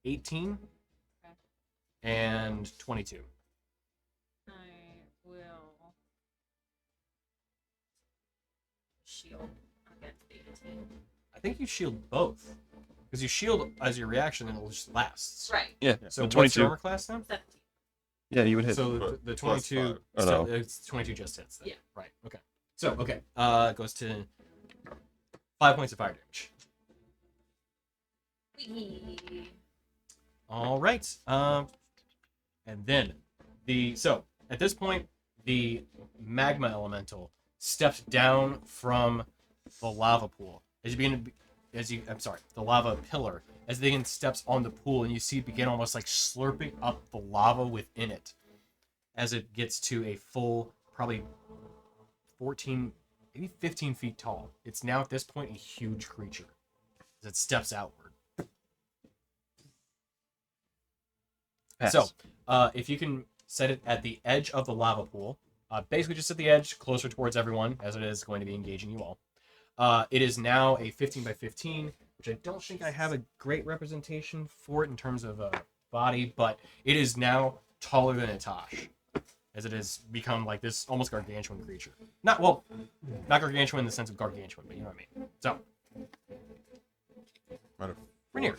18 Okay. and 22. I will shield against 18. I think you shield both. Because you shield as your reaction and it just lasts. Right. Yeah. So the what's 22. your armor class now? 17. Yeah, you would hit. So But the plus 22. five. Oh, so no. it's 22 just hits then. Yeah. Right. Okay. So okay. It goes to 5 points of fire damage. Whee! All right. And then at this point the magma elemental steps down from the lava pool the lava pillar as the begin steps on the pool, and you see it begin almost like slurping up the lava within it as it gets to a full probably 14 maybe 15 feet tall. It's now at this point a huge creature as it steps outward. Pass. So, if you can set it at the edge of the lava pool, basically just at the edge, closer towards everyone, as it is going to be engaging you all. It is now a 15 by 15, which I don't think I have a great representation for it in terms of body, but it is now taller than Etash, as it has become like this almost gargantuan creature. Not gargantuan in the sense of gargantuan, but you know what I mean. So, Matter Rainier,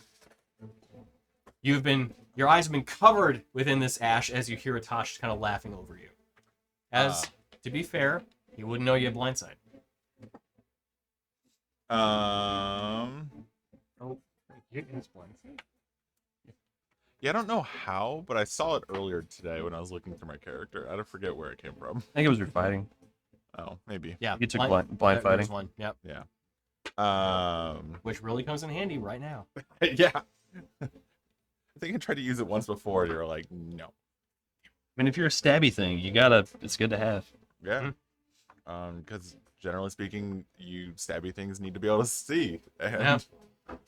your eyes have been covered within this ash as you hear Etash kind of laughing over you. As, to be fair, he wouldn't know you had blindside. Oh, you his blindside. Yeah, I don't know how, but I saw it earlier today when I was looking through my character. I don't forget where it came from. I think it was your fighting. Oh, maybe. Yeah, You took blind there was fighting. one. Yep. Um, Which really comes in handy right now. yeah. I think I tried to use it once before, and you were like, no. I mean, if you're a stabby thing, it's good to have. Yeah. Because generally speaking, you stabby things need to be able to see. And Yeah.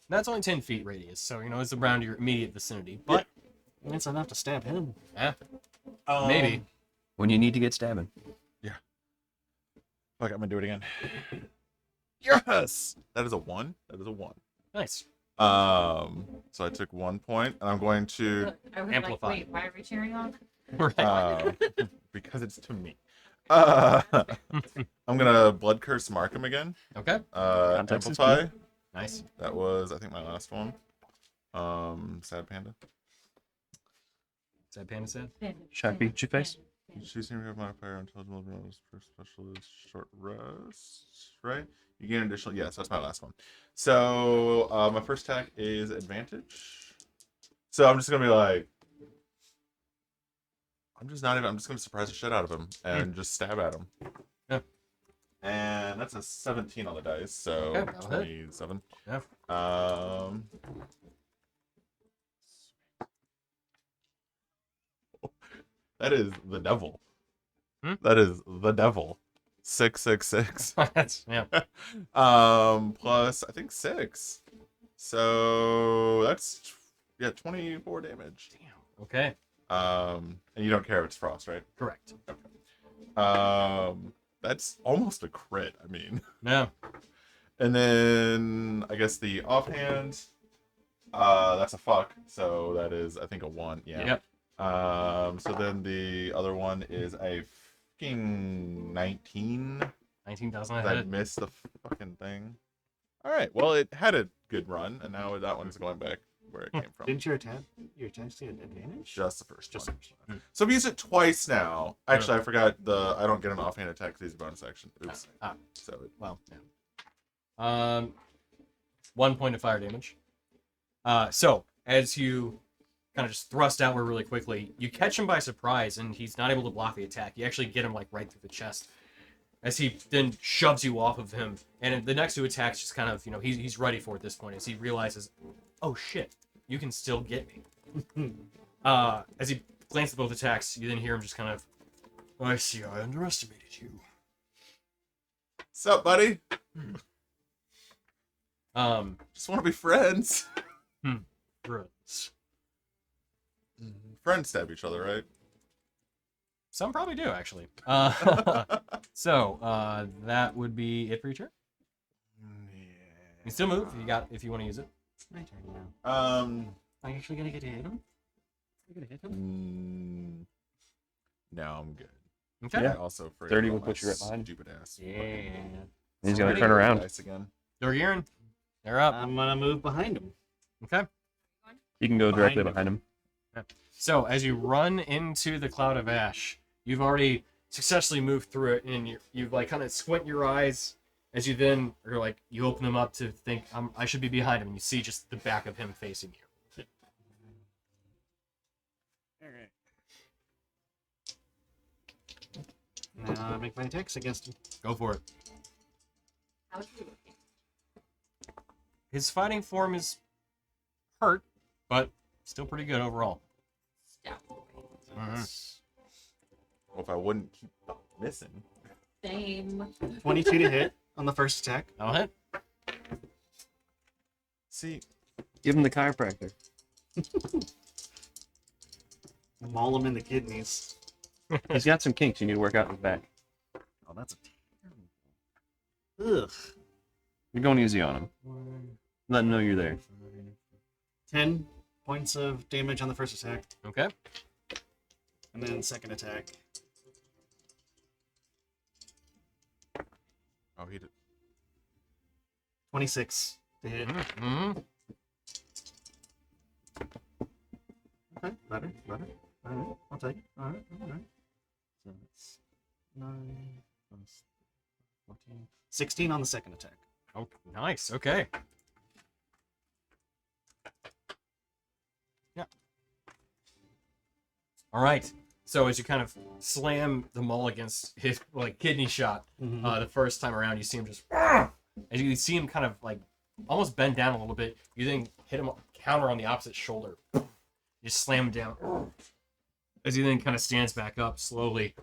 That's only 10 feet radius, so it's around your immediate vicinity. But It's enough to stab him. yeah, maybe. When you need to get stabbing. Fuck, I'm gonna do it again. Yes! That is a 1. That is a 1. Nice. So I took 1 point, and I'm going to I was Amplify. like, wait, why are we cheering on? Right. because it's to me. I'm gonna blood curse Markham again. Okay. Context is Amplify. Nice. That was, I think, my last one. Sad Panda. Is that Panda said? Shock beat your face. You choose to remove modifier intelligible bonus for specialist short rest, right? You gain additional. Yes, that's my last one. So my first attack is advantage. So I'm just gonna be like, I'm just gonna surprise the shit out of him and just stab at him. Yeah. And that's a 17 on the dice, so Okay, that'll hit. 27. Yeah. That is the devil. Hmm? That is the devil. 666. That's yeah. Plus I think 6. So that's 24 damage. Damn. Okay. And you don't care if it's frost, right? Correct. That's almost a crit, I mean. No. And then I guess the offhand, that's a fuck. So that is I think a 1. Yeah. Yep. So then the other one is a fucking 19. 19,000 I ahead. missed the fucking thing. All right. Well, it had a good run, and now that one's going back where it came from. Didn't your attacks get advantage? Just the first Just one. the first one. So I've used it twice now. Actually, I forgot I don't get an offhand attack because he's a bonus action. Oops. So Well, yeah. 1 point of fire damage. So as you kind of just thrust outward really quickly, you catch him by surprise, and he's not able to block the attack. You actually get him like right through the chest, as he then shoves you off of him. And the next two attacks just kind of, he's ready for it at this point, as he realizes, oh shit, you can still get me. As he glances at both attacks, you then hear him just kind of, I see, I underestimated you. what's up, buddy? Um, Just want to be friends. Friends. Friends stab each other, right? Some probably do, actually. So that would be it for your turn. You can still move if you want to use it. It's my turn now. I Are you actually gonna get to hit him? You gonna hit him? No, I'm good. Okay. Yeah. I also afraid 30 of will my put you right behind. Stupid ass. Yeah. He's gonna Alrighty. turn around. Dice again. Dorgirin, they're up. I'm gonna move behind him. Okay. He can go directly Behind him. behind him. So as you run into the cloud of ash, you've already successfully moved through it, and you like kind of squint your eyes as you then are like you open them up to think I should be behind him, and you see just the back of him facing you. Alright. Now I make my attacks against him. Go for it. How's he looking? His fighting form is hurt, but still pretty good overall. Stout. Well, if I wouldn't keep missing. Same. 22 to hit on the first attack. That'll hit. See, Give him the chiropractor. Maul him in the kidneys. He's got some kinks you need to work out in his back. Oh, that's a terrible. Ugh. You're going easy on him. Let him know you're there. 10 points of damage on the first attack, Okay. and then second attack. oh, he did. 26 to hit. Mm-hmm. Okay, better. Alright, I'll take it. Alright. So that's 9 plus 14. 16 on the second attack. Oh, nice. Okay. Yeah. All right. So as you kind of slam the maul against his like kidney shot the first time around, you see him just as you see him kind of like almost bend down a little bit. You then hit him counter on the opposite shoulder. You slam him down as he then kind of stands back up slowly.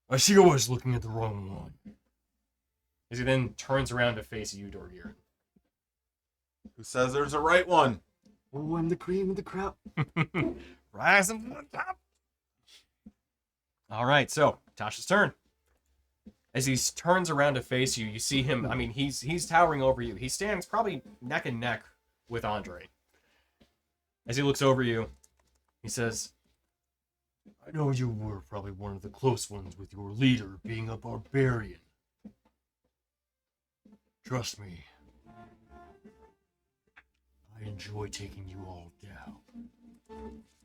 I see I was looking at the wrong one. As he then turns around to face you, Dorgirin. Who says there's a right one? Oh, I'm the cream of the crop. Rising from the top. All right, so Tasha's turn. As he turns around to face you, you see him. I mean, he's towering over you. He stands probably neck and neck with Andre. As he looks over you, he says, "I know you were probably one of the close ones with your leader being a barbarian. Trust me, I enjoy taking you all down."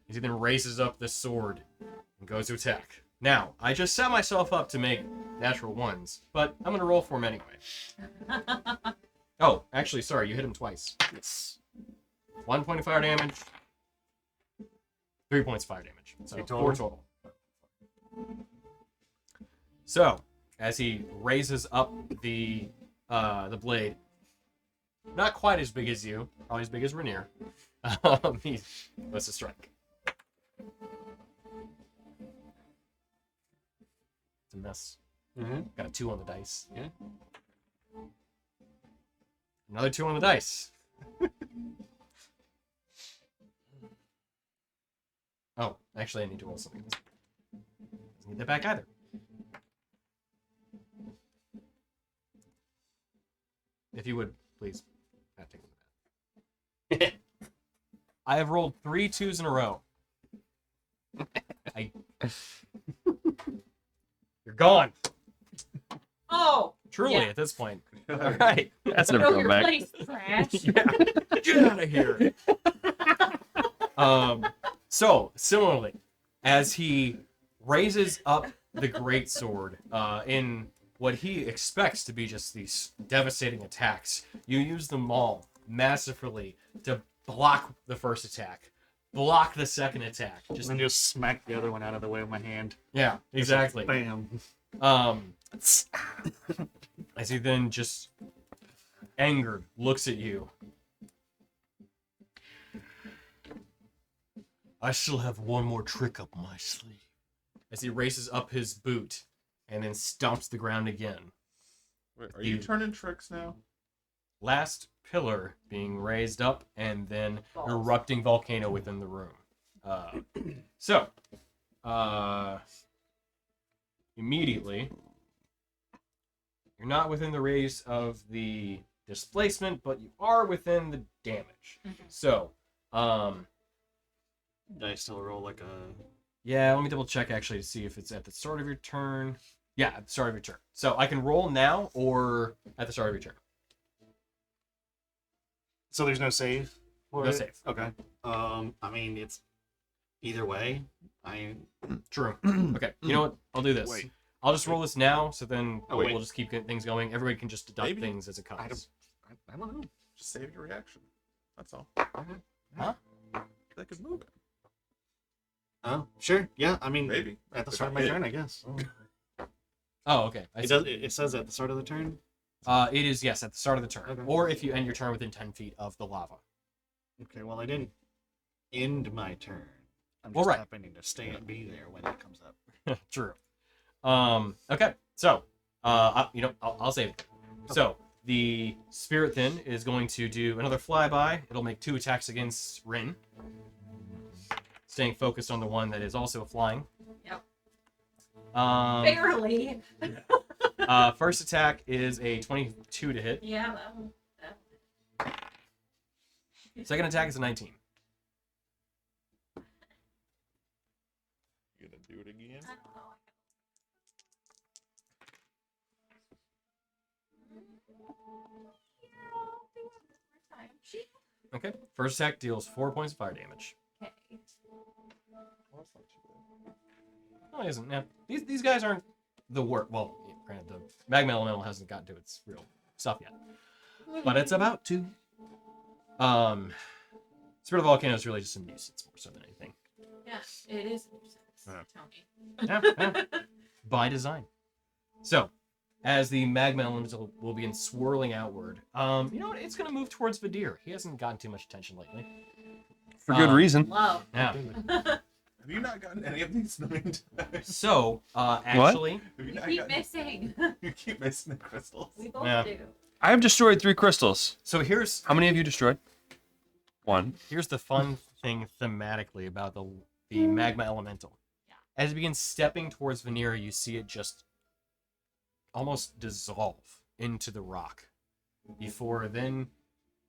As he then raises up the sword and goes to attack. Now, I just set myself up to make natural ones, but I'm going to roll for him anyway. Oh, actually, sorry, you hit him twice. Yes. 1 point of fire damage, 3 points of fire damage. So Okay, 4 total. So, as he raises up the blade, not quite as big as you, probably as big as Rainier, he goes to strike. It's a miss. Mm-hmm. Got a 2 on the dice. Yeah. Another 2 on the dice. Oh, actually, I need to roll something. Doesn't need that back either. If you would, please. Not taking that. I have rolled 3 2s in a row. You're gone. Oh. Truly, Yeah. at this point. All right. That's never Know going your back. place, trash. Get out of here. So similarly, as he raises up the great sword in what he expects to be just these devastating attacks, you use the maul masterfully to block the first attack, block the second attack. And then just smack the other one out of the way with my hand. Yeah, exactly. Bam. As he then just angered looks at you. I still have one more trick up my sleeve. As he races up his boot and then stomps the ground again. Wait, are you turning tricks now? last pillar being raised up and then Balls. erupting volcano within the room. So, immediately, you're not within the radius of the displacement, but you are within the damage. Mhm. So, Did I still roll like a? yeah, let me double check actually to see if it's at the start of your turn. Yeah, at the start of your turn. So I can roll now or at the start of your turn. So there's no save. For No it? save. Okay. I mean it's either way. True. Okay, you know what? I'll do this. Wait. I'll just roll this now, so then Oh, we'll wait. just keep things going. Everybody can just deduct Maybe. things as it comes. I don't know. Just save your reaction. That's all. Huh? That could move it. Oh, sure. Yeah. I mean, Maybe. at the start of my turn, I guess. Oh, okay. I It see. does. It says at the start of the turn. It is, yes, at the start of the turn. Okay. Or if you end your turn within 10 feet of the lava. Okay. Well, I didn't end my turn. I'm Well, just right. happening to stay and be there when it comes up. True. Okay, so, I'll save it. So, the Spirit then is going to do another flyby. It'll make 2 attacks against Rin. Staying focused on the one that is also flying. Yep. Um, Barely. First attack is a 22 to hit. Yeah, that one. Second attack is a 19. You gonna do it again? I don't know. Okay. First attack deals 4 points of fire damage. Okay. Well, that's not too bad. No, he isn't. Yeah. These guys aren't the worst. Well, granted, the magma elemental hasn't gotten to its real stuff yet, but it's about to. Spirit of the Volcano is really just a nuisance more so than anything. Yeah, it is a nuisance. Yeah. Tony. Yeah. By design. So, as the magma elemental will begin swirling outward, you know what? It's going to move towards Vadir. He hasn't gotten too much attention lately. For good reason. Love. Yeah. Have you not gotten any of these million times? So, actually, Have you We not keep gotten- missing. You keep missing the crystals. We both Yeah. do. I have destroyed 3 crystals. so here's How many have you destroyed? 1. Here's the fun thing thematically about the magma elemental. Yeah. As it begins stepping towards Vanira, you see it just almost dissolve into the rock. Before then,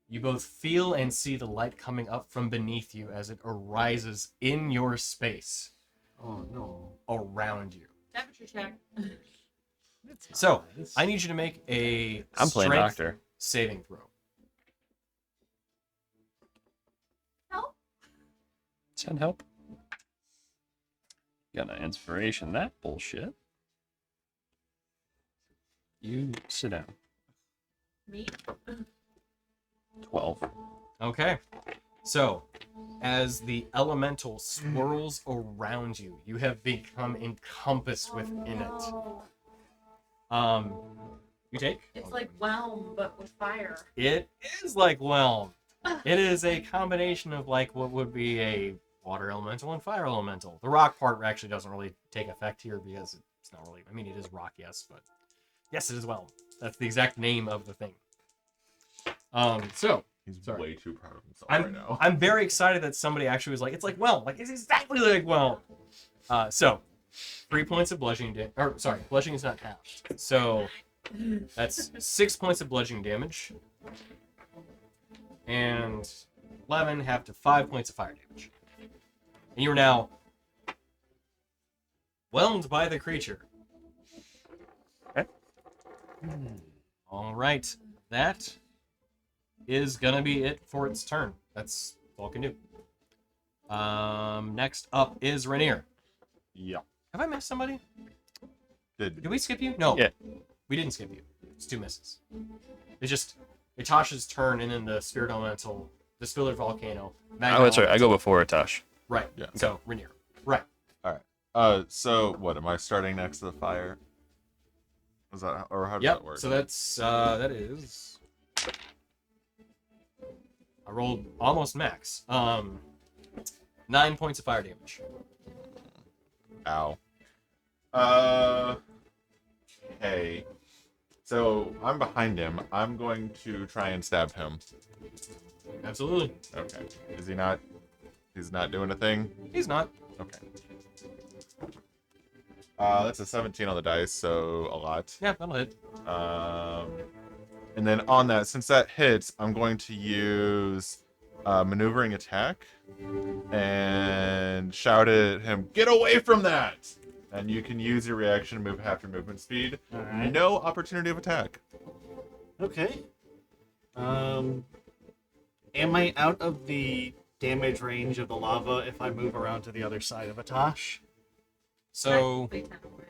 you both feel and see the light coming up from beneath you as it arises in your space Oh no. around you. Temperature check. So, I need you to make a I'm playing strength doctor. saving throw. Help. Send help. Got an inspiration. That bullshit. You sit down. Me. 12. Okay. So, as the elemental swirls around you, you have become encompassed within it. No. You take? It's like Whelm, but with fire. It is like Whelm. It is a combination of like what would be a water elemental and fire elemental. The rock part actually doesn't really take effect here because it's not really. I mean, it is rock, yes, but yes, it is Whelm. That's the exact name of the thing. So He's Sorry. way too proud of himself right now. I'm very excited that somebody actually was like, it's like Whelm. Like it's exactly like Whelm. So 3 points of bludgeoning damage. Or sorry, bludgeoning is not halved. So that's 6 points of bludgeoning damage. And 11 half to 5 points of fire damage. And you are now whelmed by the creature. Okay. All right. That is gonna be it for its turn. That's all it can do. Next up is Rainier. Yeah. Have I missed somebody? Did Did we skip you? No. Yeah. We didn't skip you. It's 2 misses. It's just Etash's turn and then the Spirit Elemental, the Spiller Volcano. Magma Oh, that's right. I Elemental. go before Etash. Right. Yeah. So, Rainier. Right. so what am I starting next to the fire? Is that or how does Yep. that work? So that's, that is... I rolled almost max. 9 points of fire damage. Ow. Okay. So I'm behind him. I'm going to try and stab him. Absolutely. Okay. Is he not? He's not doing a thing? He's not. Okay. That's a 17 on the dice, so a lot. Yeah, that'll hit. And then on that, since that hits, I'm going to use maneuvering attack and shout at him, "Get away from that!" And you can use your reaction to move half your movement speed. All right. No opportunity of attack. Okay. Am I out of the damage range of the lava if I move around to the other side of Etash? So Big time away.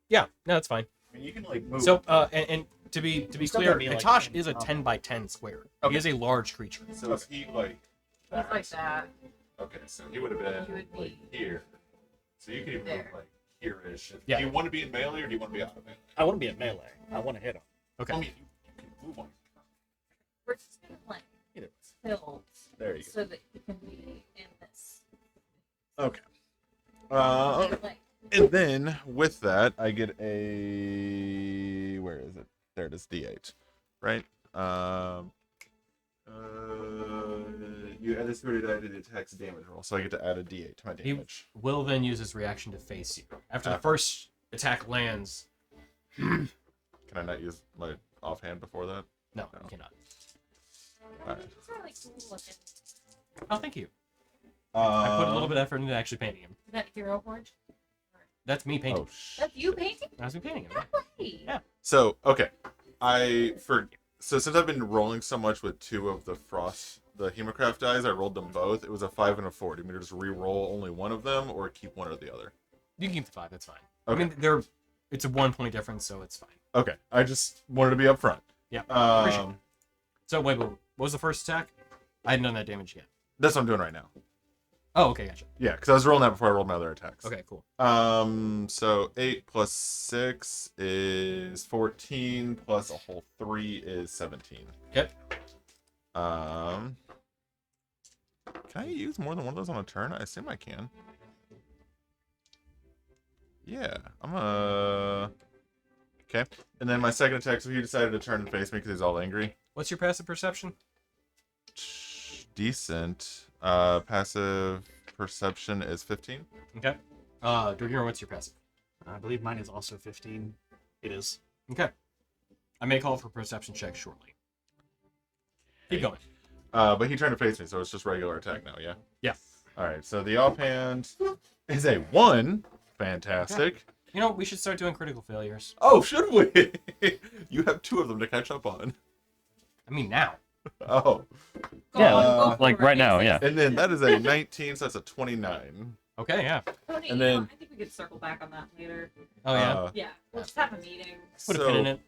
yeah, no, that's fine. I mean, you can like move. So and to be Still clear, gotta be, like, Etash 10 is a up. 10 by 10 square. Okay. He is a large creature. So if he like. He's like that. Okay, so he would have been He would like be here. So you can even move there. like here-ish. Yeah. Do you want to be in melee or do you want to be out of melee? I want to be at melee. I want to hit him. Okay. I mean, you can move on. We're just gonna like Either way. tilt There you so that he can be in this. go. Okay. Like, And then with that, I get a where is it? There it is, D8, right? You add this 30 die to the attack's damage roll, so I get to add a D8 to my He damage. will then use his reaction to face you. After the After. first attack lands, Can I not use my offhand before that? no, No. you cannot. Alright. these are like cool looking. Oh, thank you. I put a little bit of effort into actually painting him. Is that Hero Forge? That's me painting. Oh, That's you painting? That's me painting him. No way. Yeah. So okay, so since I've been rolling so much with two of the Hemocraft dies, I rolled them both. It was a 5 and a 4. Do you mean to just re-roll only one of them, or keep one or the other? You can keep the 5. That's fine. Okay. I mean, it's a 1 point difference, so it's fine. Okay, I just wanted to be upfront. Yeah. Appreciate it. So wait, what was the first attack? I hadn't done that damage yet. That's what I'm doing right now. Oh, okay, gotcha. Yeah, because I was rolling that before I rolled my other attacks. Okay, cool. So 8 plus 6 is 14, plus a whole 3 is 17. Okay. Can I use more than one of those on a turn? I assume I can. Yeah, Okay, and then my second attack, so he decided to turn and face me because he's all angry. What's your passive perception? Decent. Passive perception is 15. Okay. Dragiro, what's your passive? I believe mine is also 15. It is. Okay. I may call for a perception check shortly. Keep going. But he turned to face me, so it's just regular attack now, yeah? Yeah. Alright, so the offhand is a 1. Fantastic. You know, we should start doing critical failures. Oh, should we? You have 2 of them to catch up on. I mean, now. Oh. Yeah, Go like for right it. now, yeah. And then that is a 19, so that's a 29. Okay, yeah. Tony, And you know, then- I think we could circle back on that later. Oh, yeah. Yeah. Yeah, we'll just have a meeting. Put a pin in it.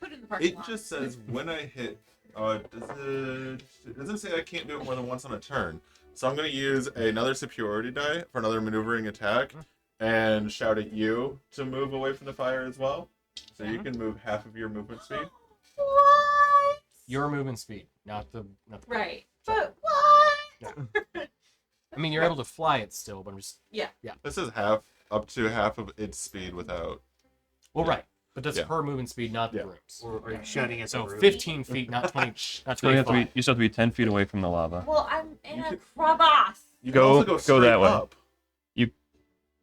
Put it in the parking It lot. just says when I hit. It doesn't say I can't do it more than once on a turn. So I'm going to use another superiority die for another maneuvering attack and shout at you to move away from the fire as well. So you can move half of your movement speed. What? Your movement speed, not the. Right. But what? I mean, you're able to fly it still, but I'm just. This is half, up to half of its speed without. Well, right. But that's Yeah. her movement speed, not the Yeah. room's. Or are you shouting at So the roof? 15 feet, not 20. Not So you 25. still have to be 10 feet away from the lava. Well, I'm in You a could- crevasse. You Go- can also go straight that way. up.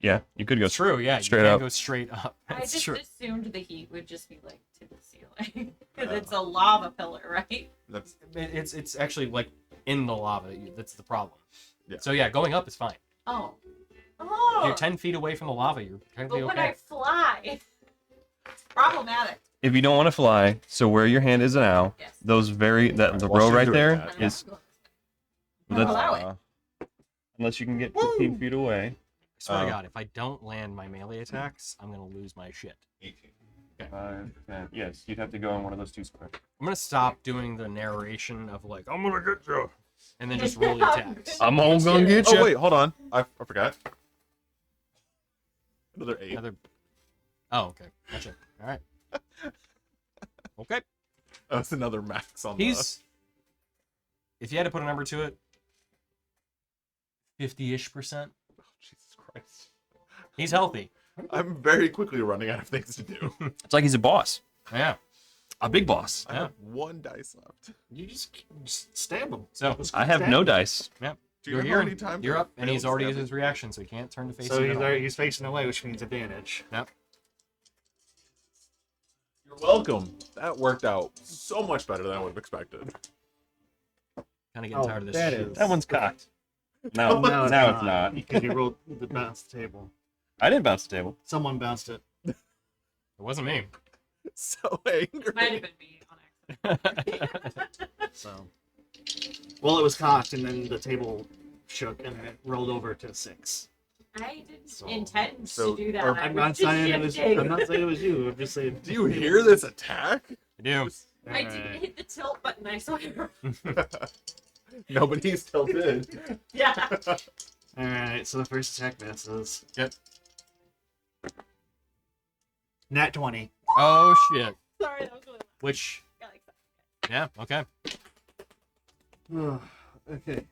Yeah, you could go. It's true, yeah. straight you can up. go straight up. I That's just true. assumed the heat would just be like to the ceiling because it's a lava pillar, right? That's It's actually like in the lava. That's the problem. Yeah. So yeah, going up is fine. Oh. If Oh. you're 10 feet away from the lava, you're technically But when okay. I fly, it's problematic. If you don't want to fly, so where your hand is now, Yes. those the Well, row she's right doing there that. is I'll that's, allow it. unless you can get 15 feet away. I swear to Oh. God, if I don't land my melee attacks, I'm gonna lose my shit. 18. 5, 10. Yes, you'd have to go in one of those two squares. I'm gonna stop doing the narration of like, I'm gonna get you, and then just roll the attacks. I'm all gonna get you. Oh, wait, hold on. I forgot. Another 8. Another. Oh, okay. Gotcha. All right. Okay. That's another max on He's. If you had to put a number to it, 50-ish%. Oh, Jesus Christ. He's healthy. I'm very quickly running out of things to do. It's like he's a boss. Yeah. A big boss. I have 1 dice left. You just stab him. So I have no dice. Do you you're remember here. how many times You're I up, and he's failed already stabbing? used his reaction, so he can't turn to face So you. at all. he's facing away, which means advantage. Yep. You're welcome. That worked out so much better than I would have expected. Kind of getting tired of this that shit. is. That one's cocked. No, No, now it's not. Because you rolled the bounce table. I didn't bounce the table. Someone bounced it. It wasn't me. So angry. Might have been me on accident. So, well, it was cocked, and then the table shook, and it rolled over to 6. I didn't So- intend so- to do that. or- I I'm was not just saying it was. shifting. I'm not saying it was you. I'm just saying. Do you hear this attack? I do. I didn't hit the tilt button. I swear. Nobody's tilted. Yeah. All right. So the first attack misses. Yep. Nat 20. Oh shit. Sorry, that was really loud. Which? I like that. Yeah. Okay. Okay.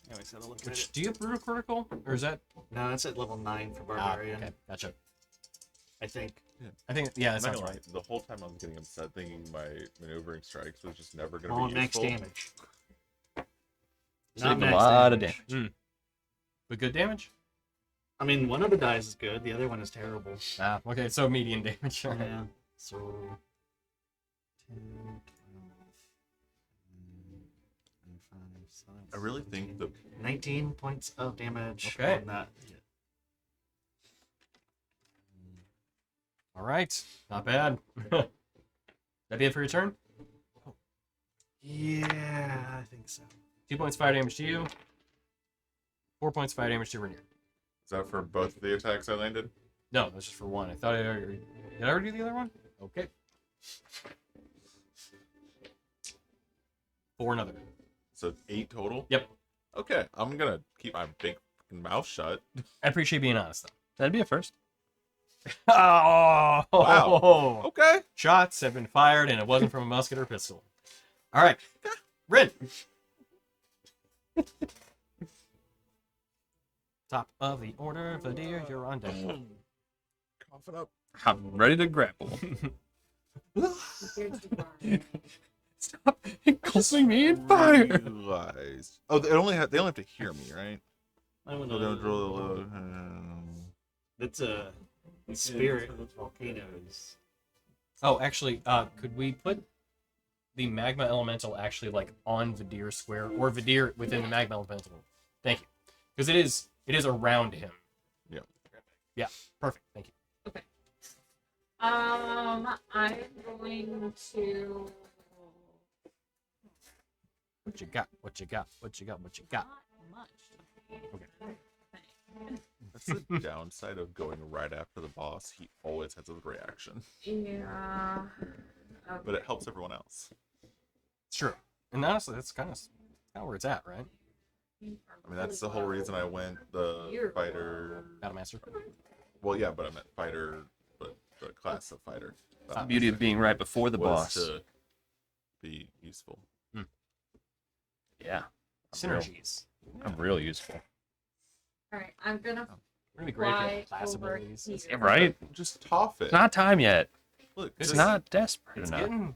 Anyways, gotta look at Which? it. Do you have brutal critical, or is that? No, that's at level 9 for Ah, barbarian. okay. Gotcha. I think. I think. Yeah, that I'm not sounds gonna lie, right. the whole time I was getting upset thinking my maneuvering strikes was just never going to All be max useful. damage. So you Not take a max lot of damage. But good damage. I mean, one of the dice is good. The other one is terrible. Ah. Okay. So median damage. All right. Yeah. So 10, 12, 5, 6, I really think the 19 points of damage Okay. on that. All right. Not bad. That be it for your turn? Yeah, I think so. 2 points fire damage to you. 4 points fire damage to Rainier. is that for both of the attacks I landed? No, that's just for one. I thought I already. Did I already do the other one? Okay. For another. So 8 total? Yep. Okay, I'm gonna keep my big fucking mouth shut. I appreciate being honest, That'd be a first. though. Oh! Wow. Okay. Shots have been fired, and it wasn't from a musket or pistol. All right. Rin. Top of the order, Vadir, you're on deck. Coughing up. I'm ready to grapple. Stop engulfing me in fire. Realized. Oh, they only have to hear me, right? I would So don't know. roll. That's a spirit of volcanoes. Oh, actually, could we put the magma elemental actually like on Vadir square or Vadir within the magma elemental? Thank you, because it is around him. Yeah. Yeah. Perfect. Thank you. I'm going to. What you got? What you got? What you got? What you got? Not much. Okay. That's the downside of going right after the boss. He always has a reaction, Yeah. but it helps everyone else. It's true. And honestly, that's kind of where it's at, right? I mean, that's the whole reason I went the fighter. Battlemaster. Well, yeah, but I meant fighter, but the class of fighter. The beauty of being right before the was boss. to be useful. Yeah. Synergies. I'm real useful. All right, I'm gonna Really great if you fly have class over abilities. here. Yeah, right? Just toff it. It's not time yet. Look, It's just, not desperate It's enough. getting.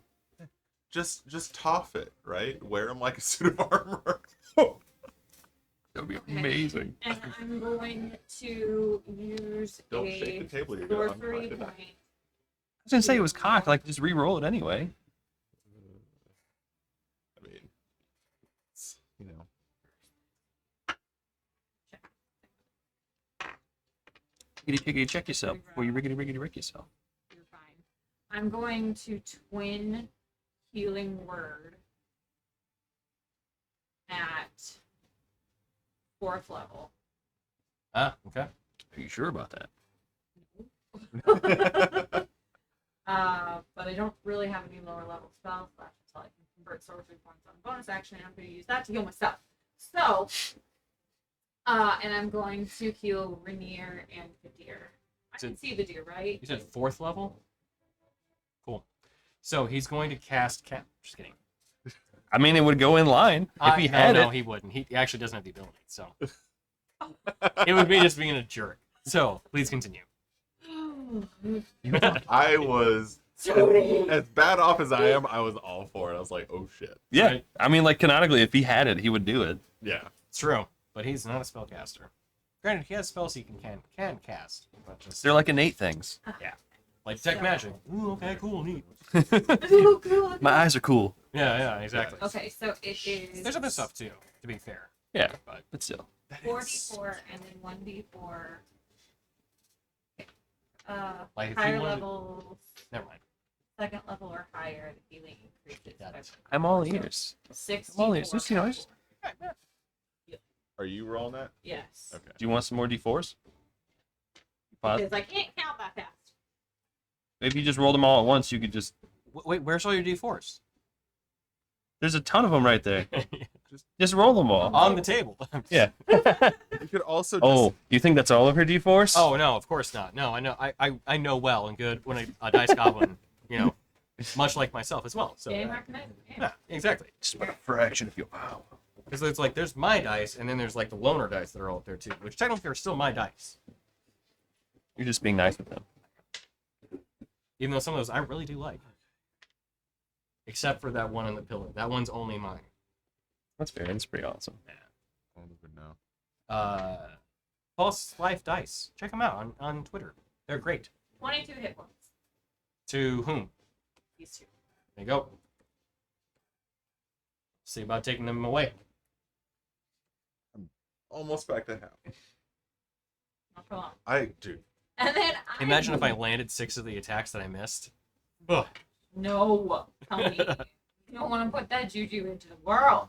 just toff it, right? Wear him like a suit of armor. That would be Okay. amazing. And I'm going to use Don't a shake the table. You're gonna sorcery unfind it. point. I was gonna say it was cocked. Like just re-roll it anyway. I mean, it's, you know. Riggedy piggedy check yourself. Or you riggedy riggedy rick yourself. You're fine. I'm going to twin healing word at 4th level. Ah, okay. Are you sure about that? But I don't really have any lower level spells left until I can convert sorcery points on bonus action, and I'm going to use that to heal myself. So, and I'm going to heal Rainier and Vadir. I can see Vadir, right? You said 4th level? Cool. So he's going to cast Just kidding. I mean, it would go in line if he had no, it. he wouldn't. He actually doesn't have the ability, so. It would be just being a jerk. So, please continue. I was as bad off as I am. I was all for it. I was like, oh shit. Yeah. Right. I mean, like, canonically, if he had it, he would do it. Yeah. It's true, but he's not a spellcaster. Granted, he has spells he can cast, but just They're like innate things. like detect magic. Ooh, okay, cool, neat. Ooh, cool. My eyes are cool. Yeah, exactly. Okay, so it is. There's other stuff too, to be fair. Yeah, But but still. 4d4 and then 1d4. Like, if you Higher wanted- levels, never mind. second level or higher, the healing increases. Got by it. I'm all ears. 64. I'm all ears. Just, you know, just, Are you rolling that? Yes. Okay. do you want some more d4s? Pause. Because I can't count that fast. If you just roll them all at once, you could just. Wait, where's all your d4s? There's a ton of them right there. Just roll them all. On the table. Yeah. You could also just, Oh, you think that's all of her d4s? Oh no, of course not. No, I know. I know well and good when a dice goblin, you know, much like myself as well. So Game recommended. yeah, exactly. Just a fraction of your power. Because it's like there's my dice, and then there's like the loner dice that are all up there too, which technically are still my dice. You're just being nice with them. Even though some of those I really do like. Except for that one on the pillar. That one's only mine. That's fair. That's pretty awesome. I don't even know. Pulse Life Dice. Check them out on Twitter. They're great. 22 hit points. To whom? These two. There you go. See about taking them away. Almost back to half. Not for long. Dude. And then Imagine if I landed 6 of the attacks that I missed. Ugh. No, Tony. You don't want to put that juju into the world.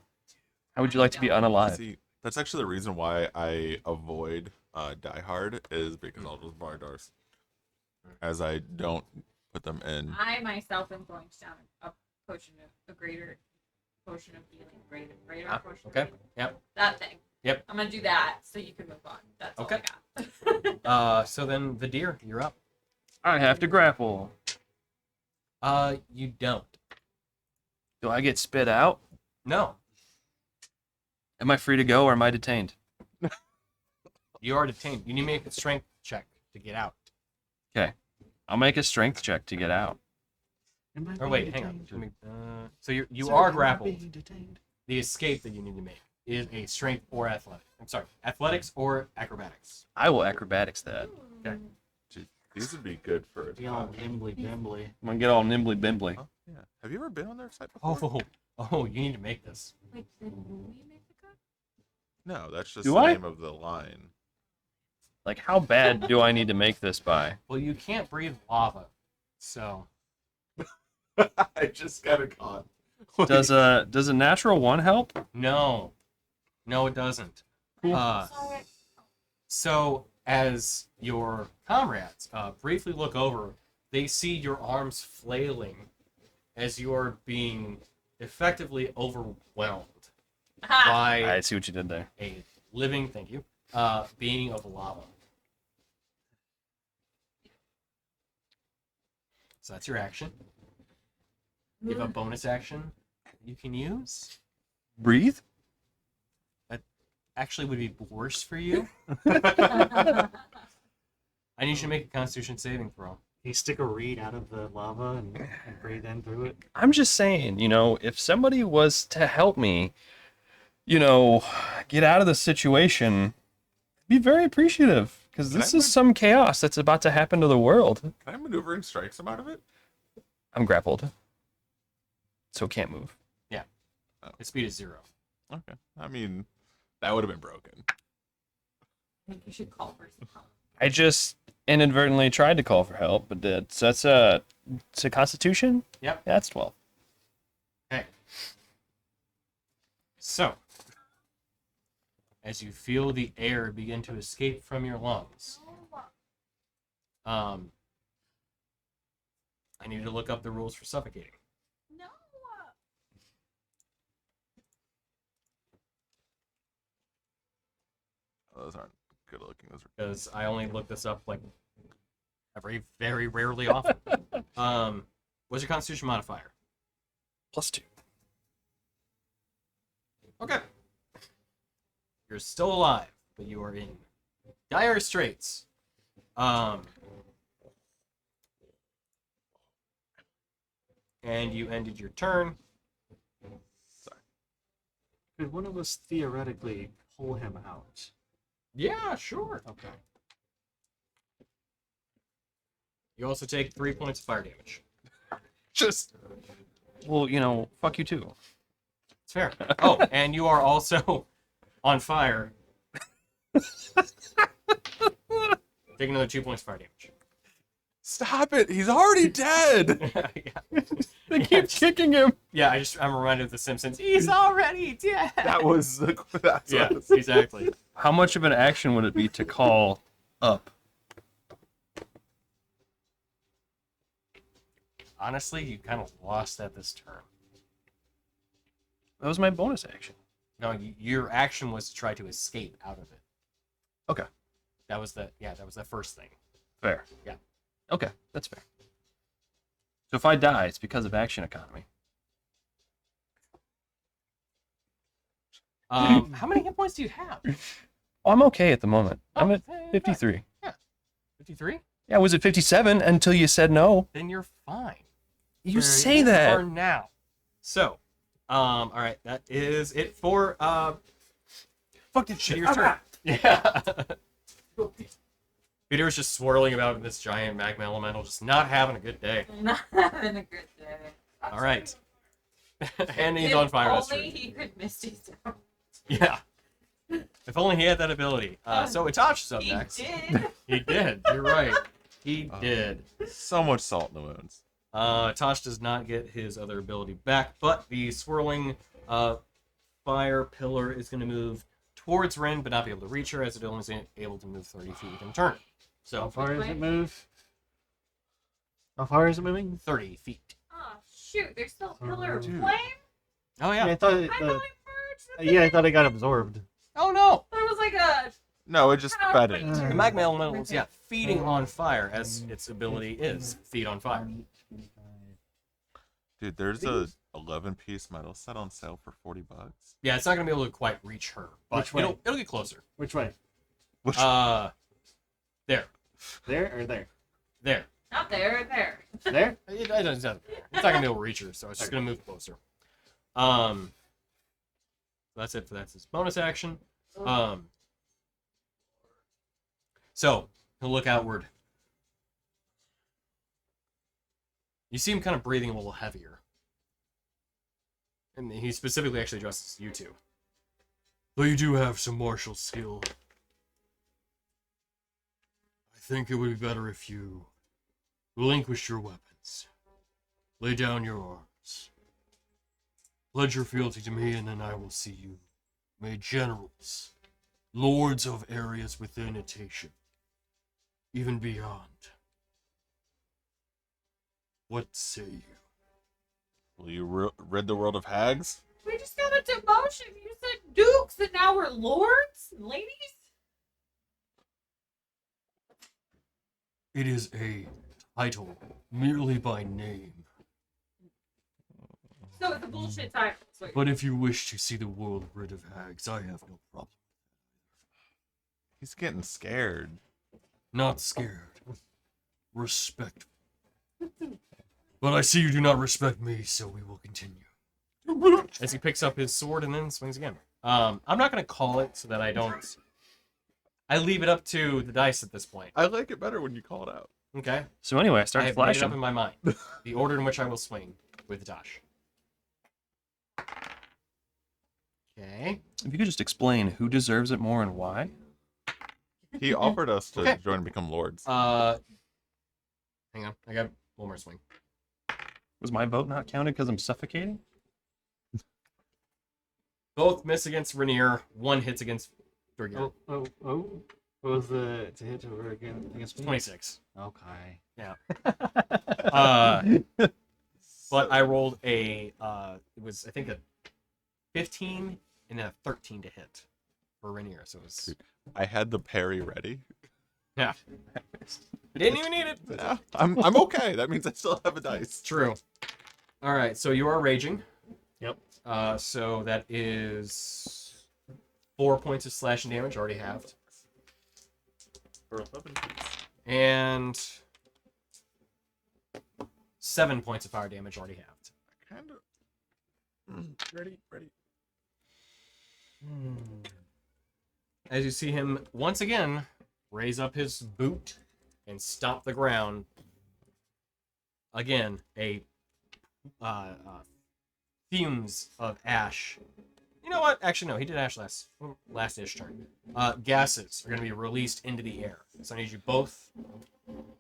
How would you like to be unalive? See, that's actually the reason why I avoid Die Hard is because I'll just Vardars. As I don't put them in. I myself am going down a potion of a greater potion of healing, greater potion. Of Okay. healing. Yep. That thing. Yep. I'm gonna do that so you can move on. That's Okay. all I got. So then the deer, you're up. I have to grapple. You don't. Do I get spit out? No. Am I free to go or am I detained? You are detained. You need to make a strength check to get out. Okay. I'll make a strength check to get out. Or wait, hang on. Let me, so you are grappled. The escape that you need to make is a strength or athletic. I'm sorry, athletics or acrobatics. I will acrobatics that. Okay. These would be good for Be all nimbly bimbly. I'm gonna get all nimbly bimbly. Oh, yeah. Have you ever been on their site before? Oh, you need to make this. Wait, did we make the cut? No, that's just Do the I? name of the line. Like, how bad do I need to make this by? Well, you can't breathe lava, so I just got a con. Does a natural one help? no, it doesn't. Sorry. So as your comrades briefly look over, they see your arms flailing as you're being effectively overwhelmed Aha! by I see what you did there. a living, thank you, being of lava. So that's your action. You have a bonus action you can use. Breathe? Actually would be worse for you. I need you to make a Constitution saving throw. You stick a reed out of the lava and breathe in through it. I'm just saying, if somebody was to help me, get out of the situation, I'd be very appreciative. Because this is some chaos that's about to happen to the world. Can I maneuver and strike some out of it? I'm grappled. So can't move. His speed is 0. Okay. I mean, that would have been broken. I think you should call for some help. I just inadvertently tried to call for help, but did. So it's a Constitution? Yep. Yeah, that's 12. Okay. So, as you feel the air begin to escape from your lungs, I need you to look up the rules for suffocating. No. Oh, those aren't good looking. Those are. Because I only look this up like very rarely often. What's your Constitution modifier? +2. Okay. You're still alive, but you are in dire straits. And you ended your turn. Could one of us theoretically pull him out? Yeah, sure. Okay. You also take 3 points of fire damage. Just Well, you know, fuck you too. It's fair. Oh, and you are also on fire. Take another 2 points of fire damage. stop it. He's already dead. Yeah. They keep kicking him. Yeah, I'm reminded of The Simpsons. He's already dead. That was the. That's Yeah, what- exactly. How much of an action would it be to call up? Honestly, you kind of lost at this turn. That was my bonus action. No, your action was to try to escape out of it. Okay. That was the first thing. Fair. Yeah. Okay, that's fair. So if I die, it's because of action economy. How many hit points do you have? Oh, I'm okay at the moment. I'm at Oh, 53. 53? Yeah, I was at 57 until you said no. Then you're fine. You say that. For now. So, all right, that is it for Fuck that shit. Peter's turn. Yeah. Peter's just swirling about in this giant magma elemental, just not having a good day. Not having a good day. All right. And he's If on fire. That's only true. he could misty step. Yeah. If only he had that ability. So Etash is up He next. did. He did. You're right. He did. So much salt in the wounds. Tosh does not get his other ability back, but the swirling fire pillar is going to move towards Ren, but not be able to reach her, as it only is able to move 30 feet within turn. How So, far does it move? How far is it moving? 30 feet. Oh shoot! There's still a pillar of Dude. flame. Oh, yeah. I thought. I'm going first. Yeah, I thought it got absorbed. Oh, no! There was like a. No, it just fed it. The magma elemental is, feeding on fire, as its ability is feed on fire. Dude, there's a 11-piece metal set on sale for $40. Yeah, it's not going to be able to quite reach her, but Which way? it'll get closer. Which way? Which There. There or there? There. Not there. There. There? It's not gonna be able to reach her, so it's just gonna move closer. That's it for that's his bonus action. So he'll look outward. You see him kind of breathing a little heavier, and he specifically actually addresses you two. Though you do have some martial skill, I think it would be better if you relinquish your weapons. Lay down your arms. Pledge your fealty to me, and then I will see you made generals, lords of areas within Etatia, even beyond. What say you? will you rid the world of hags? We just got a demotion. You said dukes, and now we're lords and ladies. It is a title merely by name. So it's a bullshit title. But if you wish to see the world rid of hags, I have no problem. He's getting scared. Not scared. Respectful. But I see you do not respect me, so we will continue. As he picks up his sword and then swings again. I'm not going to call it so that I don't... I leave it up to the dice at this point. I like it better when you call it out. Okay? So anyway, I I start have made it flashing. up in my mind. The order in which I will swing with Tosh. Okay. If you could just explain who deserves it more and why. He offered us to Okay. join and become lords. Hang on. I got one more swing. Was my vote not counted because I'm suffocating? Both miss against Rainier. One hits against Durgan. Oh. What was the to hit over again against me? 26. Okay. But I rolled a, it was, I think, a 15 and then a 13 to hit for Rainier. So it was, I had the parry ready. yeah. Didn't even need it. Yeah, I'm okay. That means I still have a dice. True. All right, so you are raging. Yep. So that is 4 points of slashing damage, already halved. For 11 piece. And 7 points of fire damage already halved. Kind of. Ready. As you see him once again raise up his boot and stomp the ground. Again, fumes of ash. You know what? Actually, no, he did ash last ish turn. Gases are going to be released into the air. So I need you both,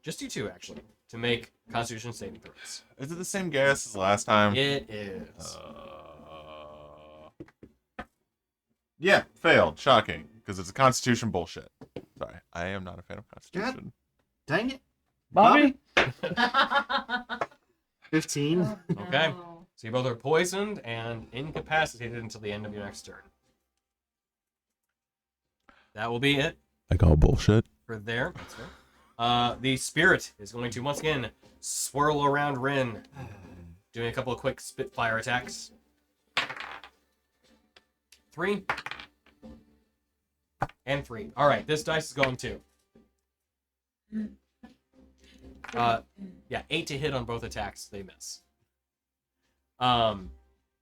just you two actually, to make Constitution saving throws. Is it the same gas as last time? It is. Yeah, failed. Shocking, because it's a Constitution bullshit. Sorry, I am not a fan of Constitution. Dang it. Bobby? 15. Okay. No. So you both are poisoned and incapacitated until the end of your next turn. That will be it I call bullshit. for there. That's fair. The spirit is going to once again swirl around Rin, doing a couple of quick spitfire attacks. 3 and 3. All right, this dice is going too. Yeah, 8 to hit on both attacks. They miss.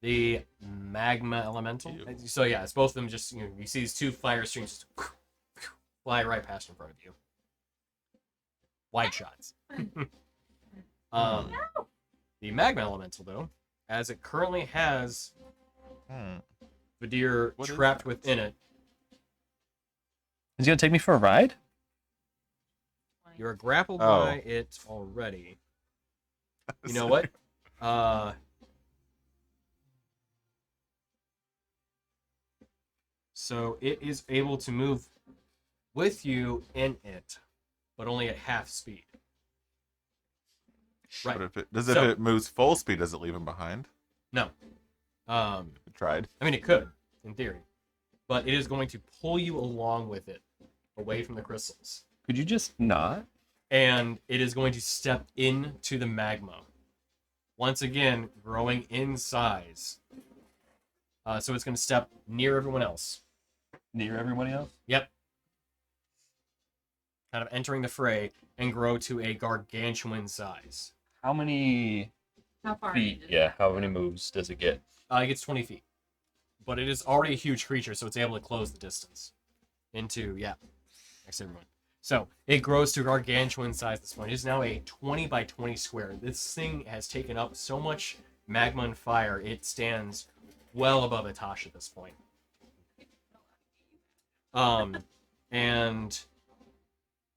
The magma elemental. Ew. So yeah, it's both of them. Just you see these two fire streams just fly right past in front of you. Wide shots. The magma elemental though, as it currently has Vadir What is trapped that? within it, Is he gonna take me for a ride? you're grappled Oh. by it already. You know what? So it is able to move with you in it, but only at half speed. Right. But if it So- if it moves full speed, does it leave him behind? No. I tried. I mean, it could, in theory, but it is going to pull you along with it, away from the crystals, Could you just not? and it is going to step into the magma. Once again, growing in size. So it's going to step near everyone else. Near everybody else? Yep. Kind of entering the fray and grow to a gargantuan size. How many How far? feet? is it? Yeah, how many moves does it get? It gets 20 feet. But it is already a huge creature, so it's able to close the distance. Into, yeah, next to everyone. So it grows to gargantuan size at this point. It is now a 20 by 20 square. This thing has taken up so much magma and fire, it stands well above Etash at this point. And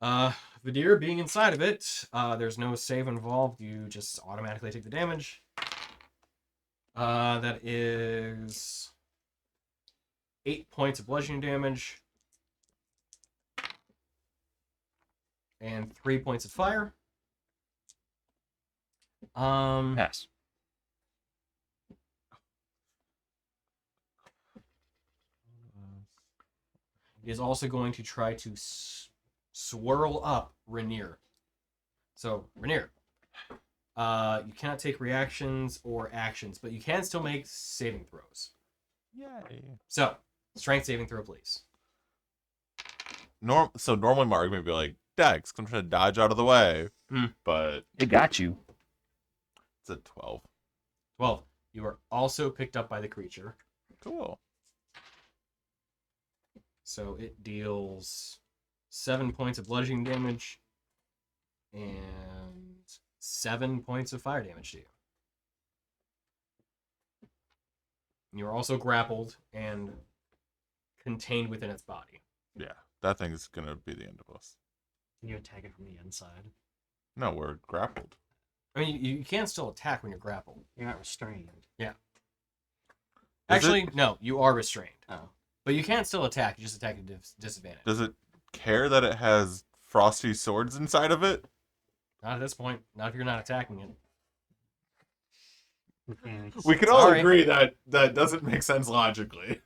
Vadir being inside of it, there's no save involved. You just automatically take the damage. That is 8 points of bludgeoning damage and 3 points of fire. Pass. He is also going to try to swirl up Rainier. So, Rainier, you cannot take reactions or actions, but you can still make saving throws. Yay. So, strength saving throw, please. So normally my argument would be like, Dex, I'm trying to dodge out of the way. Hmm. But It got you. it's a 12. 12. You are also picked up by the creature. Cool. So it deals 7 points of bludgeoning damage and 7 points of fire damage to you. You are also grappled and contained within its body. Yeah, that thing's gonna be the end of us. Can you attack it from the inside? No, we're grappled. I mean, you can still attack when you're grappled. You're not restrained. Actually, no, you are restrained. Oh. But you can still attack. You just attack at disadvantage. Does it care that it has frosty swords inside of it? Not at this point. Not if you're not attacking it. Mechanics. We can all Sorry. agree that that doesn't make sense logically.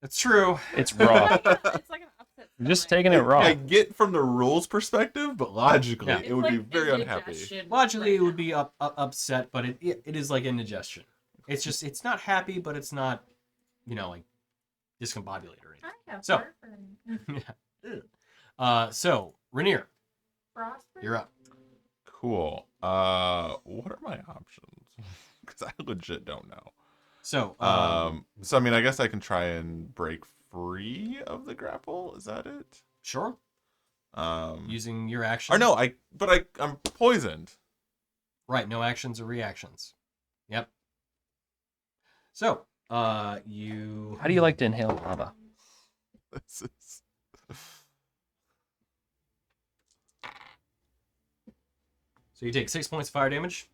It's true. It's raw. It's like an upset. You're just stomach. taking it raw. I get from the rules perspective, but logically, Yeah. it It's would like be very unhappy. indigestion Logically, right it would now. be upset, but it is like indigestion. It's just, it's not happy, but it's not, like discombobulated or anything. I have So- heartburn. So, Rainier, Frostbite? you're up. Cool. What are my options? Because I legit don't know. So, So I mean, I guess I can try and break free of the grapple. Is that it? sure. Um, Using your action. or no, I'm poisoned. Right, no actions or reactions. Yep. So, you. How do you like to inhale lava? This is So you take 6 points of fire damage,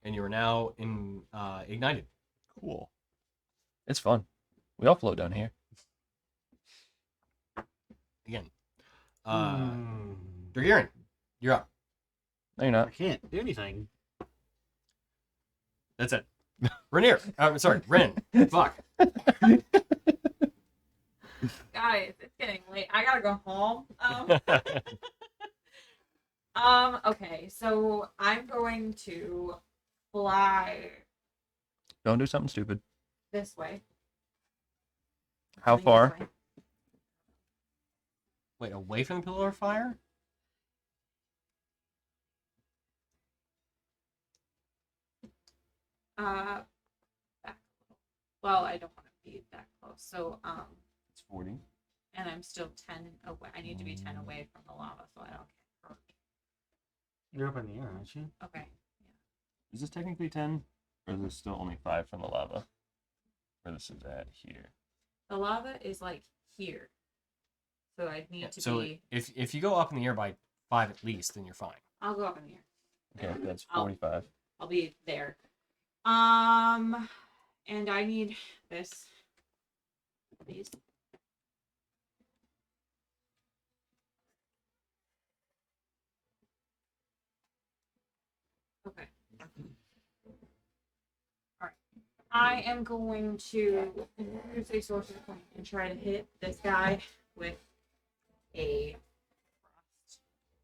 and you are now ignited. cool. It's fun. We all float down here. Again. Hmm. Dragirin, you're up. No, you're I not. can't do anything. That's it. Rainier. Sorry, Ren. Fuck. Guys, it's getting late. I gotta go home. Okay, so I'm going to fly Don't do something stupid. this way. How Coming this far? way. Wait, away from the pillar of fire? Back a little. Well, I don't want to be that close. So, It's 40. and I'm still 10 away. I need to be 10 away from the lava, so I don't get hurt. You're up in the air, aren't you? Okay. Is this technically 10? Or is this still only 5 from the lava? Where this is at here. The lava is like here, so I need to So be. if you go up in the air by 5 at least, then you're fine. I'll go up in the air. Okay, that's I'll- 45. I'll be there. And I need this. Please. Okay. Alright. I am going to use a sorcery point and try to hit this guy with a frost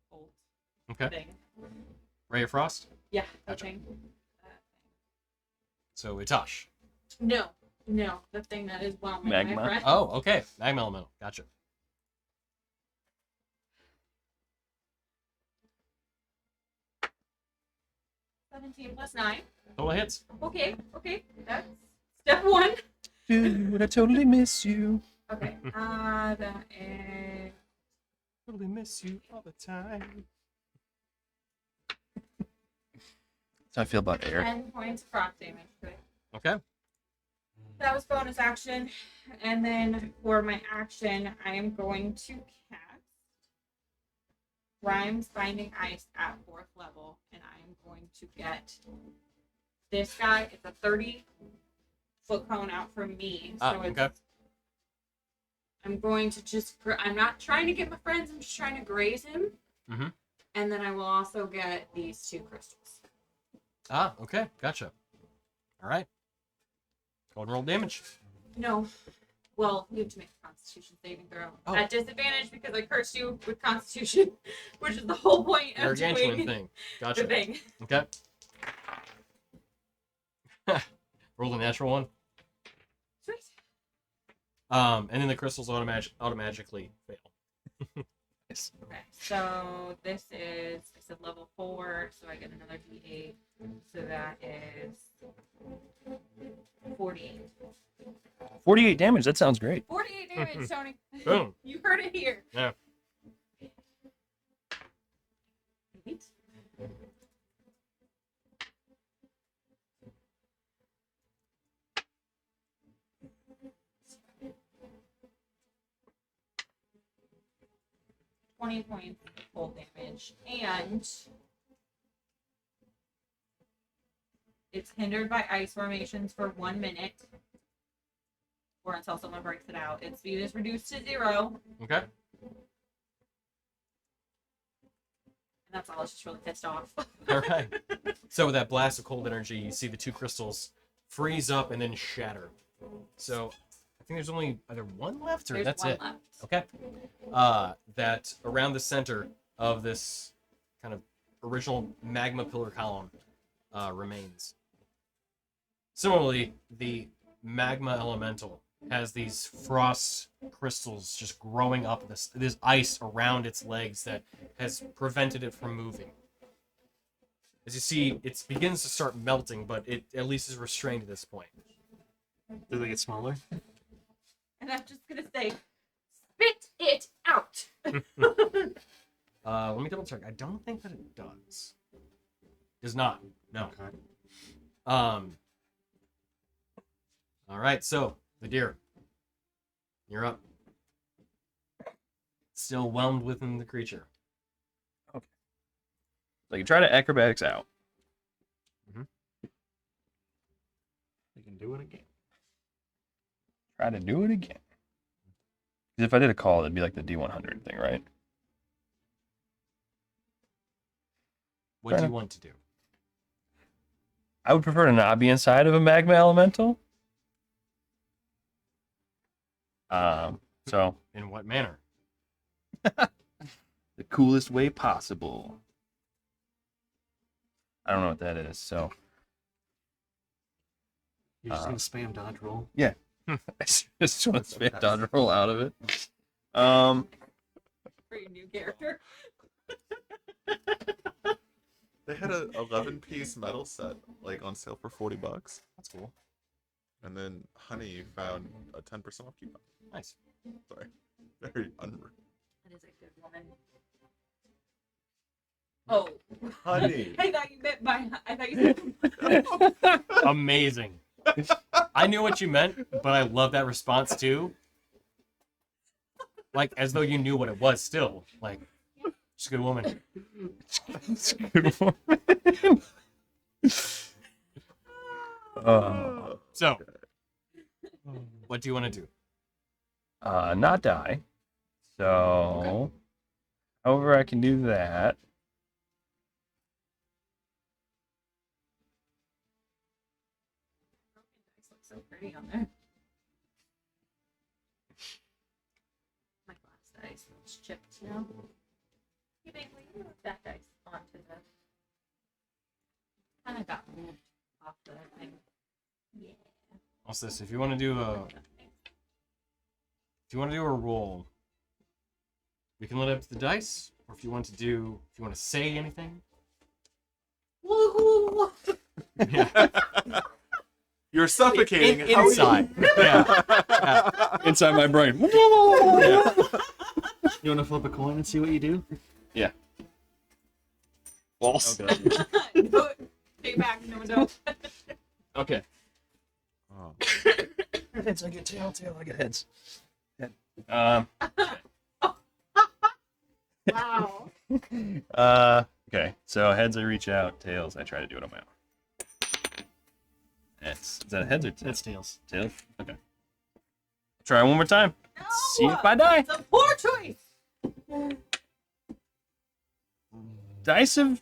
bolt Okay. thing. Ray of Frost. Yeah, that Gotcha. thing. So Etash. No, the thing that is whelming my Magma? friend. Oh, okay. Magma Elemental. Gotcha. +9. Total hits. Okay, that's step 1. Dude, I totally miss you. Okay, that is Totally miss you all the time. That's how I feel about air. 10 points of frost damage to it. Okay. That was bonus action. And then for my action, I am going to cast Rhymes Binding Ice at 4th level. And I am going to get this guy. It's a 30-foot cone out from me. So it's, okay. I'm going to just, I'm not trying to get my friends, I'm just trying to graze him. Mm-hmm. And then I will also get these 2 crystals. Okay. Gotcha. All right. Go and roll damage. No. Well, you have to make a Constitution saving throw. Oh. At disadvantage because I cursed you with Constitution, which is the whole point of Gargantuan doing thing. the Gotcha. thing. Okay. Roll a natural one. Sweet. And then the crystals automatically fail. Okay, so this is, I said level 4, so I get another D8. So that is 48. 48 damage. That sounds great. 48 damage, Tony. Boom. You heard it here. Yeah. Eight. $20 points of full damage, and it's hindered by ice formations for 1 minute, or until someone breaks it out. Its speed is reduced to 0, Okay. and that's all. It's just really pissed off. All right. So with that blast of cold energy, you see the 2 crystals freeze up and then shatter. So I think there's only either one left or There's that's one it. left. Okay. That around the center of this kind of original magma pillar column remains. Similarly, the magma elemental has these frost crystals just growing up this ice around its legs that has prevented it from moving. As you see, it begins to start melting, but it at least is restrained at this point. Do they get smaller? And I'm just gonna say, spit it out. Let me double check. I don't think that it does. Does not. No. Okay. All right. So the deer, you're up. Still whelmed within the creature. So you try to acrobatics out. They can do it again. Try to do it again. 'Cause if I did a call, it'd be like the D100 thing, right? What do Fair you want to do? I would prefer to not be inside of a magma elemental. So In what manner? the coolest way possible. I don't know what that is, so You're just gonna spam dodge roll. I just want to spit dodge roll out of it. For your new character. They had a 11-piece metal set like on sale for $40. That's cool. And then Honey found a 10% off coupon. Nice. Sorry. Very unreal. That is a good woman. Oh. Honey. I thought you meant my. I thought you said. Amazing. I knew what you meant, but I love that response too. Like as though you knew what it was still. Like, she's a good woman. It's a good one. So, what do you want to do? Not die. So, however, I can do that. Dice look so pretty on there. My glass dice, it's chipped now. You think we move that dice onto the. Kind of got moved off the thing. Yeah. What's this? If you want to do a roll, we can let it up to the dice, or if you want to say anything. Woohoo! Yeah. You're suffocating. Inside. Yeah. Inside my brain. Yeah. You want to flip a coin and see what you do? False. No, take back, no, don't. Okay. Oh. Heads, I get tail, I get heads. Wow. Okay. So heads, I reach out. Tails, I try to do it on my own. Is that heads or tails? That's tails. Tails. Okay. Try one more time. No! See if I die. It's a poor choice. Dice have,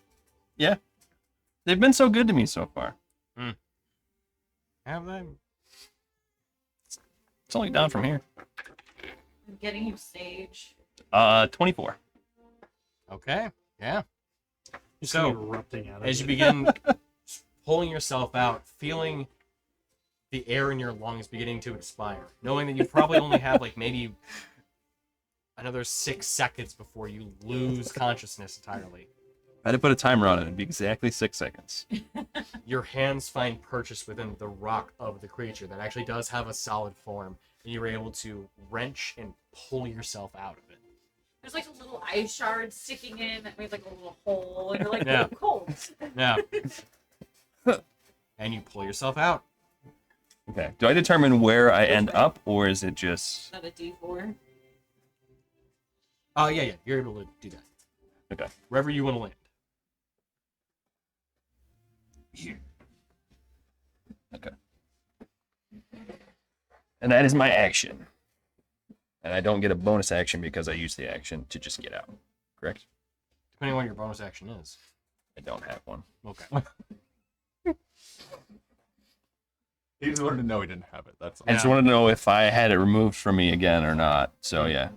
yeah, they've been so good to me so far. Have they? It's only down from here. I'm getting you sage. 24. Okay. Yeah. Just So, erupting out of as you it. begin pulling yourself out, feeling the air in your lungs beginning to expire, knowing that you probably only have like maybe another 6 seconds before you lose consciousness entirely. I had to put a timer on it. It'd be exactly 6 seconds. Your hands find purchase within the rock of the creature that actually does have a solid form, and you're able to wrench and pull yourself out of it. There's like a little ice shard sticking in that made like a little hole, and you're like, Yeah. "Oh, cold." Yeah. And you pull yourself out. Okay. Do I determine where I end up, or is it just... Not a D4. Oh, yeah, you're able to do that. Okay. Wherever you want to land. Here. Okay. And that is my action. And I don't get a bonus action because I use the action to just get out. Correct? Depending on what your bonus action is. I don't have one. Okay. He just wanted to know he didn't have it. That's all. I just Yeah. wanted to know if I had it removed from me again or not. So, yeah.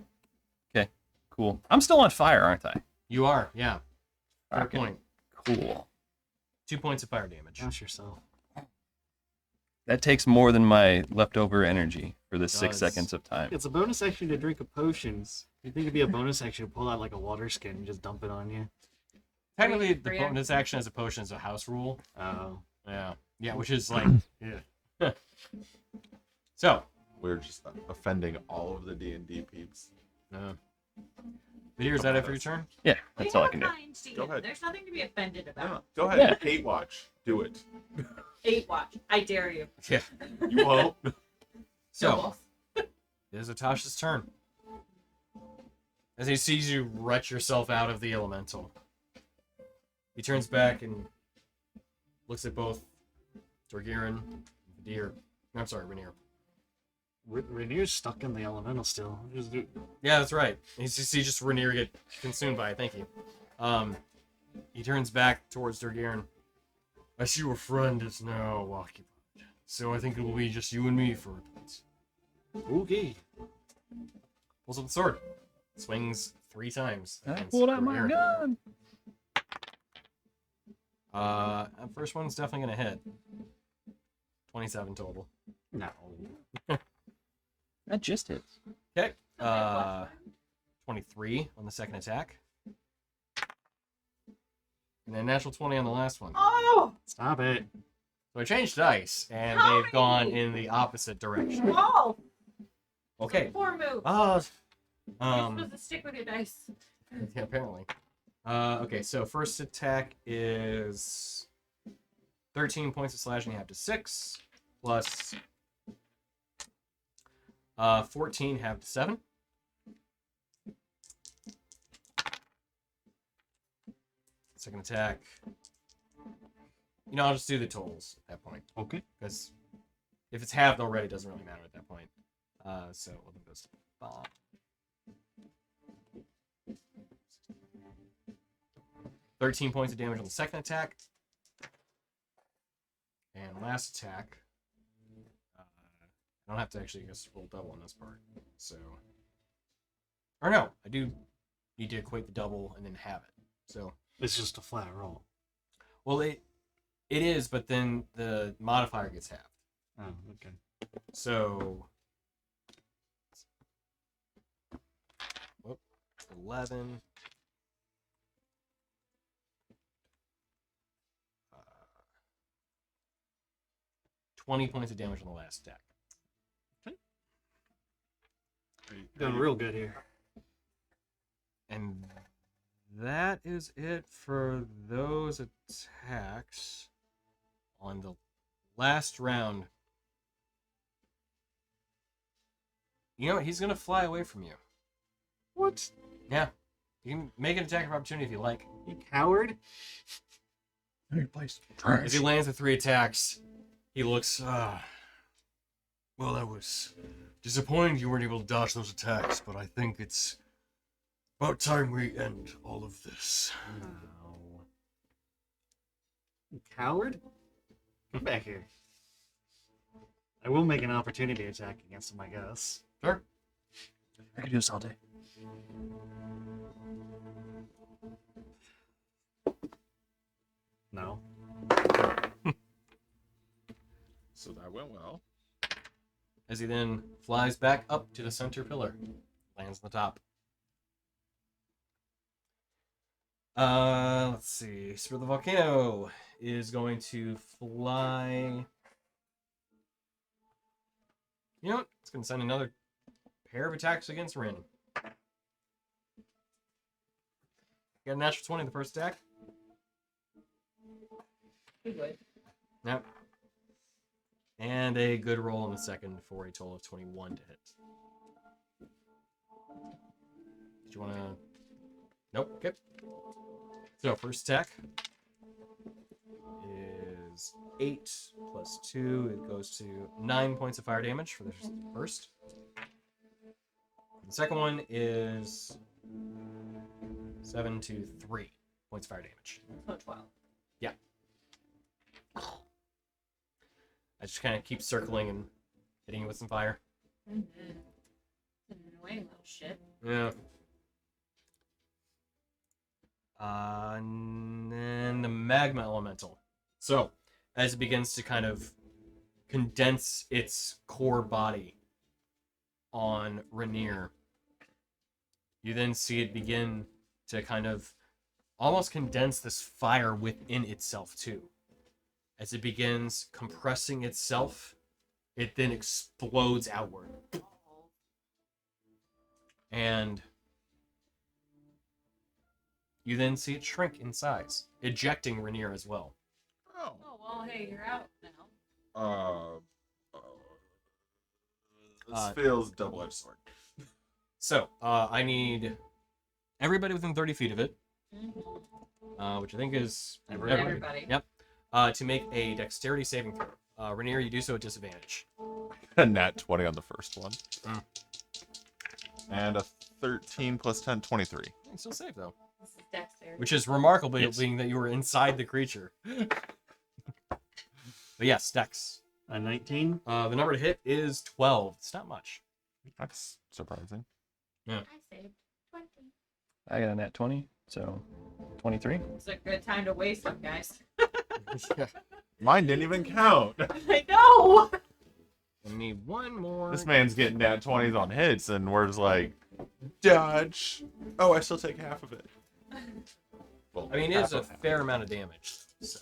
Okay. Cool. I'm still on fire, aren't I? You are, yeah. Fair Okay. point. Cool. 2 points of fire damage. Gosh yourself. That takes more than my leftover energy for the 6 Does. seconds of time. It's a bonus action to drink a potion. You think it'd be a bonus action to pull out like a water skin and just dump it on you? Technically, the Three bonus action as a potion is a house rule. Oh. Yeah, which is like, yeah. So, We're just offending all of the D&D peeps. Vidir, is that it for your turn? Yeah, that's all I can do. Go ahead. There's nothing to be offended about. Go ahead. 8 watch. Do it. 8 watch. I dare you. Yeah. You won't. So, it is Etash's turn. As he sees you retch yourself out of the elemental, he turns back and looks at both Torgiran and Vidir. I'm sorry, Rainier. Rainier's stuck in the elemental still. Just do... Yeah, that's right. You see just Rainier get consumed by it. Thank you. He turns back towards Torgiran. I see your friend is now occupied, so I think it will be just you and me for a bit. Okay. Pulls up the sword. Swings 3 times. I against pulled out my Torgiran. gun. First one's definitely gonna hit. 27 total. No. That just hits. Okay. 23 on the second attack. And then natural 20 on the last one. Oh! Stop it. So I changed dice, and How they've gone many? in the opposite direction. Oh! Okay. Poor move. Uh, You're supposed to stick with your dice. yeah, apparently. Okay, so first attack is 13 points of slashing half to 6, plus 14 half to 7. Second attack. You know, I'll just do the totals at that point. Okay. Because if it's halved already, it doesn't really matter at that point. So we'll do this. 13 points of damage on the second attack. And last attack. I don't have to actually just roll double on this part. So. Or no, I do need to equate the double and then have it. So. It's just a flat roll. Well, it is, but then the modifier gets halved. Oh, okay. So. 11. 20 points of damage on the last attack. Doing real good here. And that is it for those attacks on the last round. You know what? He's going to fly away from you. What? Yeah. You can make an attack of opportunity if you like. You coward? As he lands with 3 attacks, he looks, well, that was disappointing you weren't able to dodge those attacks, but I think it's about time we end all of this. No. You coward? Come back here. I will make an opportunity attack against him, I guess. Sure. I could do this all day. No. So that went well. As he then flies back up to the center pillar. Lands on the top. Let's see. Spirit of the Volcano is going to fly. You know what? It's going to send another pair of attacks against Rin. Got a natural 20 in the first attack. Good. Yep. And a good roll on the second for a total of 21 to hit. Did you want to... Nope. Okay. So, first attack is 8 plus 2. It goes to 9 points of fire damage for the first. The second one is 7 to 3 points of fire damage. So 12. Yeah. I just kind of keep circling and hitting you with some fire. Mm-hmm. An annoying little shit. Yeah. And then the magma elemental. So, as it begins to kind of condense its core body on Rainier, you then see it begin to kind of almost condense this fire within itself too. As it begins compressing itself, it then explodes outward. And you then see it shrink in size, ejecting Rainier as well. Oh. Oh, well, hey, you're out now. This feels double-edged sword. So, I need everybody within 30 feet of it, which I think is Everybody. Yep. To make a dexterity saving throw. Rainier, you do so at disadvantage. A nat 20 on the first one. Mm. And a 13 plus 10, 23. You still safe though. This is dexterity. Which is remarkable, Yes. being that you were inside the creature. But yes, dex. A 19. The number to hit is 12. It's not much. That's surprising. I saved 20. I got a nat 20, so 23. It's a good time to waste them, guys. Mine didn't even count. I know! I need one more. This man's getting nat 20s on hits, and we're just like, dodge. Oh, I still take half of it. Well, I mean, it is a fair amount of damage. So.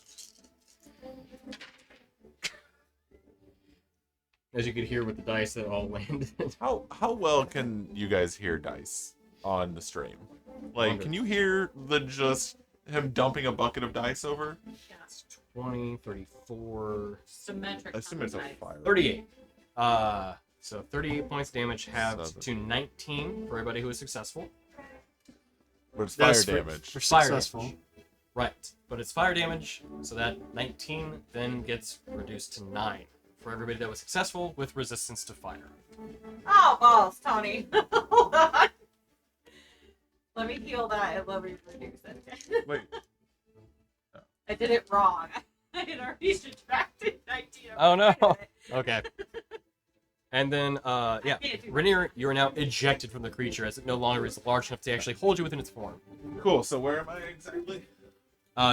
As you could hear with the dice that all landed. How well can you guys hear dice on the stream? Like, Wonder. can you hear the just him dumping a bucket of dice over? It's 20, 34, Symmetric. I assume it's a dice. fire. 38. So 38 points damage, halved Seven. to 19 for everybody who is successful. But it's fire Yes, damage. For Fire successful. damage. Right. But it's fire damage, so that 19 then gets reduced to 9 for everybody that was successful with resistance to fire. Oh, balls, Tony. Hold on. Let me heal that and let me reduce it. Wait. I did it wrong. I had already subtracted 19. Oh, no. Okay. And then, yeah, can't do that. Rainier, you are now ejected from the creature as it no longer is large enough to actually hold you within its form. Cool. So where am I exactly?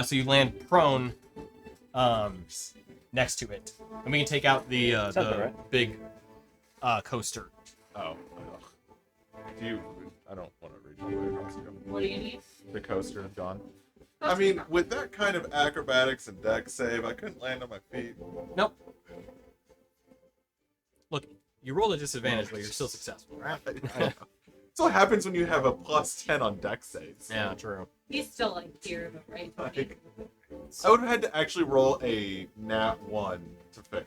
So you land prone, next to it, and we can take out the Sounds about right. big coaster. Oh. Do you? I don't want to reach all the way across. What do you need? The coaster is gone. I mean, with that kind of acrobatics and dex save, I couldn't land on my feet. Nope. Look, you roll a disadvantage, but you're still successful, right? I know. That's what happens when you have a plus 10 on dex saves. Yeah, true. He's still like here, but right? Tony? Like, I would have had to actually roll a nat 1 to fail.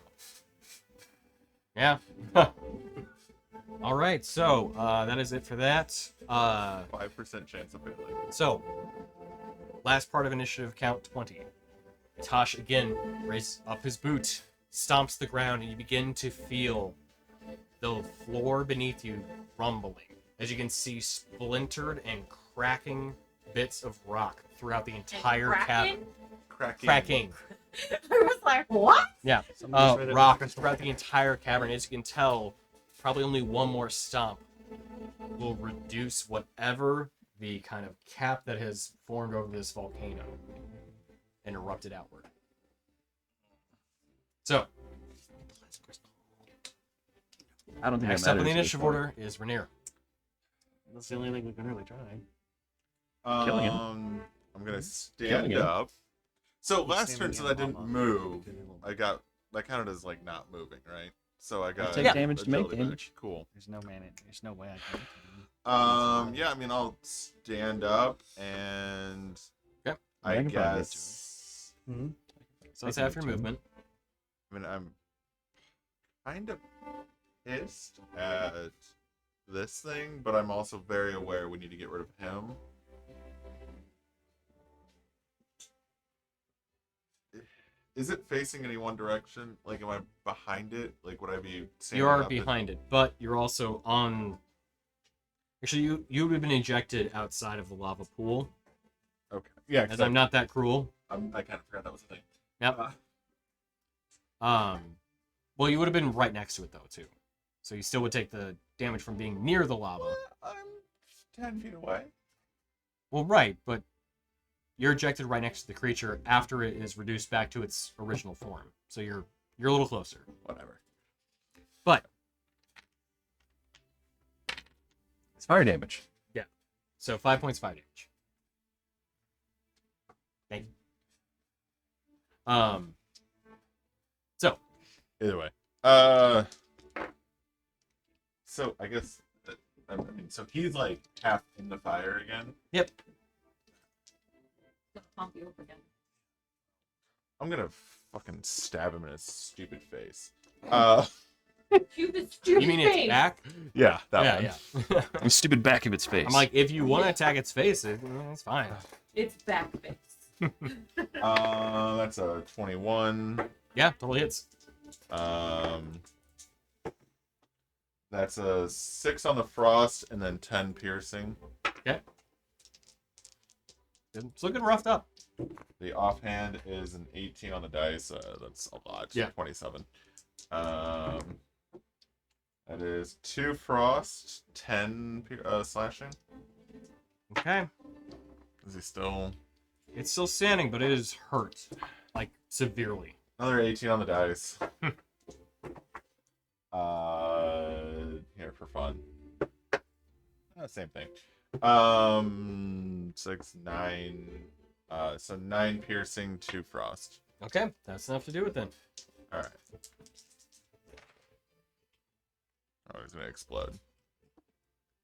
Yeah. All right, so that is it for that. 5% chance of failing. So, last part of initiative, count 20. Tosh again raises up his boot, stomps the ground, and you begin to feel the floor beneath you rumbling. As you can see splintered and cracking bits of rock throughout the entire cavern. Cracking. I was like, what? Yeah. Somebody just read it in Rock crystal. throughout the entire cavern. As you can tell, probably only one more stomp will reduce whatever the kind of cap that has formed over this volcano and erupted outward. So, I don't think next that up in the matters initiative before. order is Rainier. That's the only thing we can really try. Killing him. I'm gonna stand Killing him. up. So He's last standing turn, since in I didn't lava. move, I got that counted as like not moving, right? So I got take damage to make agility back. damage. Cool. There's no man. There's no way I can. Yeah, I mean, I'll stand up and Yep. I I can probably get guess. Mm-hmm. So that's I can half your do two. movement. I mean, I'm kind of pissed at this thing, but I'm also very aware we need to get rid of him. Is it facing any one direction? Like, am I behind it? Like, would I be standing You are up and- behind it, but you're also on. Actually, you would have been ejected outside of the lava pool. Okay. Yeah, 'cause As I'm not that cruel. I kind of forgot that was a thing. Yep. Uh, Well, you would have been right next to it though too, so you still would take the damage from being near the lava. I'm 10 feet away. Well, right, but you're ejected right next to the creature after it is reduced back to its original form. So you're a little closer. Whatever. But It's fire damage. so 5 points, 5 damage. So Either way. So I guess I mean, so he's like half in the fire again. yep. Gonna pump you up again. I'm gonna fucking stab him in his stupid face. Stupid, stupid You mean face. its back? Yeah, that Yeah, one. yeah. The stupid back of its face. I'm like, if you want to attack its face, it's fine. It's back face. That's a 21. Yeah, totally hits. That's a 6 on the frost and then 10 piercing. Okay. It's looking roughed up. The offhand is an 18 on the dice. That's a lot. Yeah. 27. That is 2 frost, 10 slashing. Okay. Is he still? It's still standing, but it is hurt. Like, severely. Another 18 on the dice. Here for fun. Same thing. 6, 9. So 9 piercing, 2 frost. Okay, that's enough to do it then. All right. Oh, he's gonna explode.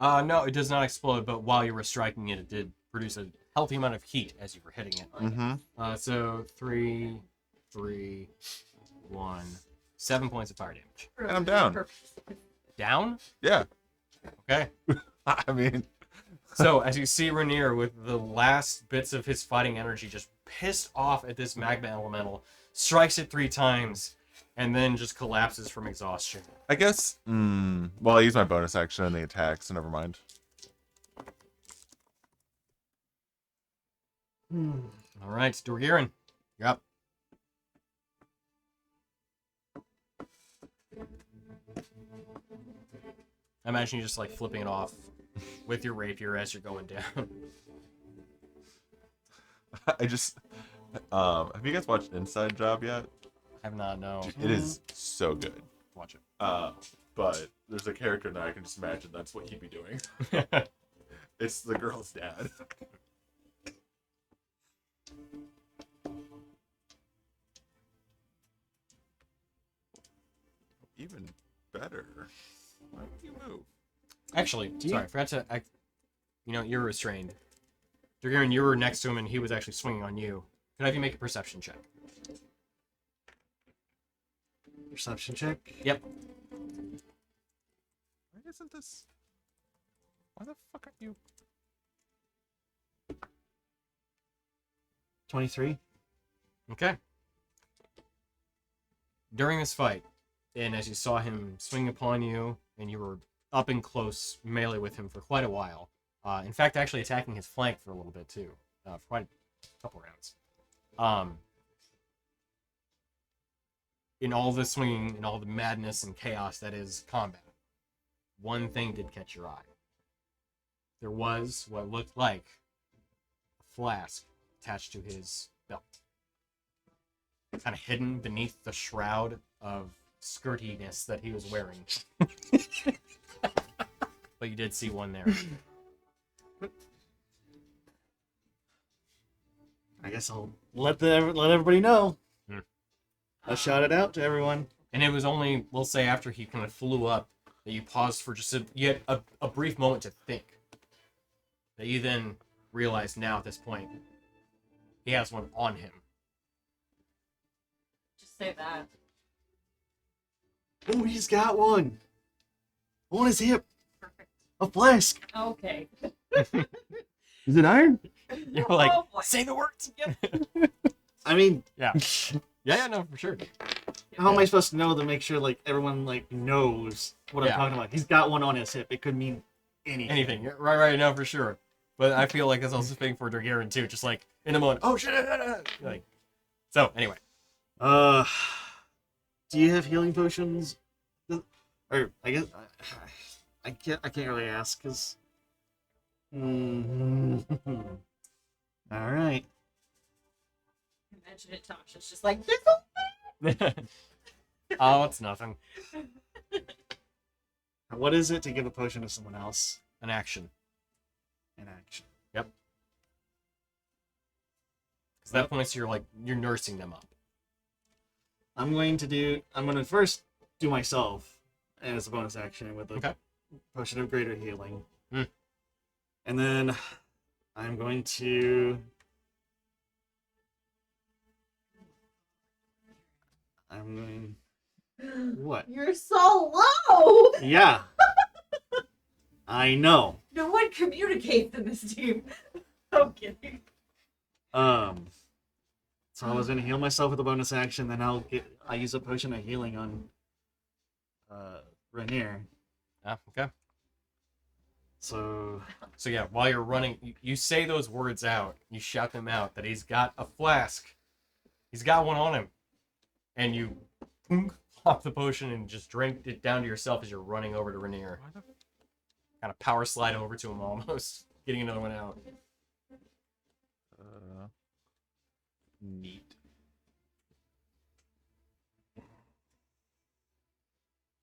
No, it does not explode, but while you were striking it, it did produce a healthy amount of heat as you were hitting it. Mm-hmm. So 3, 3, 1, 7 points of fire damage. And I'm down. Down? Yeah. Okay. I mean, So as you see Rainier with the last bits of his fighting energy just pissed off at this magma elemental, strikes it 3 times, and then just collapses from exhaustion. I guess. Well, I use my bonus action on the attack, so never mind. All right, Dorgirin, you're up. I imagine you just like flipping it off with your rapier as you're going down. I just. Have you guys watched Inside Job yet? I have not, no. Dude, it is so good. Watch it. But there's a character now I can just imagine that's what he'd be doing. It's the girl's dad. Even better. Why don't you move? Actually, sorry, I forgot to. You're restrained. Dorgirin, you were next to him and he was actually swinging on you. Can I have you make a perception check? Perception check. Yep. Why isn't this? Why the fuck aren't you? 23. Okay. During this fight, and as you saw him swing upon you, and you were up and close melee with him for quite a while, in fact, actually attacking his flank for a little bit too, for quite a couple rounds. In all the swinging, in all the madness and chaos that is combat, one thing did catch your eye. There was what looked like a flask attached to his belt, kind of hidden beneath the shroud of skirtiness that he was wearing. But you did see one there. I guess I'll let everybody know. Hmm. I'll shout it out to everyone. And it was only, we'll say, after he kind of flew up, that you paused for just a brief moment to think. That you then realized now at this point, he has one on him. Just say that. Oh, he's got one. On his hip. Perfect. A flask. Okay. Is it iron? You're like, Oh, boy. say the words! I mean, Yeah. Yeah, no, for sure. how am I supposed to know to make sure like everyone like knows what Yeah. I'm talking about? He's got one on his hip. It could mean anything. Anything. Right, no, for sure. But I feel like that's also fitting for Dorgirin too, just like, in a moment, oh shit! Like, so, anyway. Do you have healing potions? Or I guess I can't really ask because. All right. Imagine it, Tasha's just like, Oh, it's nothing. What is it to give a potion to someone else An action. in action? Because that point, you're nursing them up. I'm going to first do myself as a bonus action with a Okay. potion of greater healing. Hmm. And then I'm going to what? You're so low. Yeah. I know. No one communicates in this team. I'm kidding. So I was gonna heal myself with a bonus action, then I use a potion of healing on Rainier. Okay. So So yeah, while you're running, you say those words out. You shout them out that he's got a flask. He's got one on him, and you pop the potion and just drink it down to yourself as you're running over to Rainier. Kind of power slide over to him almost, getting another one out. Neat.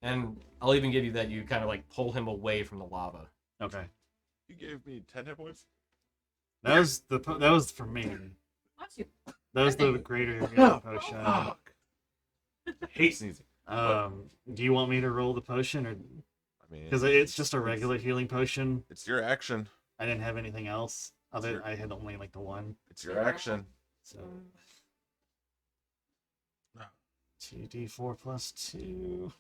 And I'll even give you that you kind of like pull him away from the lava. okay, You gave me 10 hit points? that was for me. Not you. That was the greater healing potion. Fuck. Hate sneezing. Do you want me to roll the potion, or I mean, because it's just a regular healing potion? it's your action. I didn't have anything else. Sure. I had only like the one. It's your action. So 2d4 plus 2.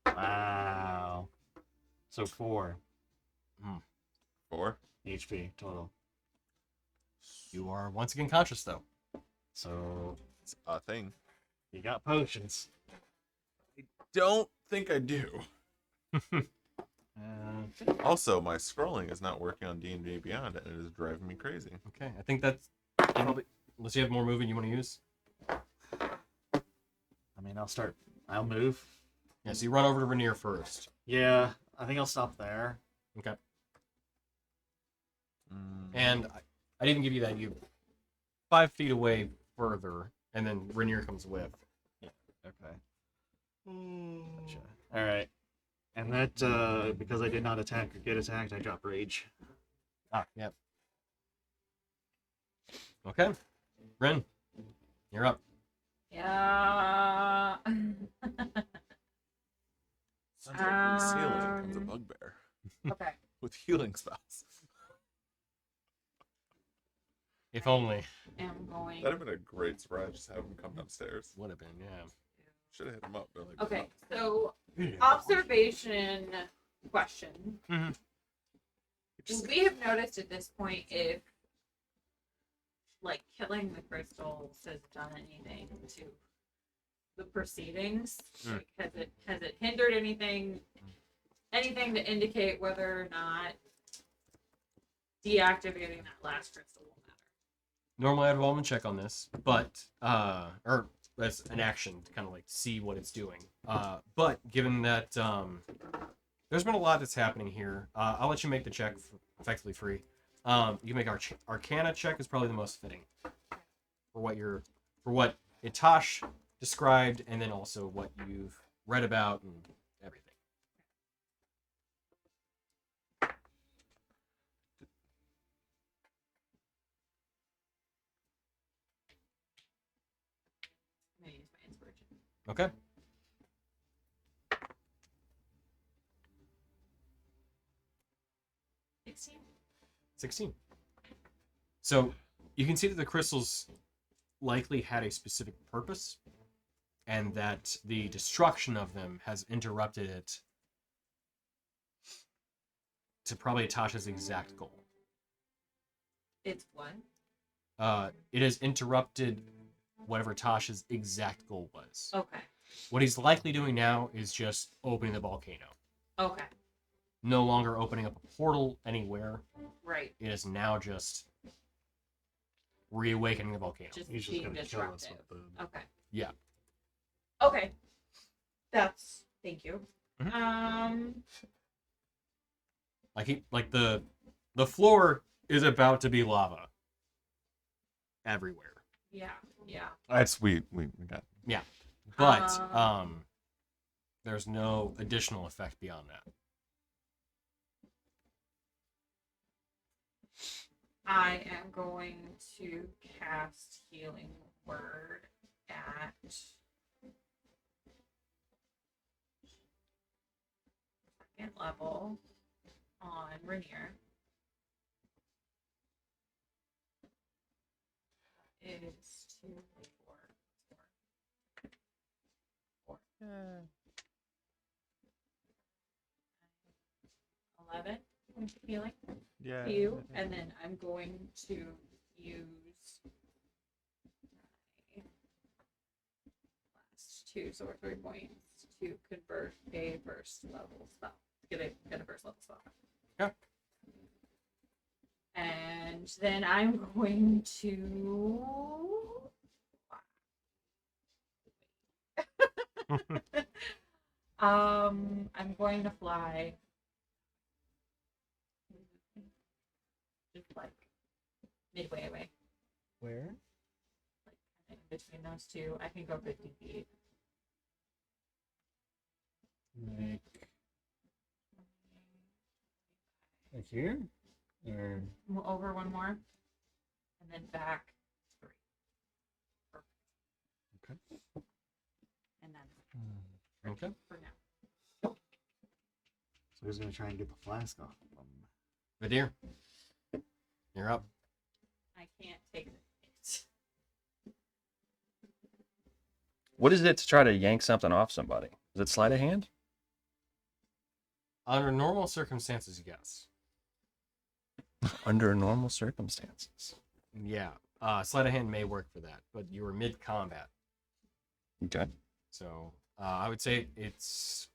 Wow. So 4 4. HP total. You are once again conscious though. So It's a thing. you got potions. Don't think I do. Uh, Also, my scrolling is not working on D&D Beyond, and it is driving me crazy. Okay, I think that's probably, unless you have more movement you want to use. I mean, I'll move. Yeah, so you run over to Rainier first. Yeah, I think I'll stop there. Okay. And I'd even give you that you 5 feet away further, and then Rainier comes with. Okay. Gotcha. All right. And that, because I did not attack or get attacked, I drop rage. Ah, yep. Okay. Ren, you're up. Yeah. Sounds like from the ceiling comes a bugbear Okay. with healing spells. If only. I'm going. That'd have been a great surprise. Just have him come downstairs. Would have been, yeah. Should have hit him up. They're like, Okay, so observation question. Mhm. Would we have noticed at this point if, like, killing the crystals has done anything to the proceedings? Mm. Like, has it hindered anything to indicate whether or not deactivating that last crystal will matter? Normally I'd roll and check on this, but or that's an action to kind of like see what it's doing. But given that there's been a lot that's happening here, I'll let you make the check effectively free. You can make our Arcana check is probably the most fitting for what Etash described, and then also what you've read about and everything. I'm gonna use my inspiration. Okay. 16. So you can see that the crystals likely had a specific purpose, and that the destruction of them has interrupted it to probably Tasha's exact goal. It's what? It has interrupted whatever Tasha's exact goal was. Okay. What he's likely doing now is just opening the volcano. Okay. No longer opening up a portal anywhere. Right. It is now just reawakening the volcano. Just He's just being gonna kill us disruptive. with the... Okay. Yeah. Okay. Thank you. Mhm. Like the floor is about to be lava everywhere. Yeah. Yeah. That's we got. But there's no additional effect beyond that. I am going to cast Healing word at second level on Rainier. It is 2, 4, 4, 11 healing Yeah. to you, and then I'm going to use my last 2 sorcery points to convert a first level spell. Get a first level spell. Yeah. And then I'm going to I'm going to fly just like midway away. Where? Like in between those two. I can go 50 feet. Like here? Or Over one more. And then back 3. Perfect. okay. And then Okay. for now. So who's gonna try and get the flask off of them? Vadir, you're up. I can't take the hit. What is it to try to yank something off somebody? Is it sleight of hand? Under normal circumstances, yes. Under normal circumstances. Yeah. Sleight of hand may work for that, but you were mid combat. Okay. So I would say it's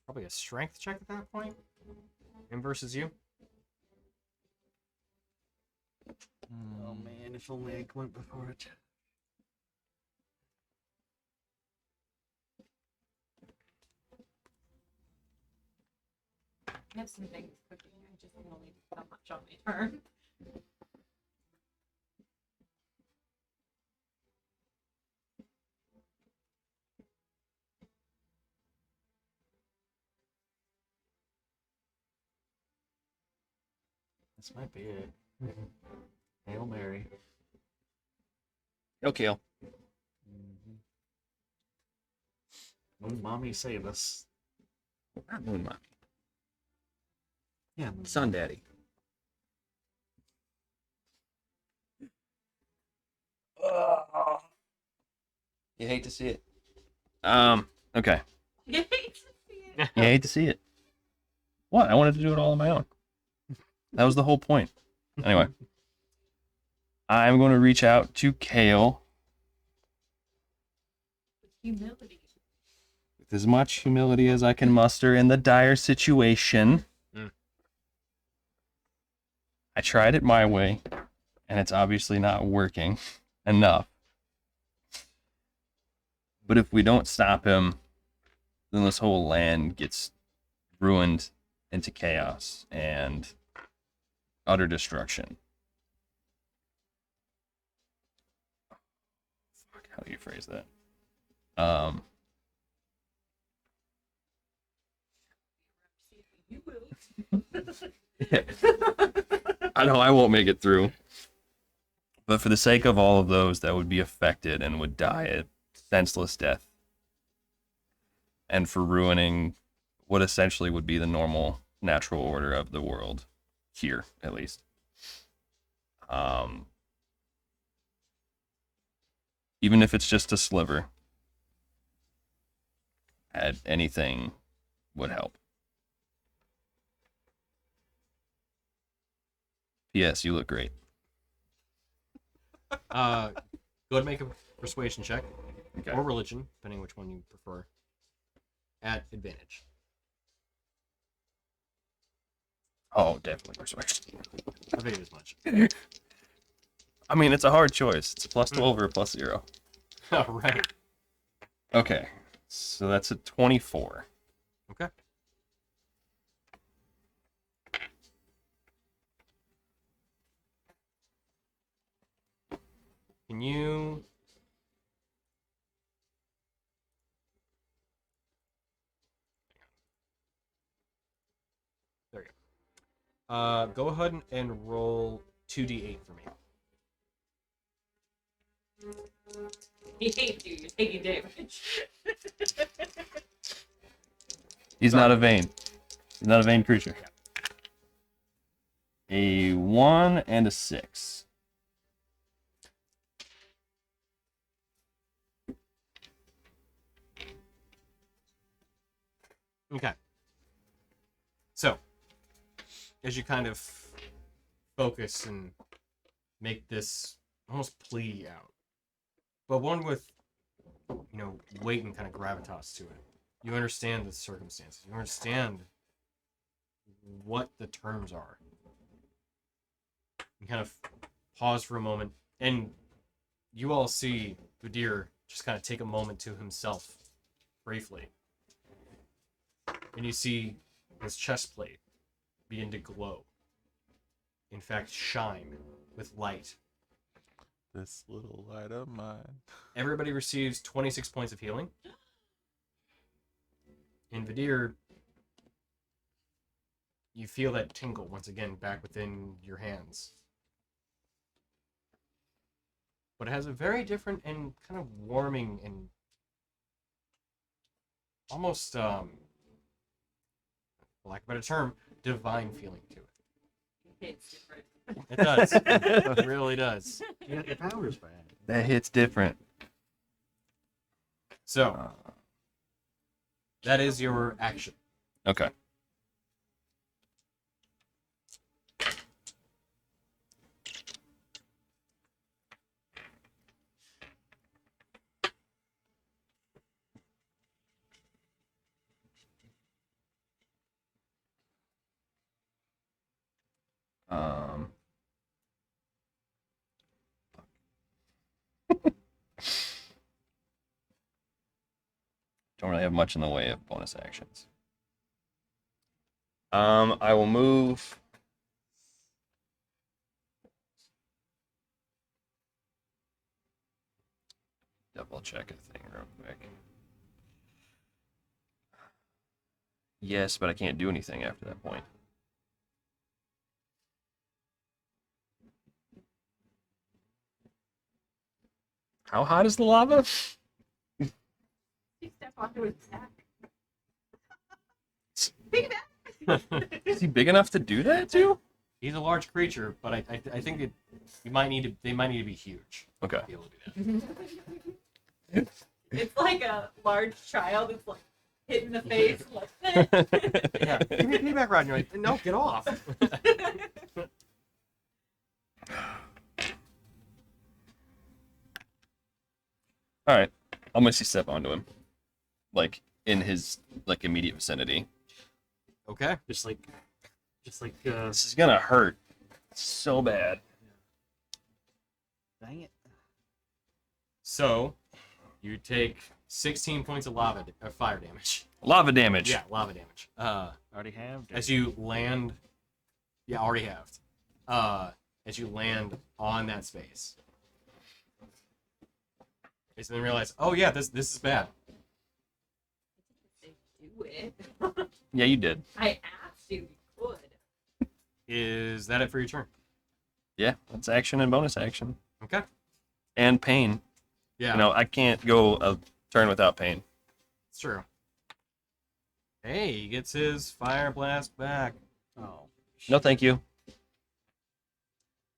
probably a strength check at that point. Him versus you. Oh man, if only I went before it. I have some things cooking. I just can only do so much on my turn. This might be it. Hail Mary. He'll kill. Moon Mommy save us. Not Moon Mommy. Yeah, Moon Sun Daddy. You hate to see it. Okay. You hate to see it. You hate to see it. What? I wanted to do it all on my own. That was the whole point. Anyway. I'm going to reach out to Kale Humility. with as much humility as I can muster in the dire situation. Mm. I tried it my way, and it's obviously not working enough. But if we don't stop him, then this whole land gets ruined into chaos and utter destruction. Fuck, how do you phrase that? You will. I know I won't make it through. But for the sake of all of those that would be affected and would die a senseless death, and for ruining what essentially would be the normal natural order of the world, here at least, even if it's just a sliver, anything would help. P.S. You look great. Go ahead and make a persuasion check. Okay. Or religion, depending which one you prefer. At advantage. Oh, definitely persuasion. I figured as much. I mean, it's a hard choice. It's a plus 12 or a plus 0. All right. Okay, so that's a 24. Okay. Can you... There you go. Go ahead and roll 2d8 for me. He hates you. You're taking damage. He's not a vain. He's not a vain creature. A 1 and a 6. Okay. So, as you kind of focus and make this almost plea out, but one with, weight and kind of gravitas to it. You understand the circumstances. You understand what the terms are. You kind of pause for a moment, and you all see Udir just kind of take a moment to himself, briefly. And you see his chest plate begin to glow. In fact, shine with light. This little light of mine. Everybody receives 26 points of healing. In Vidir, you feel that tingle once again back within your hands. But it has a very different and kind of warming and almost, for lack of a better term, divine feeling to it. It's different. It does. It really does. Yeah, your power's bad. That hits different. So, that is your action. Okay. Don't really have much in the way of bonus actions. I will move. Double check a thing real quick. Yes, but I can't do anything after that point. How hot is the lava? You step onto his sack. Big man. Is he big enough to do that too? He's a large creature, but I think they might need to be huge Okay. to be able to do that. It's like a large child. It's like hit in the face. Like, Yeah, give me a piggyback ride. And you're like, no, get off. All right. I'll mostly step onto him, like in his immediate vicinity. Okay. Just like This is gonna hurt so bad. dang it. So, you take 16 points of fire damage. Lava damage. Yeah, lava damage. Already have. As you land, yeah, already have. As you land on that space, and then realize, oh yeah, this is bad. do it. Yeah, you did. I asked you. You could. Is that it for your turn? Yeah, that's action and bonus action. Okay. And pain. Yeah, You know, I can't go a turn without pain. it's true. Hey, he gets his fire blast back. Oh. No, thank you.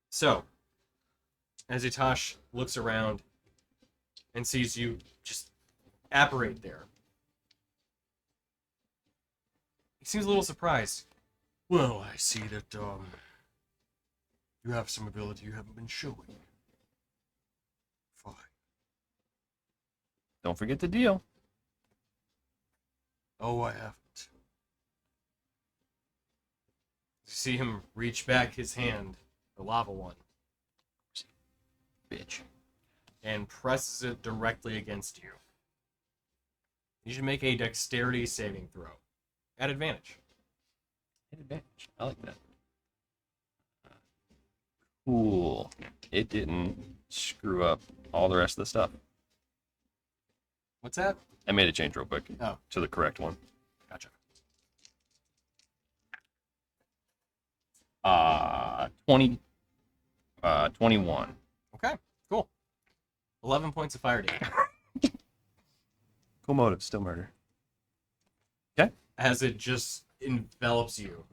So, as Etash looks around and sees you just apparate there, he seems a little surprised. Well, I see that you have some ability you haven't been showing. Fine. Don't forget the deal. Oh, I haven't. You see him reach back his hand, the lava one, Bitch. and presses it directly against you. You should make a dexterity saving throw. At advantage. Advantage. I like that. Cool. It didn't screw up all the rest of the stuff. What's that? I made a change real quick. Oh. To the correct one. Gotcha. 21. Okay, cool. 11 points of fire damage Cool motive, still murder. as it just envelops you.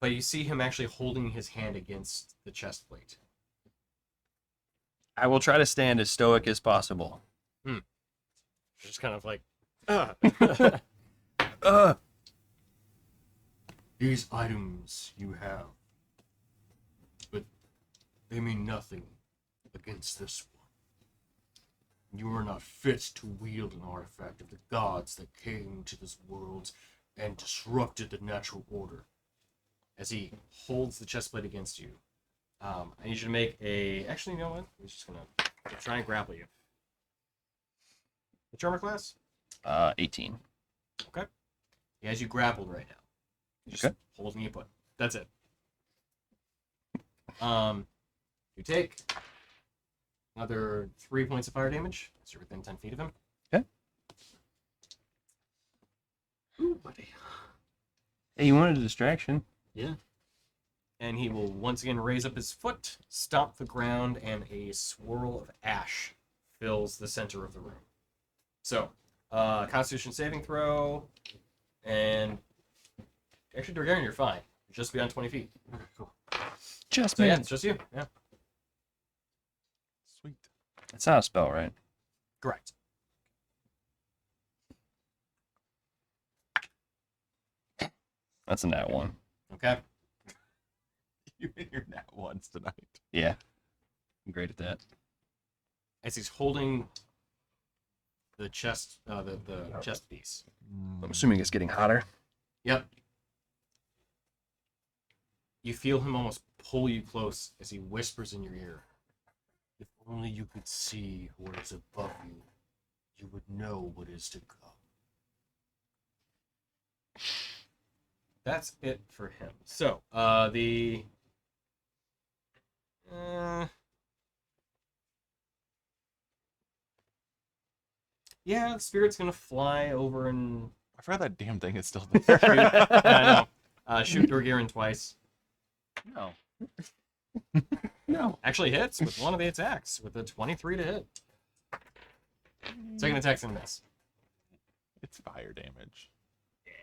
But you see him actually holding his hand against the chest plate. I will try to stand as stoic as possible. Just kind of like, these items you have, but they mean nothing against this one. You are not fit to wield an artifact of the gods that came to this world and disrupted the natural order. As he holds the chestplate against you, I need you to make a. Actually, you know what? He's just gonna try and grapple you. What's your armor class? 18. Okay. He has you grappled right now. He's just Okay. holding you put. That's it. You take another 3 points of fire damage. So you're within 10 feet of him. Okay. Ooh, buddy. Hey, you wanted a distraction. Yeah. And he will once again raise up his foot, stomp the ground, and a swirl of ash fills the center of the room. So, Constitution saving throw, and actually, Dorgarian, you're fine. You're just beyond 20 feet. Okay, cool. Just So yeah, man. it's just you. Yeah, Sweet. That's not a spell, right? correct. That's a nat 1. Okay. You and your nat ones tonight. Yeah. I'm great at that. As he's holding the chest, the chest piece. I'm assuming it's getting hotter. Yep. You feel him almost pull you close as he whispers in your ear. If only you could see what is above you, you would know what is to come. That's it for him. So, yeah, the spirit's gonna fly over and I forgot that damn thing is still there. I know. Shoot Dorgarian twice. No. No. Actually hits with one of the attacks with a 23 to hit. Second attack's gonna miss. It's fire damage. Yeah.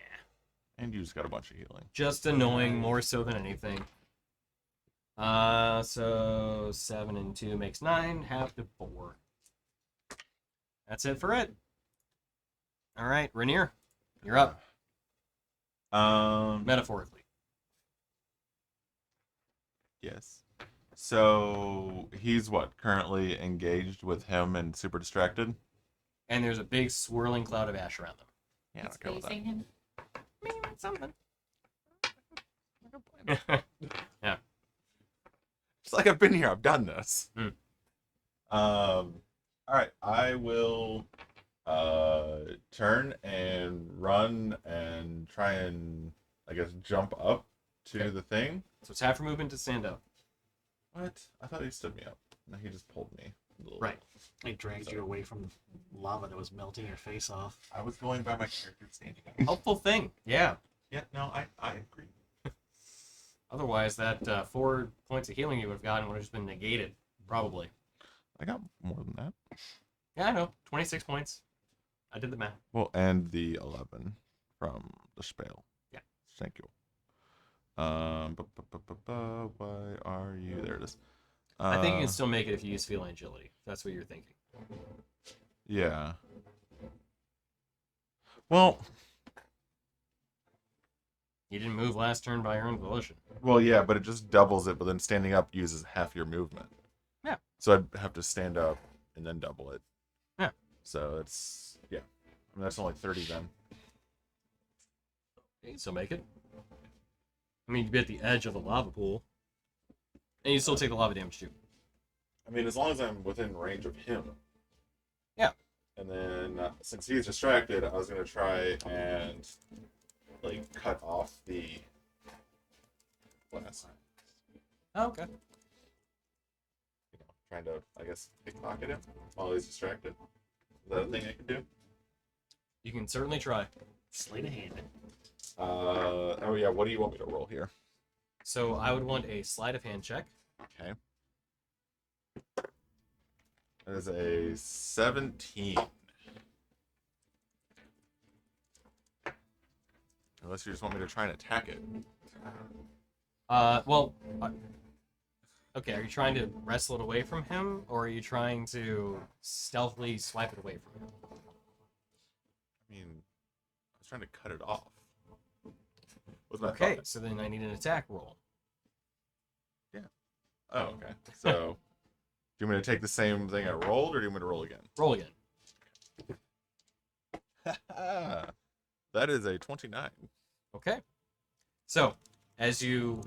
And you just got a bunch of healing. Just annoying more so than anything. So 7 and 2 makes 9, half to 4. That's it for it. All right, Rainier, you're up. Metaphorically. Yes. So he's what? Currently engaged with him and super distracted? And there's a big swirling cloud of ash around them. Yeah, I It's don't care about facing him. Something. that. It's like I've been here, I've done this. Alright, I will turn and run and try and I guess jump up to Okay. the thing. So it's half your movement to stand up. What? I thought he stood me up. No, he just pulled me. Right. I dragged you away from the lava that was melting your face off. I was going by my character standing up. Helpful thing. Yeah. Yeah, no, I agree. Otherwise, that 4 points of healing you would have gotten would have just been negated. Probably. I got more than that. Yeah, I know. 26 points. I did the math. Well, and the 11 from the spell. Yeah. Thank you. Why are you? There it is. I think you can still make it if you use feline agility. If that's what you're thinking. Yeah. Well, You didn't move last turn by your own volition. yeah, but it just doubles it, but then standing up uses half your movement. Yeah. So I'd have to stand up and then double it. Yeah. So it's, yeah. I mean, that's only 30 then. You can still make it. I mean, you'd be at the edge of the lava pool. And you still take the lava damage too. I mean, as long as I'm within range of him. Yeah. And then, since he's distracted, I was going to try and, like, cut off the glass. Oh, okay. You know, trying to, I guess, pickpocket him while he's distracted. Is that a thing I can do? You can certainly try. Sleight of hand. Oh yeah, what do you want me to roll here? So I would want a sleight of hand check. Okay. That is a 17. Unless you just want me to try and attack it. Well, okay. Are you trying to wrestle it away from him, or are you trying to stealthily swipe it away from him? I mean, I was trying to cut it off. What's my Okay, thought? so then I need an attack roll. Oh, okay. So, do you want me to take the same thing I rolled, or do you want me to roll again? Roll again. That is a 29. Okay. So, as you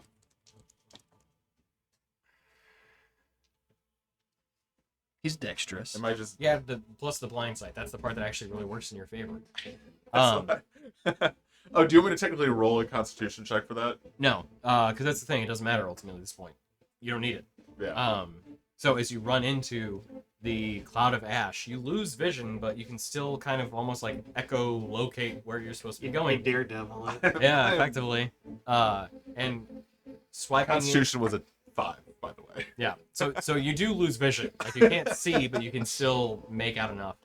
He's dexterous. Am I just... yeah, plus the blind sight. That's the part that actually really works in your favor. Oh, do you want me to technically roll a Constitution check for that? No, because that's the thing. It doesn't matter ultimately at this point. You don't need it. Yeah. So as you run into the cloud of ash, you lose vision, but you can still kind of almost like echolo-locate where you're supposed to be going. Daredevil. Yeah, effectively. And swiping. Constitution was a 5, by the way. Yeah. So you do lose vision. Like you can't see, but you can still make out enough.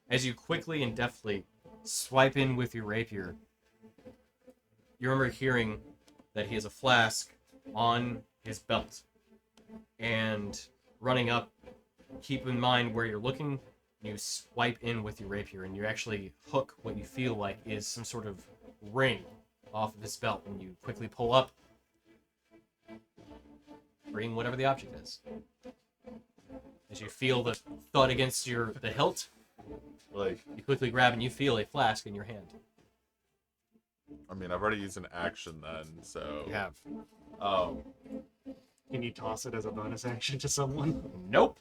As you quickly and deftly swipe in with your rapier, you remember hearing that he has a flask on his belt. And running up, keep in mind where you're looking, you swipe in with your rapier, and you actually hook what you feel like is some sort of ring off of his belt, and you quickly pull up, bring whatever the object is. As you feel the thud against the hilt, Like, you quickly grab and you feel a flask in your hand. I mean, I've already used an action then, so... You have. Can you toss it as a bonus action to someone? Nope.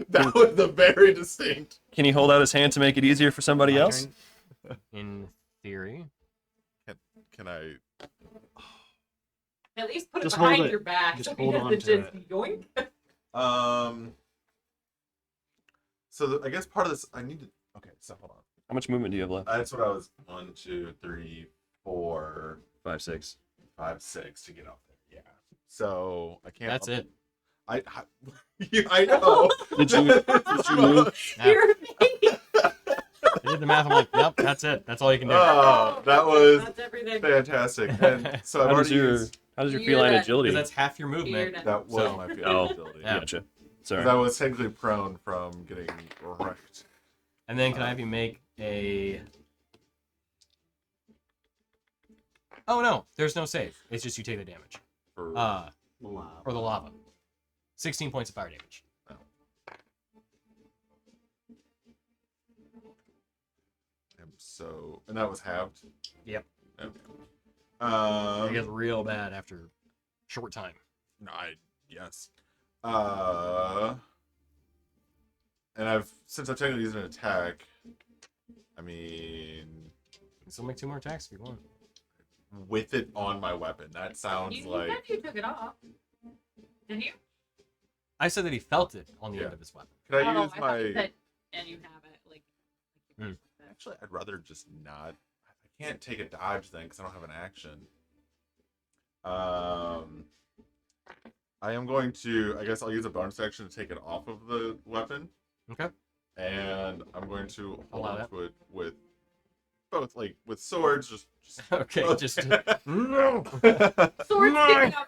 That was the very distinct... Can he hold out his hand to make it easier for somebody My else? turn. In theory. Can I... At least put Just it hold behind it. your back. Just so hold he on doesn't to just yoink. So I guess part of this, I need to... Okay, so hold on. How much movement do you have left? That's what I was... 1, 2, 3, 4, 5, 6. 5, 6 to get up there. Yeah. So I can't... That's it. I know. Did you move? Yeah. Your face. I did the math. I'm like, yep, that's it. That's all you can do. Oh, that was That's everything. fantastic. And so I've How does already your used... feline You're agility? Because that's half your movement. You're not- That was So- my feeling Oh. ability. Yeah. Gotcha. Because Sorry. I was technically prone from getting wrecked. And then can I have you make a... Oh, no. There's no save. It's just you take the damage. For... Wow. For the lava. 16 points of fire damage. So... And that was halved? Yep. Okay. It gets real bad after short time. No, yes. And since I'm technically using an attack, I mean, You can still make 2 more attacks if you want. with it on my weapon, that sounds You like... said you took it off. Didn't you? I said that he felt it on the Yeah. end of his weapon. Can I use I thought you my... said, and you have it. Like Actually, I'd rather just not... I can't take a dodge then, because I don't have an action. I am going to... I guess I'll use a bonus action to take it off of the weapon. Okay. And I'm going to hold Allow on that. to it with both, like, with swords, just Okay, just... no. sword sticking up.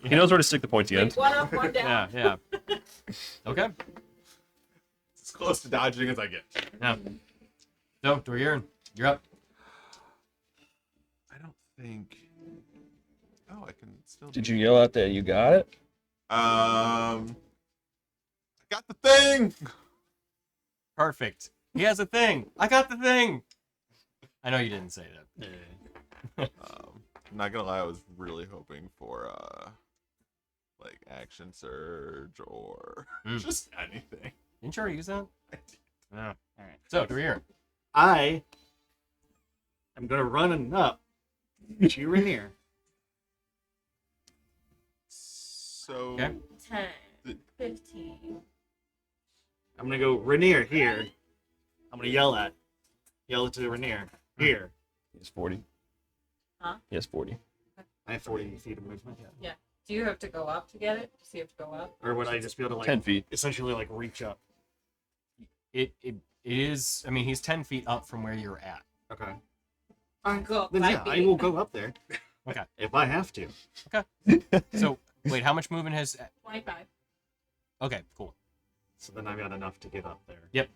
He knows where to stick the pointy end. One up, one down. Yeah, yeah. Okay. As close to dodging as I get. Yeah. So, Dorian, you're up. I don't think. Oh, I can still. Did you yell out that you got it? I got the thing. Perfect. He has a thing. I got the thing. I know you didn't say that. I'm not gonna lie. I was really hoping for like action surge or just anything. Didn't you already use that? I did. No. All right. So, Dorian. I am going to run and up to Rainier. So. Okay. 10, 15. I'm going to go Rainier here. I'm going to yell it to Rainier here. He has 40. Huh? He has 40. I have 40 feet of movement. Yeah. Do you have to go up to get it? Does he have to go up? Or would I just be able to like 10 feet. essentially like reach up? It is. I mean, he's 10 feet up from where you're at. Okay. Go up Then 5 yeah, I feet. will go up there. Okay. If I have to. So wait, how much movement has? 25. Okay, cool. So then I've got enough to get up there. Yep.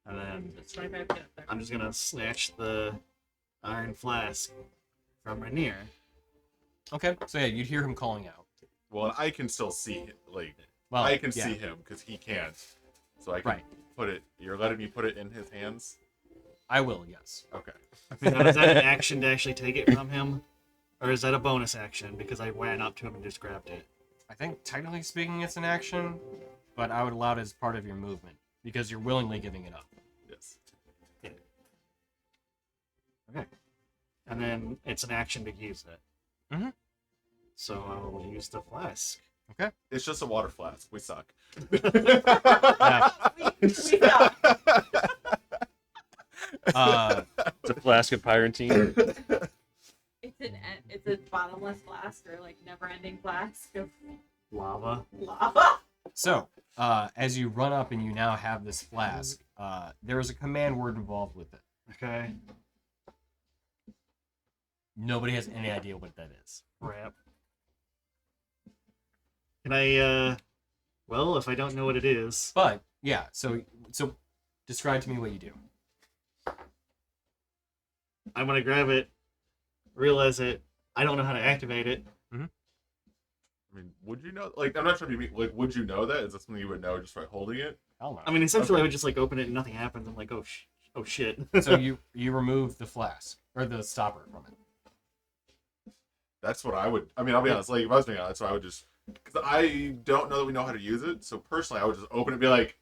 And then It's 25 to get up there. I'm just gonna snatch the iron flask from Rainier. Okay, so yeah, you'd hear him calling out. Well, I can still see him. Like, Well, I can yeah. see him because he can't. So I can Right. put it. You're letting me put it in his hands. I will, yes. Okay. Now, is that an action to actually take it from him? Or is that a bonus action because I ran up to him and just grabbed it? I think technically speaking, it's an action, but I would allow it as part of your movement because you're willingly giving it up. Yes. Okay. And then it's an action to use it. Mhm. So I will use the flask. It's just a water flask. We suck. Yeah. We stop. It's a flask of pyrantine. It's a bottomless flask or like never-ending flask of Lava. lava. So, as you run up and you now have this flask, there is a command word involved with it. Okay. Nobody has any idea what that is. Crap. Can I, well, if I don't know what it is, But yeah, so describe to me what you do. I'm gonna grab it, realize it. I don't know how to activate it. I mean, would you know? Like, I'm not trying to be like, would you know that? Is that something you would know just by holding it? Hell no. I mean, essentially, Okay. I would just like open it and nothing happens. I'm like, oh shit. So you remove the flask or the stopper from it. That's what I would. I mean, I'll be honest. Like, if I was being honest, so I would just because I don't know that we know how to use it. So personally, I would just open it and be like,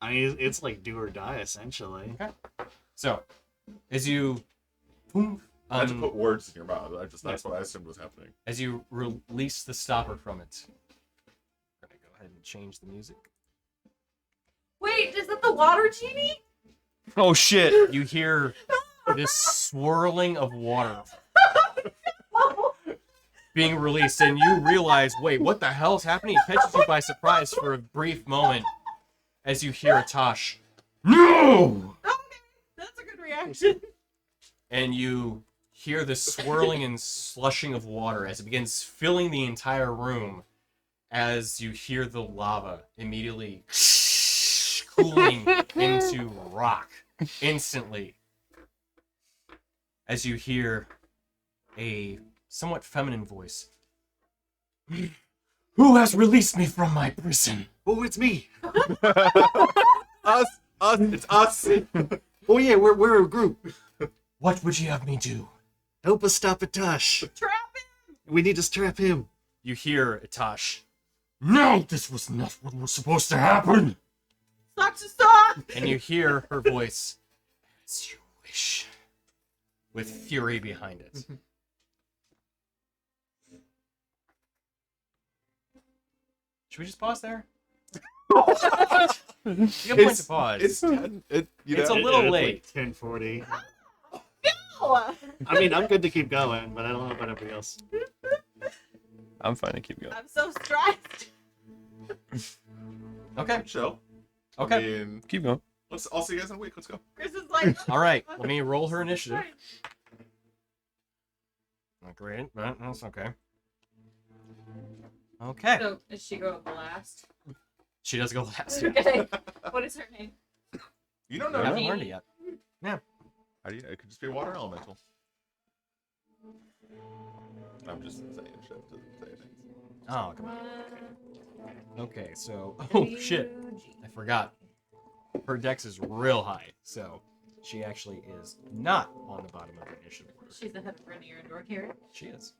I mean, it's like do or die essentially. So, as you boom, I had to put words in your mouth. That's what I assumed was happening. as you release the stopper from it, I'm gonna go ahead and change the music. Wait, is that the water genie? Oh shit! You hear this swirling of water being released, and you realize, wait, what the hell's happening? It catches you by surprise for a brief moment as you hear Etash, no! Okay, that's a good reaction. And you hear the swirling and slushing of water as it begins filling the entire room as you hear the lava immediately cooling into rock instantly. As you hear a somewhat feminine voice. Who has released me from my prison? Oh, it's me. Us, it's us. Oh yeah, we're a group. What would you have me do? Help us stop Etash. Trap it. We need to trap him. You hear Etash. No, this was not what was supposed to happen. Sucks to suck. And you hear her voice, as you wish, with fury behind it. Should we just pause there? You have points to pause. It's 10. It's a little It's late. Like 10:40. No. I mean, I'm good to keep going, but I don't know about everybody else. I'm fine to keep going. I'm so stressed. Okay. Show. Okay. I mean, Keep going. I'll see you guys in a week. Let's go. Chris is like, All right. Let me roll her initiative. Not great, but that's okay. Okay. So, does she go up last? She does go last. Okay. What is her name? You don't I know. haven't Amy. learned it yet. How do you? It could just be a water elemental. I'm just saying shit to say things. Oh, come on. Okay, so oh shit, I forgot. Her dex is real high, so she actually is not on the bottom of the initiative order. She's ahead of Rainier and Dorkir. She is.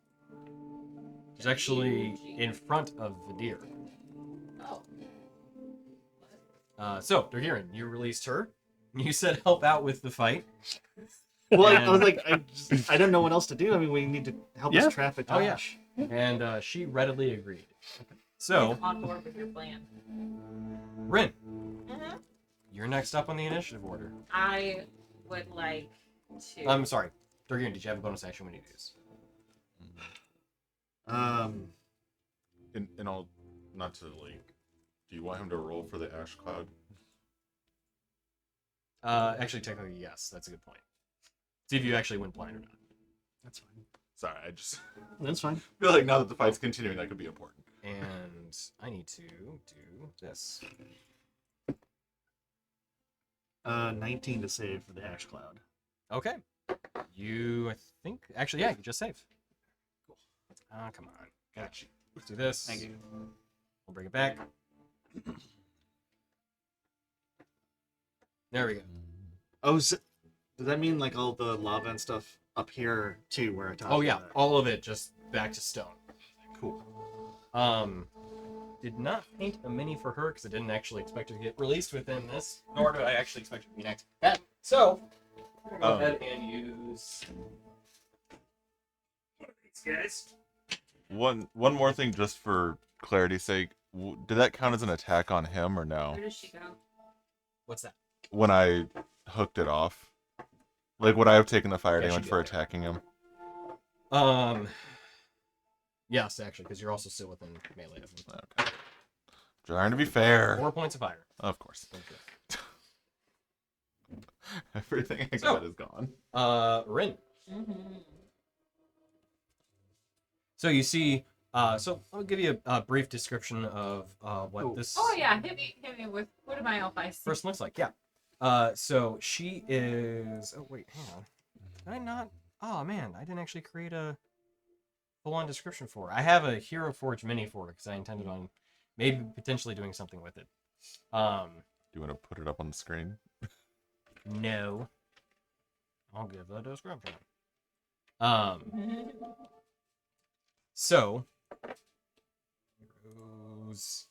She's actually in front of Vadir. Oh. So, Dorgirin, you released her. You said help out with the fight. Well, I And- was like, I don't know what else to do. I mean, we need to help Yeah. us trap Etash. Oh, yeah. And she readily agreed. So, She's on board with your plan. Rin, Uh-huh. you're next up on the initiative order. I would like to. I'm sorry. Dorgirin, did you have a bonus action when you do this? In all, not to like, do you want him to roll for the ash cloud? Actually, technically, yes. That's a good point. See if you actually went blind or not. That's fine. Sorry, I just That's fine. feel like now that the fight's continuing, that could be important. And I need to do this. 19 to save for the ash cloud. Okay. You, I think, actually, yeah, you just save. Cool. Ah, come on. Got you. Let's do this. Thank you. We'll bring it back. There we go. Oh, does that mean like all the lava and stuff up here too, where I talked? Oh yeah, all of it just back to stone. Cool. Did not paint a mini for her because I didn't actually expect her to get released within this, nor do I actually expect her to be next. So, I'm gonna go ahead and use one of these guys. One more thing, just for clarity's sake, did that count as an attack on him or no? Where does she go? What's that? When I hooked it off, like would I have taken the fire Yeah, she damage did. for attacking him? Yes, actually, because you're also still within melee of him. Okay. Trying to be fair. 4 points of fire. Of course. Okay. Everything I So- got is gone. Rin. Mm-hmm. So you see, so I'll give you a brief description of what this Oh yeah, hit me with what am I off I see? person looks like. Yeah. So she is. Oh wait, hang on. Did I not? Oh man, I didn't actually create a full-on description for her. I have a Hero Forge mini for her because I intended on maybe potentially doing something with it. Do you want to put it up on the screen? No. I'll give a description. So, Rose.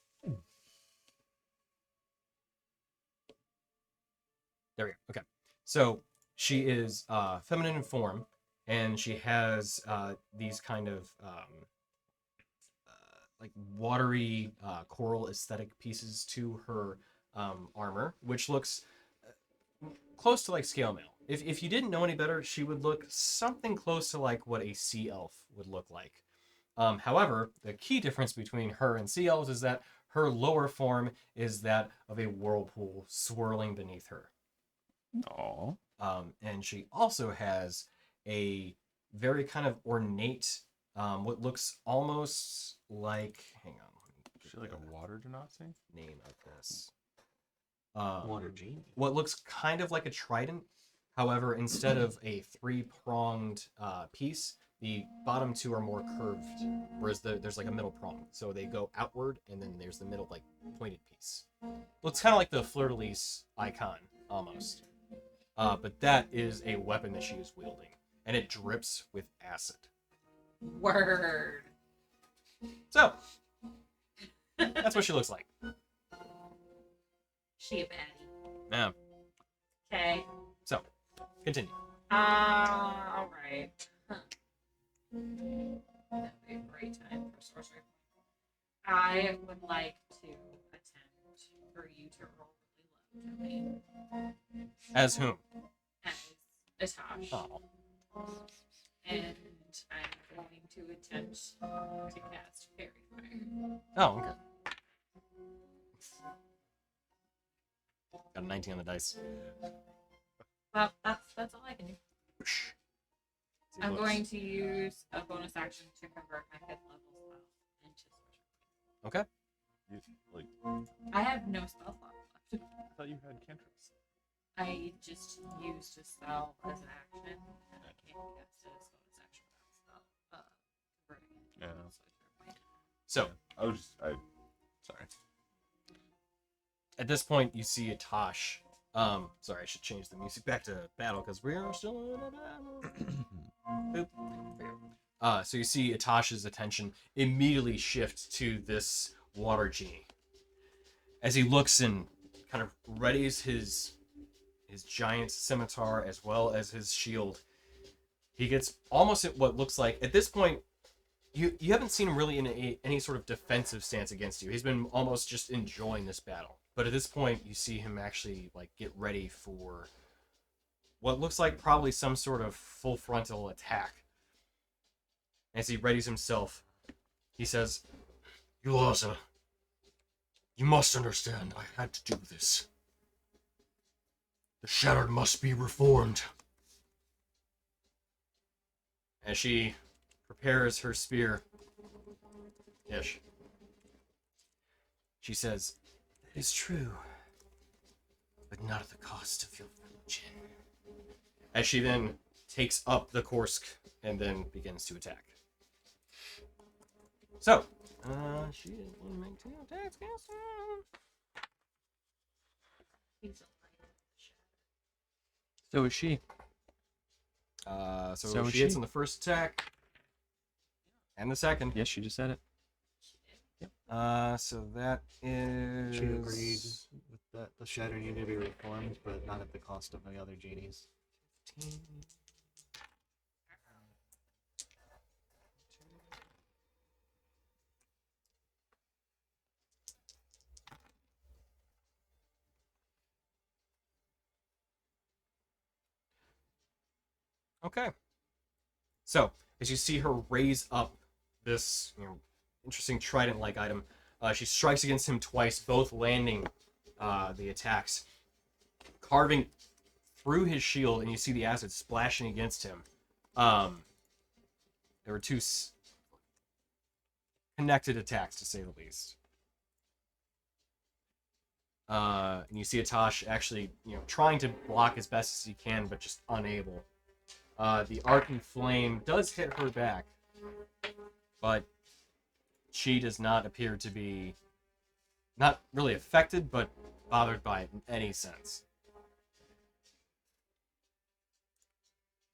There we go. Okay. So she is feminine in form, and she has these kind of like watery coral aesthetic pieces to her armor, which looks close to like scale mail. If you didn't know any better, she would look something close to like what a sea elf would look like. However, the key difference between her and sea elves is that her lower form is that of a whirlpool swirling beneath her. Oh. And she also has a very kind of ornate, what looks almost like, hang on, let me Is she like a water genasi? name of this. Water genie. What looks kind of like a trident. However, instead of a three-pronged piece, the bottom two are more curved, whereas there's like a middle prong. So they go outward, and then there's the middle like pointed piece. Looks kind of like the fleur-de-lis icon, almost. But that is a weapon that she is wielding, and it drips with acid. Word. So, that's what she looks like. She a baddie. Yeah. Okay. So, continue. All right. Huh. That would be a great time for sorcery. I would like to attempt for you to roll really low for me As whom? as Etash. Oh. And I'm going to attempt to cast Fairy Fire. Oh, okay. Got a 19 on the dice. Well, that's all I can do. See I'm what's- going to use a bonus action to convert my fifth level spell into sorcery. Okay. You, like, I have no spell slot left. I thought you had cantrips. I just used a spell as an action, and I can't cast it as a bonus action without spell converting it. Yeah. So, Sorry. at this point, you see Etash. Sorry, I should change the music back to battle because we are still in a battle. Boop. There we go. So you see Etash's attention immediately shift to this water genie. As he looks and kind of readies his giant scimitar as well as his shield, he gets almost at what looks like, at this point, you haven't seen him really in any sort of defensive stance against you. He's been almost just enjoying this battle. But at this point, you see him actually like get ready for what looks like probably some sort of full frontal attack. As he readies himself, he says, Yulaza, you must understand I had to do this. The Shattered must be reformed. As she prepares her spear, Ish, she says, "It is true, but not at the cost of your religion." As she then takes up the Korsk and then begins to attack. So, she is going to make 2 attacks against him. He's a liar. So is she. So is she hits she. on the first attack and the second. Yes, she just said it. So that is. She agreed with that the Shatter needed to be reformed, but not at the cost of the other genies. 15. Okay. So, as you see her raise up this interesting trident-like item, she strikes against him twice, both landing the attacks, carving through his shield, and you see the acid splashing against him. There were 2 connected attacks, to say the least. And you see Etash actually, trying to block as best as he can, but just unable. The arcing flame does hit her back, but she does not appear to be not really affected, but bothered by it in any sense.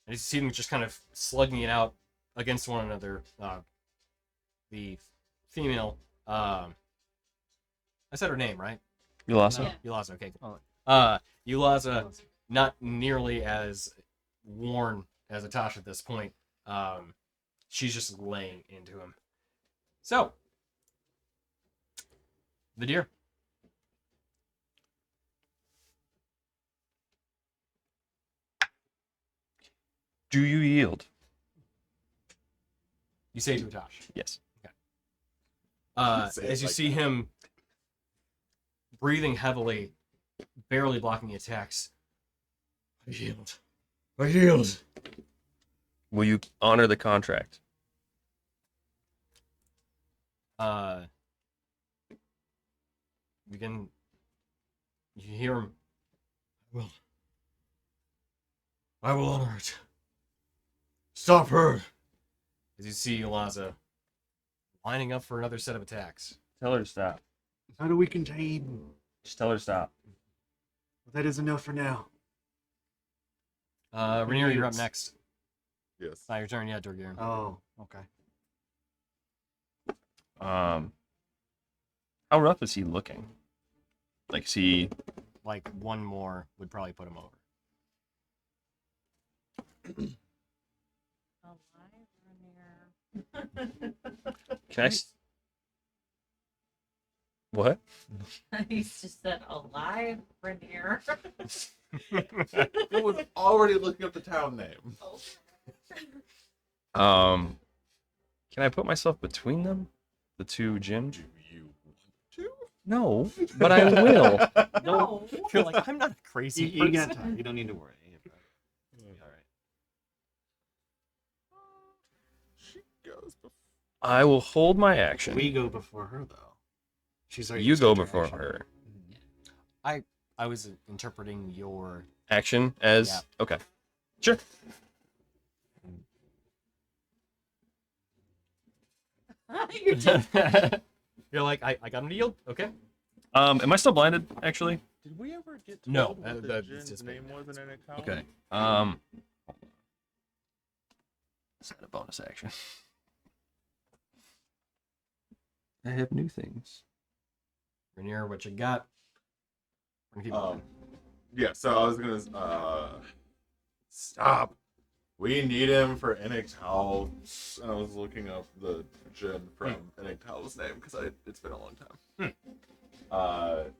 And you see them just kind of slugging it out against one another. The female, I said her name, right? Yulasa? Yeah. Yulaza, okay. Oh. Yulaza, not nearly as worn as Etash at this point. She's just laying into him. So, the deer. Do you yield? You say to Etash. Yes. Say it As you like see that. him breathing heavily, barely blocking the attacks. I yield. I yield. Will you honor the contract? You hear him. I will honor it. Stop her. As you see Yulaza lining up for another set of attacks. Tell her to stop. How do we contain? Just tell her to stop. That is enough for now. Rainier, you're up next. Yes. It's not your turn yet, Dorgir. Oh, okay. How rough is he looking? Like, is he... Like, one more would probably put him over. Can I... What? He's just said alive, Rainier. I was already looking up the town name. Can I put myself between them? The 2 Jin? Do you want to? No, but I will. No. You're like, I'm not a crazy You person. got time. You don't need to worry. You'll be all right. She goes before. I will hold my action. We go before her, though. She's already You go taken her before action. her. I was interpreting your... Action as... Yeah. Okay. Sure. You're just You're like, I got him to yield. Okay. Am I still blinded, actually? Did we ever get to No, what the that's Jin's just name was in an account? Okay. Set a bonus action. I have new things. Rainier, what you got? We're gonna keep going. Yeah, so I was gonna stop. We need him for Inictal. And I was looking up the Jin from Inictal's name because it's been a long time.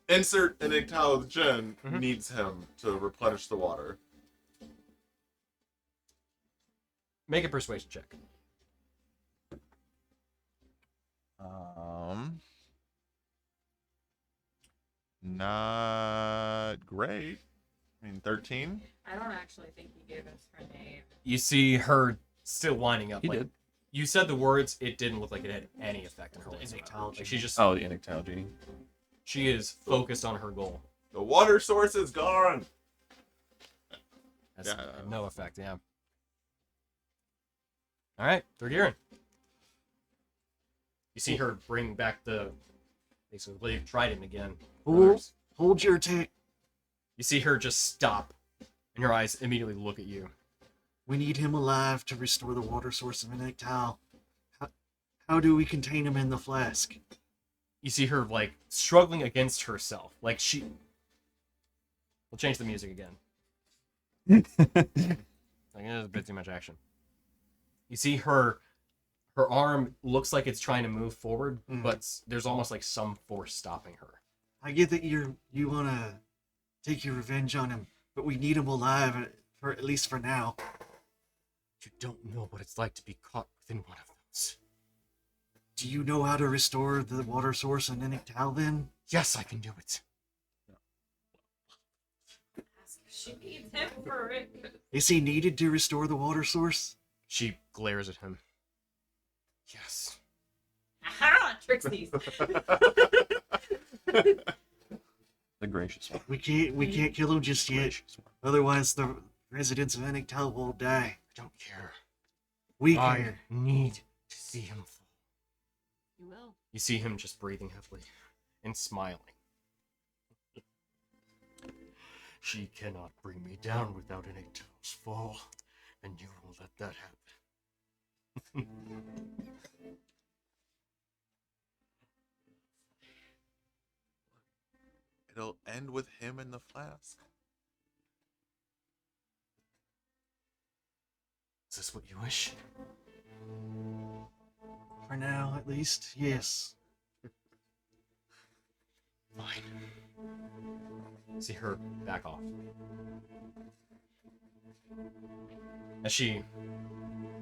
Insert Inictal's Jin needs him to replenish the water. Make a persuasion check. Not great. I mean, 13. I don't actually think he gave us her name. You see her still winding up. He like, did. You said the words. It didn't look like it had any effect on her. The whatsoever. Inictology. Like she just, Oh, the Inictile genie. she is focused on her goal. The water source is gone. That's Yeah. no effect. Yeah. All right, Thorgirin. You see her bring back the basically trident again. Hold your attack. You see her just stop, and her eyes immediately look at you. We need him alive to restore the water source of Inictile. How do we contain him in the flask? You see her like struggling against herself, like she. We'll change the music again. Like there's a bit too much action. You see her arm looks like it's trying to move forward, but there's almost like some force stopping her. I get that you want to take your revenge on him, but we need him alive, for at least for now. You don't know what it's like to be caught within one of those. Do you know how to restore the water source in Inictile then? Yes, I can do it. Ask if she needs him for it. Is he needed to restore the water source? She glares at him. Yes. Aha! Trixie's. The gracious one. We can't kill him just yet. Otherwise, the residents of Inictile will die. I don't care. We I care. need to see him fall. You will. You see him just breathing heavily and smiling. She cannot bring me down without an Ictile's fall, and you won't let that happen. It'll end with him in the flask. Is this what you wish? For now, at least, yes. Fine. See her back off. As she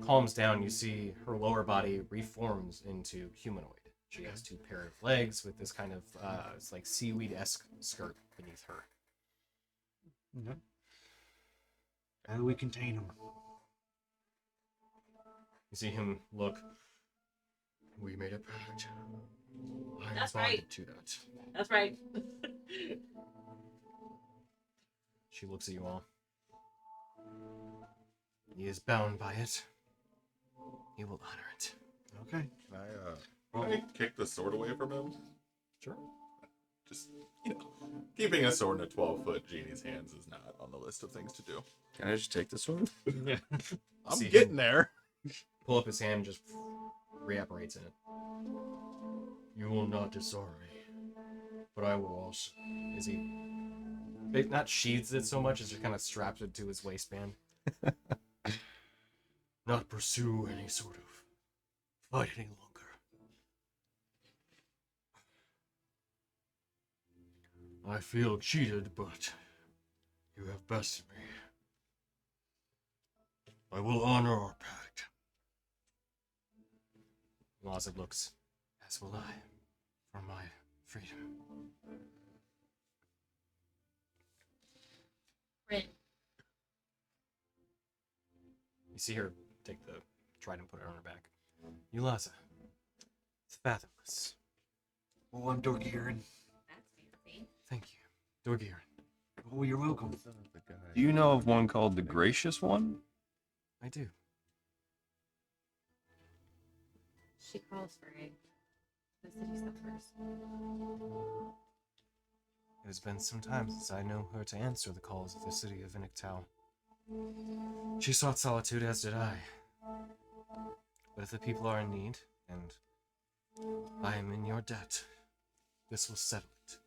calms down, you see her lower body reforms into humanoid. She has two pair of legs with this kind of it's like seaweed-esque skirt beneath her. How do we contain him? You see him look. We made a pact. I'm That's bonded right. to that. That's right. She looks at you all. He is bound by it. He will honor it. Okay. Can I kick the sword away from him? Sure. Just, keeping a sword in a 12-foot genie's hands is not on the list of things to do. Can I just take this one? I'm See getting him. there. Pull up his hand, just reapparates in it. You will not disarm me, but I will also. Is he? It not sheathes it so much as just kind of straps it to his waistband. Not pursue any sort of fight any longer. I feel cheated, but you have bested me. I will honor our pact. Laza looks, as will I, for my freedom. Rin. You see her take the trident and put it on her back. Laza, it's fathomless. Oh, I'm Dorgirin. That's fancy. Thank you. Dorgirin. Oh, you're welcome. Do you know of one called the Gracious One? I do. She calls for it. The city suffers. It has been some time since I know her to answer the calls of the city of Inictile. She sought solitude, as did I. But if the people are in need, and I am in your debt, this will settle it.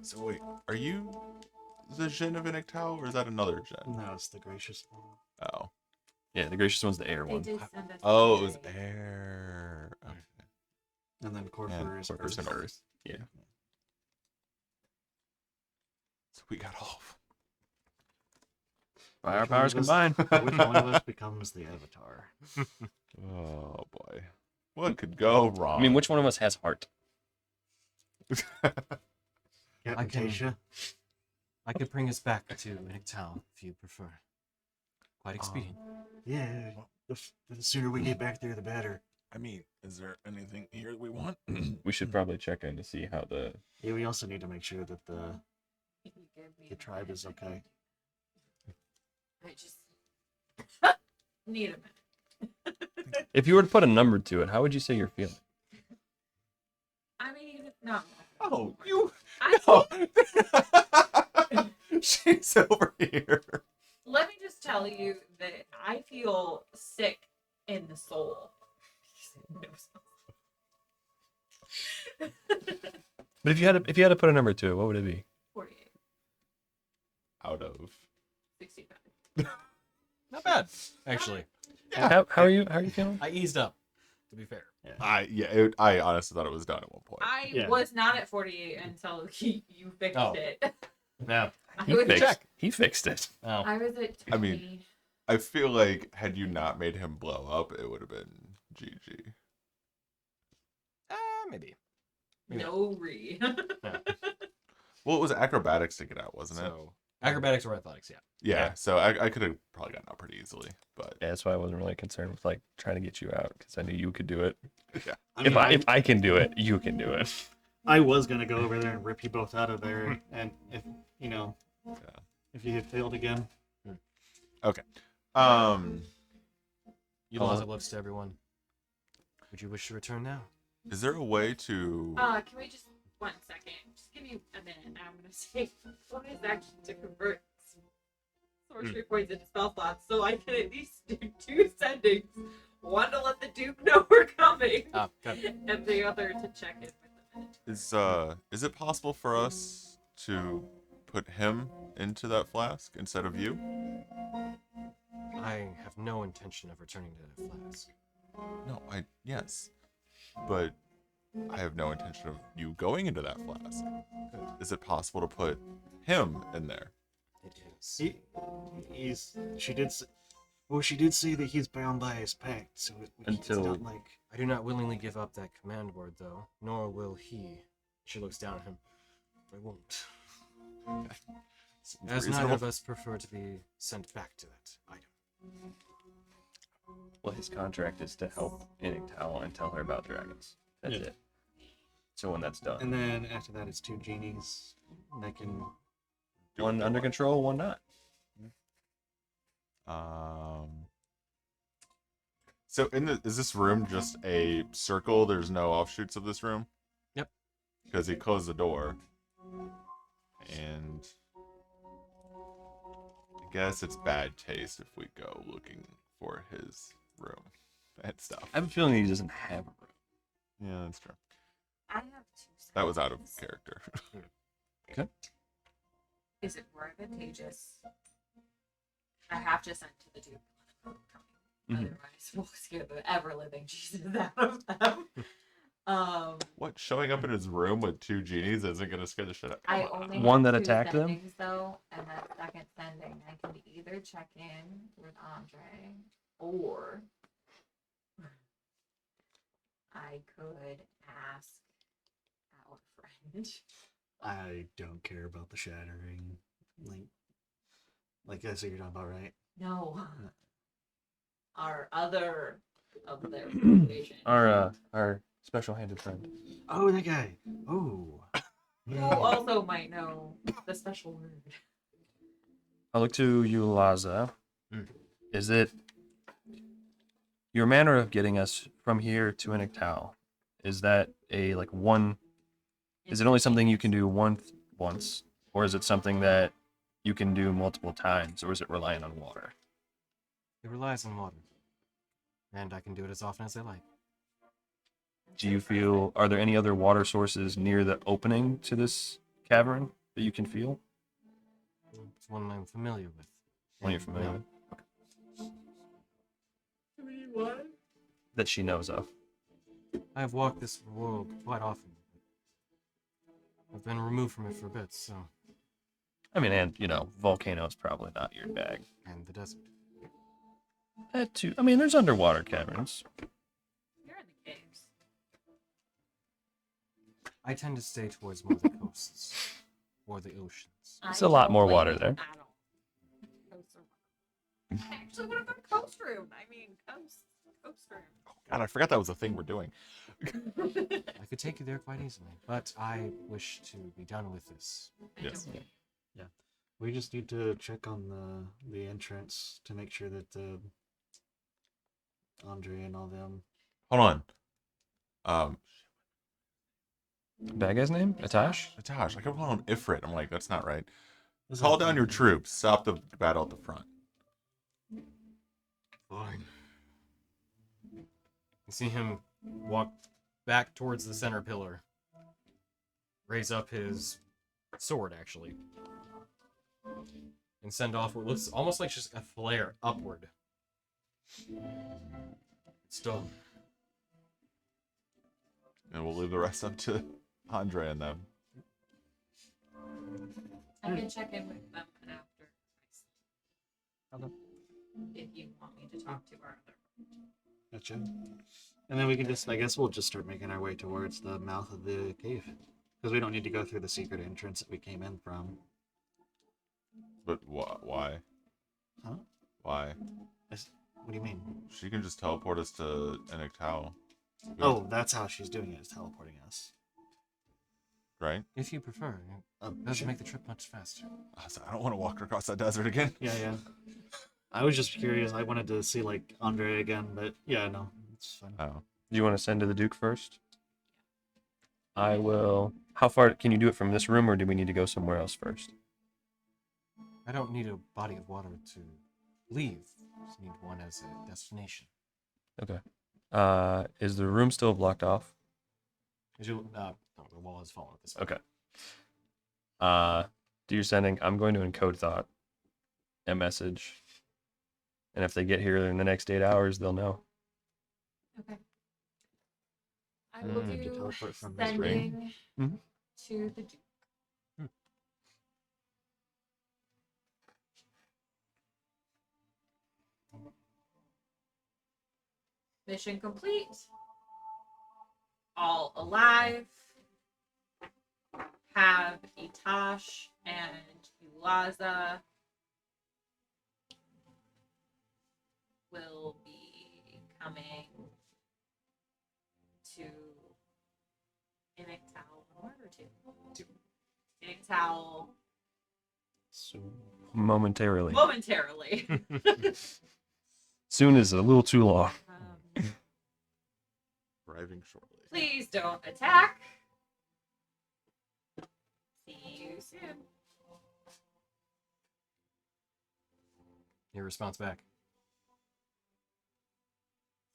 So wait, are you the Jin of Inictile, or is that another Jin? No, it's the gracious one. Oh. Yeah, the Gracious One's the air They one. did send us. Oh, it was today. air. Okay. And then Corfer is Corfer's Earth. in Earth. Yeah. So we got all of By our Which one powers of us- combined. Which one of us becomes the Avatar? Oh boy. What could go wrong? I mean, which one of us has heart? Captain Tasha. I could bring us back to Inictal if you prefer. Quite expedient. Yeah, the sooner we get back there, the better. I mean, is there anything here we want? We should probably check in to see how the. Yeah, we also need to make sure that the If you give me a tribe minute. is okay. I just need a minute. If you were to put a number to it, how would you say you're feeling? I mean, no. Oh, you. I No. She's over here. Let me just tell you that I feel sick in the soul. But if you had to put a number to it, what would it be? 48, Out of. 65. Not bad, actually. How are you feeling? I eased up, to be fair. I honestly thought it was done at one point. I was not at 48 until you fixed Oh. it. No. He was fixed, he fixed it. Oh. I was at 20. I mean, I feel like had you not made him blow up, it would have been GG. Maybe. no re. Well, it was acrobatics to get out, wasn't it? So, acrobatics or athletics, yeah. Yeah, so I could have probably gotten out pretty easily, but Yeah, that's why I wasn't really concerned with like trying to get you out because I knew you could do it. yeah. If I can do it, you can do it. I was gonna go over there and rip you both out of there, and if if you had failed again, Utilize looks to everyone. Would you wish to return now? Is there a way to? Can we just 1 second? Just give me a minute, and I'm gonna say bonus action to convert sorcery points into spell slots, so I can at least do 2 sendings. One to let the Duke know we're coming, Okay. and the other to check in with the minute. Is it possible for us to put him into that flask instead of you? I have no intention of returning to the flask. No, yes, but I have no intention of you going into that flask. Is it possible to put him in there? It is. she did say that he's bound by his pact, so it's not like I do not willingly give up that command word, though, nor will he. She looks down at him. I won't. As neither of us prefer to be sent back to that item. Well, his contract is to help Inictal and tell her about dragons. That's it. So when that's done, And then after that, it's 2 genies that can. one under control, one not. So is this room just a circle? There's no offshoots of this room? Yep. Because he closed the door. And I guess it's bad taste if we go looking for his room and stuff. I have a feeling he doesn't have a room. Yeah, that's true. I have 2 seconds. That was out of character. Is it more advantageous? I have to send to the Duke. Otherwise, we'll scare the ever-living Jesus out of them. What? Showing up in his room with 2 genies isn't gonna scare the shit out? I Come on. only One have that 2 attacked them? sendings, though, and that second sending, I can either check in with Andre, or I could ask our friend. I don't care about the shattering. Like that's what you're talking about, right? No, our other of their persuasion. Our special-handed friend. Oh, that guy. Oh. Who also might know the special word. I look to you, Laza. Mm. Is it your manner of getting us from here to Inictal? Is that a like one? Is it only something you can do once, or is it something that you can do multiple times, or is it reliant on water? It relies on water. And I can do it as often as I like. Do you feel? Are there any other water sources near the opening to this cavern that you can feel? It's one I'm familiar with. One you're familiar with? That she knows of. I have walked this world quite often. I've been removed from it for a bit, so. I mean, and volcano's probably not your bag. And the desert. That too. I mean, there's underwater caverns. You're in the caves. I tend to stay towards more the coasts or the oceans. There's a lot more water there. At all. Coast room. I actually want to go to coast room. I mean, coast room. God, I forgot that was a thing we're doing. I could take you there quite easily, but I wish to be done with this. Yes. We just need to check on the entrance to make sure that Andre and all them. Hold on. Bad guy's name? Etash? Etash, I kept calling him Ifrit. I'm like, that's not right. This Call is- down your troops. Stop the battle at the front. Fine. You see him walk back towards the center pillar. Raise up his sword, actually. And send off what looks almost like just a flare upward. It's done. And we'll leave the rest up to Andre and them. I can check in with them after. Okay. If you want me to talk to our other. Gotcha. And then we can I guess we'll just start making our way towards the mouth of the cave. Because we don't need to go through the secret entrance that we came in from. But why? Huh? Why? What do you mean? She can just teleport us to Enictal. Oh, that's how she's doing it, is teleporting us. Right? If you prefer, it does Sure. make the trip much faster. I don't want to walk across that desert again. Yeah. I was just curious. I wanted to see, like, Andre again, but yeah, no, it's fine. Oh. Do you want to send to the Duke first? I will. How far can you do it from this room, or do we need to go somewhere else first? I don't need a body of water to leave. I just need one as a destination. Okay. Is the room still blocked off? No, the wall has fallen at this point. Okay. Do your sending. I'm going to encode thought a message. And if they get here in the next 8 hours, they'll know. Okay. I will to do teleport from this sending Mhm. to the Duke. Mission complete. All alive. Have Etash and Ulaza will be coming to Inictal. One or two? Inictal So, Momentarily. momentarily. Soon is a little too long. Arriving shortly. Please don't attack. See you soon. Your response back.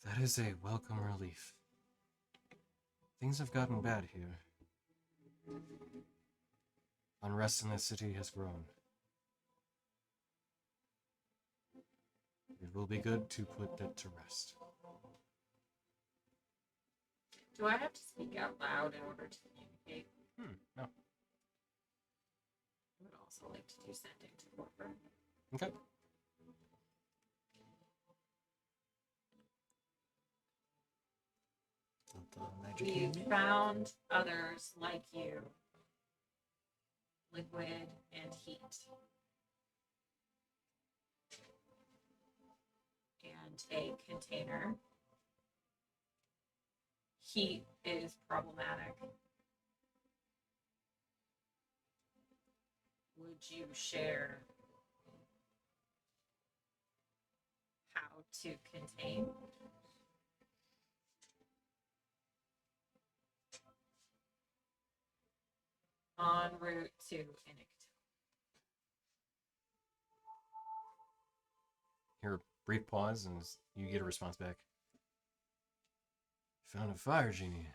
That is a welcome relief. Things have gotten bad here. Unrest in the city has grown. It will be good to put it to rest. Do I have to speak out loud in order to communicate? No. I would also like to do sending to corporate. Okay. the magic We hand? found others like you. Liquid and heat. And a container. Heat is problematic. Would you share how to contain? En route to Inictal. Here, a brief pause, and you get a response back. Found a fire genie.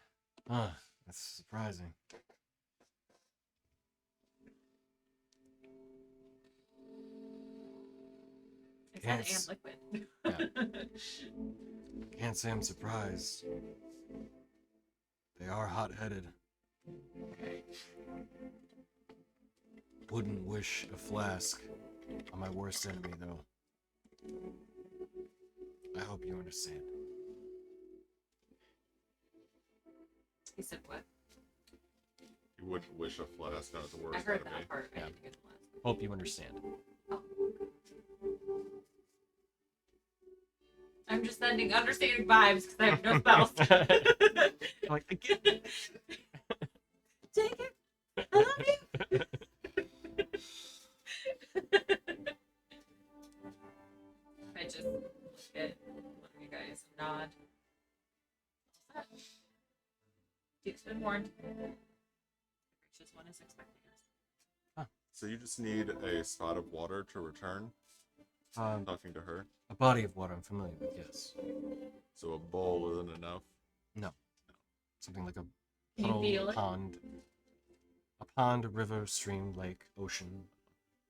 Huh, that's surprising. Is that Yes. and liquid? Can't say I'm surprised. They are hot-headed. Wouldn't wish a flask on my worst enemy, though. I hope you understand. He said what? wouldn't wish a flask on the I worst heard out of me. that part. I Yeah. didn't get the last one. Hope you understand. I'm just sending understanding vibes because I have no spells. Like, I get it. Take it. I love you. I just look at one of you guys and nod. Duke's been warned. Gracious one is expecting us. So you just need a spot of water to return. Talking to her. A body of water I'm familiar with, yes. So a bowl isn't enough. Something like a Can you puddle, feel a it? pond. A pond, a river, stream, lake, ocean.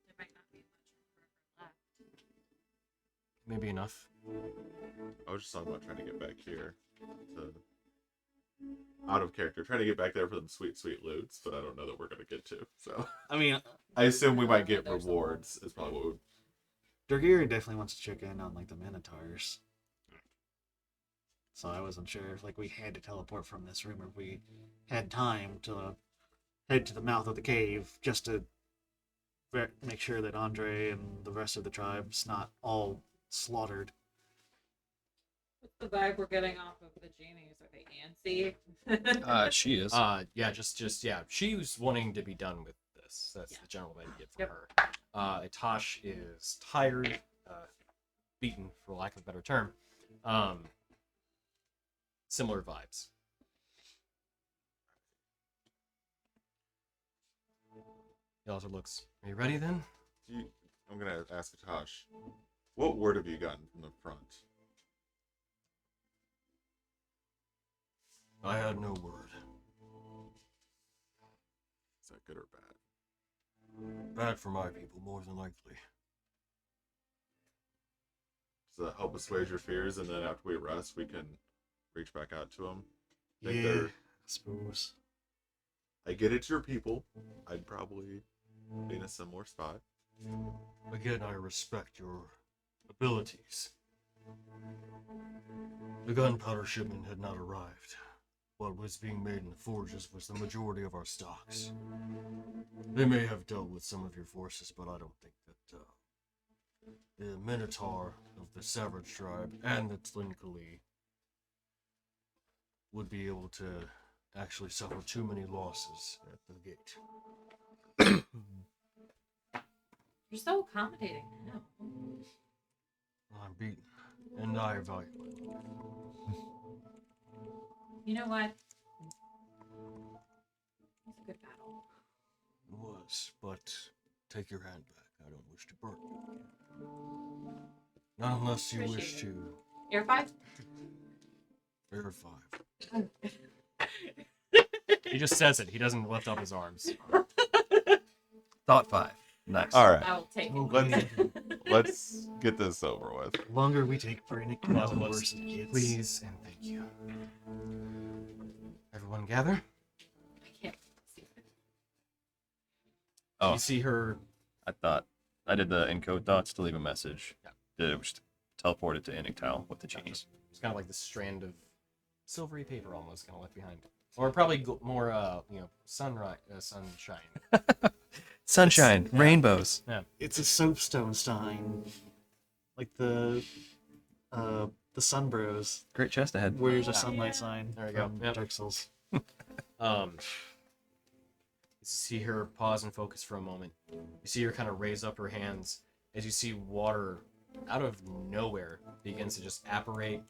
There might not be much left. Maybe enough. I was just talking about trying to get back here. Out of character. Trying to get back there for them sweet, sweet loots, but I don't know that we're going to get to. So I mean, I assume we might get rewards is probably what would... Durgiri definitely wants to check in on like the Minotaurs. So I wasn't sure if like we had to teleport from this room or if we had time to head to the mouth of the cave just to make sure that Andre and the rest of the tribe's not all slaughtered. What's the vibe we're getting off of the genies? Are they antsy? She is. Yeah, just yeah. She was wanting to be done with this. That's Yeah. the general vibe you get from Yep. her. Etash is tired, beaten, for lack of a better term. Similar vibes. He also looks. Are you ready then? I'm going to ask Atash, what word have you gotten from the front? I had no word. Is that good or bad? Bad for my people, more than likely. Does that help assuage your fears, and then after we rest, we can reach back out to them? Think Yeah, they're... I suppose. I get it's your people. I'd probably be in a similar spot. Again, I respect your abilities. The gunpowder shipment had not arrived. What was being made in the forges was the majority of our stocks. They may have dealt with some of your forces, but I don't think that the Minotaur of the Savage tribe and the Tlinkali would be able to actually suffer too many losses at the gate. You're so accommodating. I know. I'm beaten, and I evaluate. You know what? It's a good battle. It was, but take your hand back. I don't wish to burn you. Not unless you wish Appreciate to Air 5? verify. He just says it. He doesn't lift up his arms. Thought 5. Nice. All right, I will take let's it. let's get this over with. The longer we take for it, the Let's- worse it gets. Please and thank you. Everyone gather. I can't see it. Oh, You see her. I thought I did the encode thoughts to leave a message. Yeah. Did it was teleported to Inictal with the genies. It's kind of like this strand of silvery paper, almost kind of left behind, or probably more, sunrise, sunshine. Sunshine, rainbows. It's a soapstone sign, like the Sunbros. Great chest ahead. Where's a sunlight sign? There you go. from Yep. Dark Souls. You see her pause and focus for a moment. You see her kind of raise up her hands as you see water out of nowhere begins to just apparate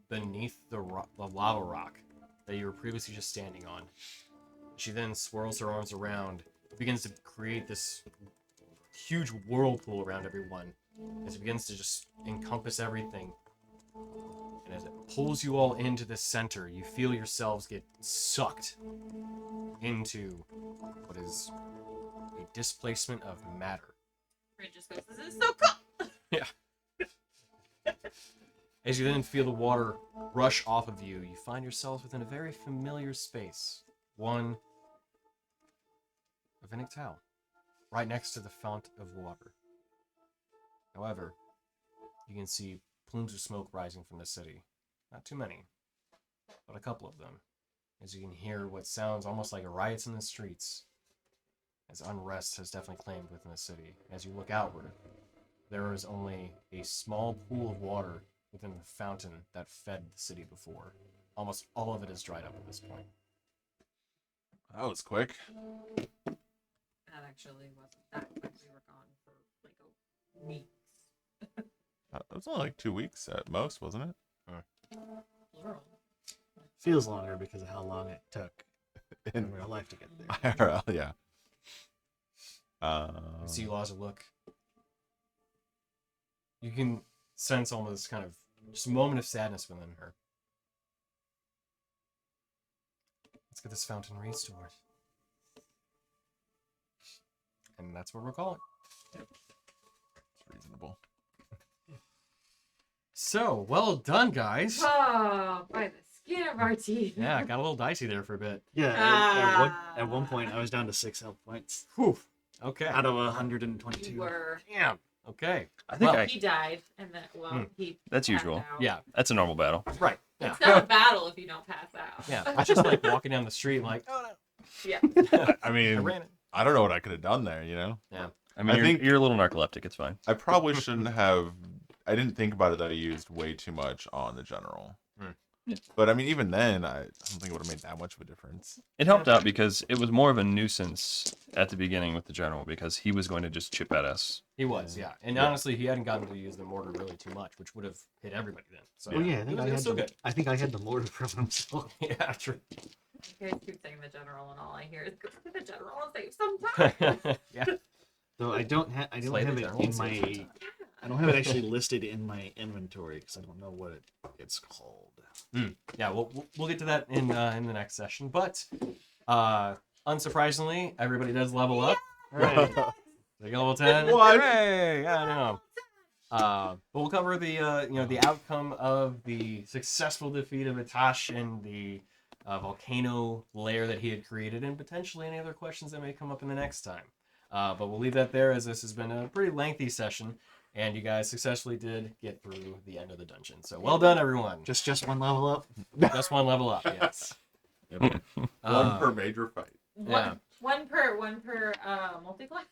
beneath the lava rock that you were previously just standing on. She then swirls her arms around, begins to create this huge whirlpool around everyone as it begins to just encompass everything. And as it pulls you all into the center, you feel yourselves get sucked into what is a displacement of matter. Rin just goes, this is so cool! As you then feel the water rush off of you, you find yourselves within a very familiar space. One of Inictal, right next to the fount of water. However, you can see plumes of smoke rising from the city. Not too many, but a couple of them. as you can hear what sounds almost like riots in the streets, as unrest has definitely claimed within the city. As you look outward, there is only a small pool of water within the fountain that fed the city before. Almost all of it is dried up at this point. That was quick. That actually wasn't that quick. We were gone for like a week. It was only like 2 weeks at most, wasn't it? Plural. Feels longer because of how long it took in In real life to get there. IRL, yeah. You see Laza look. You can sense almost kind of just a moment of sadness within her. Let's get this fountain restored. And that's what we'll call it. It's reasonable. So, well done, guys. Oh, by the skin of our teeth. Yeah, it got a little dicey there for a bit. Yeah, at one point I was down to 6 health points Whew. Okay. out of You 122. were. Damn. Okay. I think Well, He died, and then he. That's passed usual. out. Yeah. That's a normal battle. Right. Yeah. It's not a battle if you don't pass out. Yeah. It's just like walking down the street, like, oh Yeah. no. I I mean, ran it. I don't know what I could have done there, you know? I mean, I you're, think- you're a little narcoleptic. It's fine. I probably shouldn't have. I didn't think about it that I used way too much on the general. Hmm. But I mean, even then, I don't think it would have made that much of a difference. It helped out because it was more of a nuisance at the beginning with the general because he was going to just chip at us. He was, yeah. And honestly, he hadn't gotten to use the mortar really too much, which would have hit everybody then. So, Oh yeah, I it think was, I it was had still the, good. I think I had the mortar from himself. Yeah, true. You guys keep saying the general, and all I hear is go to the general and save some time. Yeah. Though I don't have Slay the it general in and save my I don't have it actually listed in my inventory because I don't know what it's called. Yeah, we'll get to that in the next session. But unsurprisingly, everybody does level up. Right. They get level 10. What? Hooray! Yeah, I know. But we'll cover the the outcome of the successful defeat of Etash in the volcano lair that he had created, and potentially any other questions that may come up in the next time. But we'll leave that there, as this has been a pretty lengthy session, and you guys successfully did get through the end of the dungeon. So well done, everyone. Just one level up. Just one level up. Yes. One per major fight. Yeah. One per multi-class.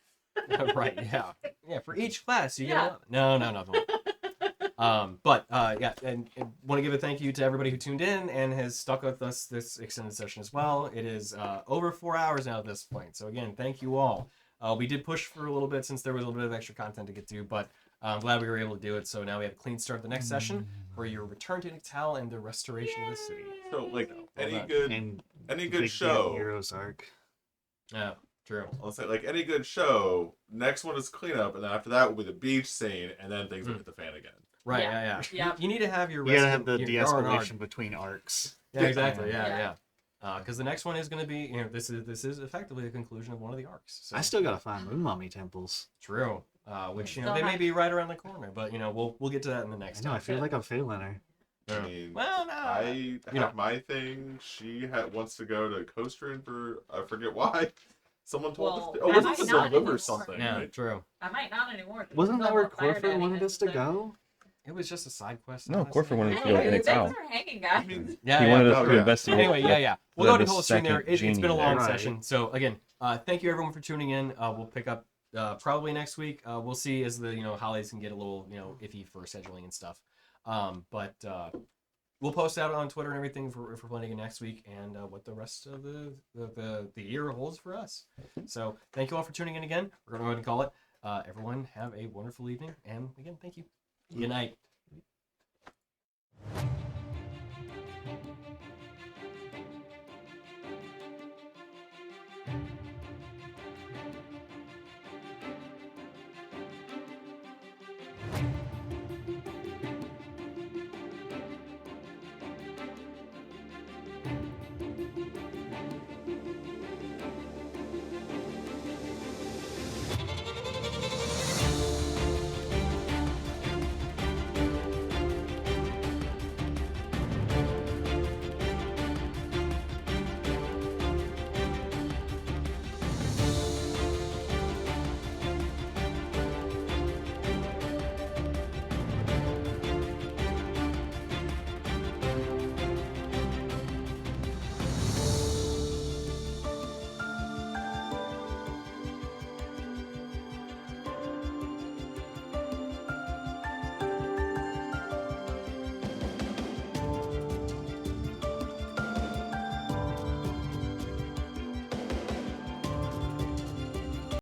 Right. Yeah. Yeah. For each class, you get Yeah. 11. No, nothing. But yeah, and want to give a thank you to everybody who tuned in and has stuck with us this extended session as well. It is over 4 hours now at this point. So again, thank you all. We did push for a little bit since there was a little bit of extra content to get to, but I'm glad we were able to do it. So now we have a clean start to the next session for your return to Nictal and the restoration of the city. So, like, Well any done. good, And any Big good Bad show. Heroes arc. Yeah, true. I'll say, like, any good show. Next one is cleanup, and then after that will be the beach scene, and then things will hit the fan again. Right. Yeah. Yeah. Yep. You need to have your You gotta rescue- have the your R&R. de-escalation between arcs. Yeah, exactly. Yeah, Yeah. yeah. Because the next one is going to be, this is effectively the conclusion of one of the arcs. So. I still gotta find Moon Mummy temples. True. Which Still they may have- be right around the corner, but we'll get to that in the I next. know. I time. feel like I'm failing her. I Yeah. mean, Well, no. I have know. my thing. She wants to go to Coastrin for I forget why. Someone told Well, us. Oh, I wasn't might to not deliver anymore. something? Yeah, Right? true. I might not anymore. Wasn't that where Fire Corford Daddy wanted us to there. go? It was just a side quest. No, honestly. Corford wanted I to don't go know, in you its guys out. are hanging, guys. Yeah, He yeah. wanted us Oh, to yeah. investigate. Anyway, yeah. We'll go the to the whole stream there. second It's been a genie long there. session. So again, thank you everyone for tuning in. We'll pick up probably next week. We'll see as the holidays can get a little iffy for scheduling and stuff. But we'll post out on Twitter and everything for planning next week and what the rest of the year holds for us. So thank you all for tuning in again. We're going to go ahead and call it. Everyone have a wonderful evening, and again, thank you. Good night.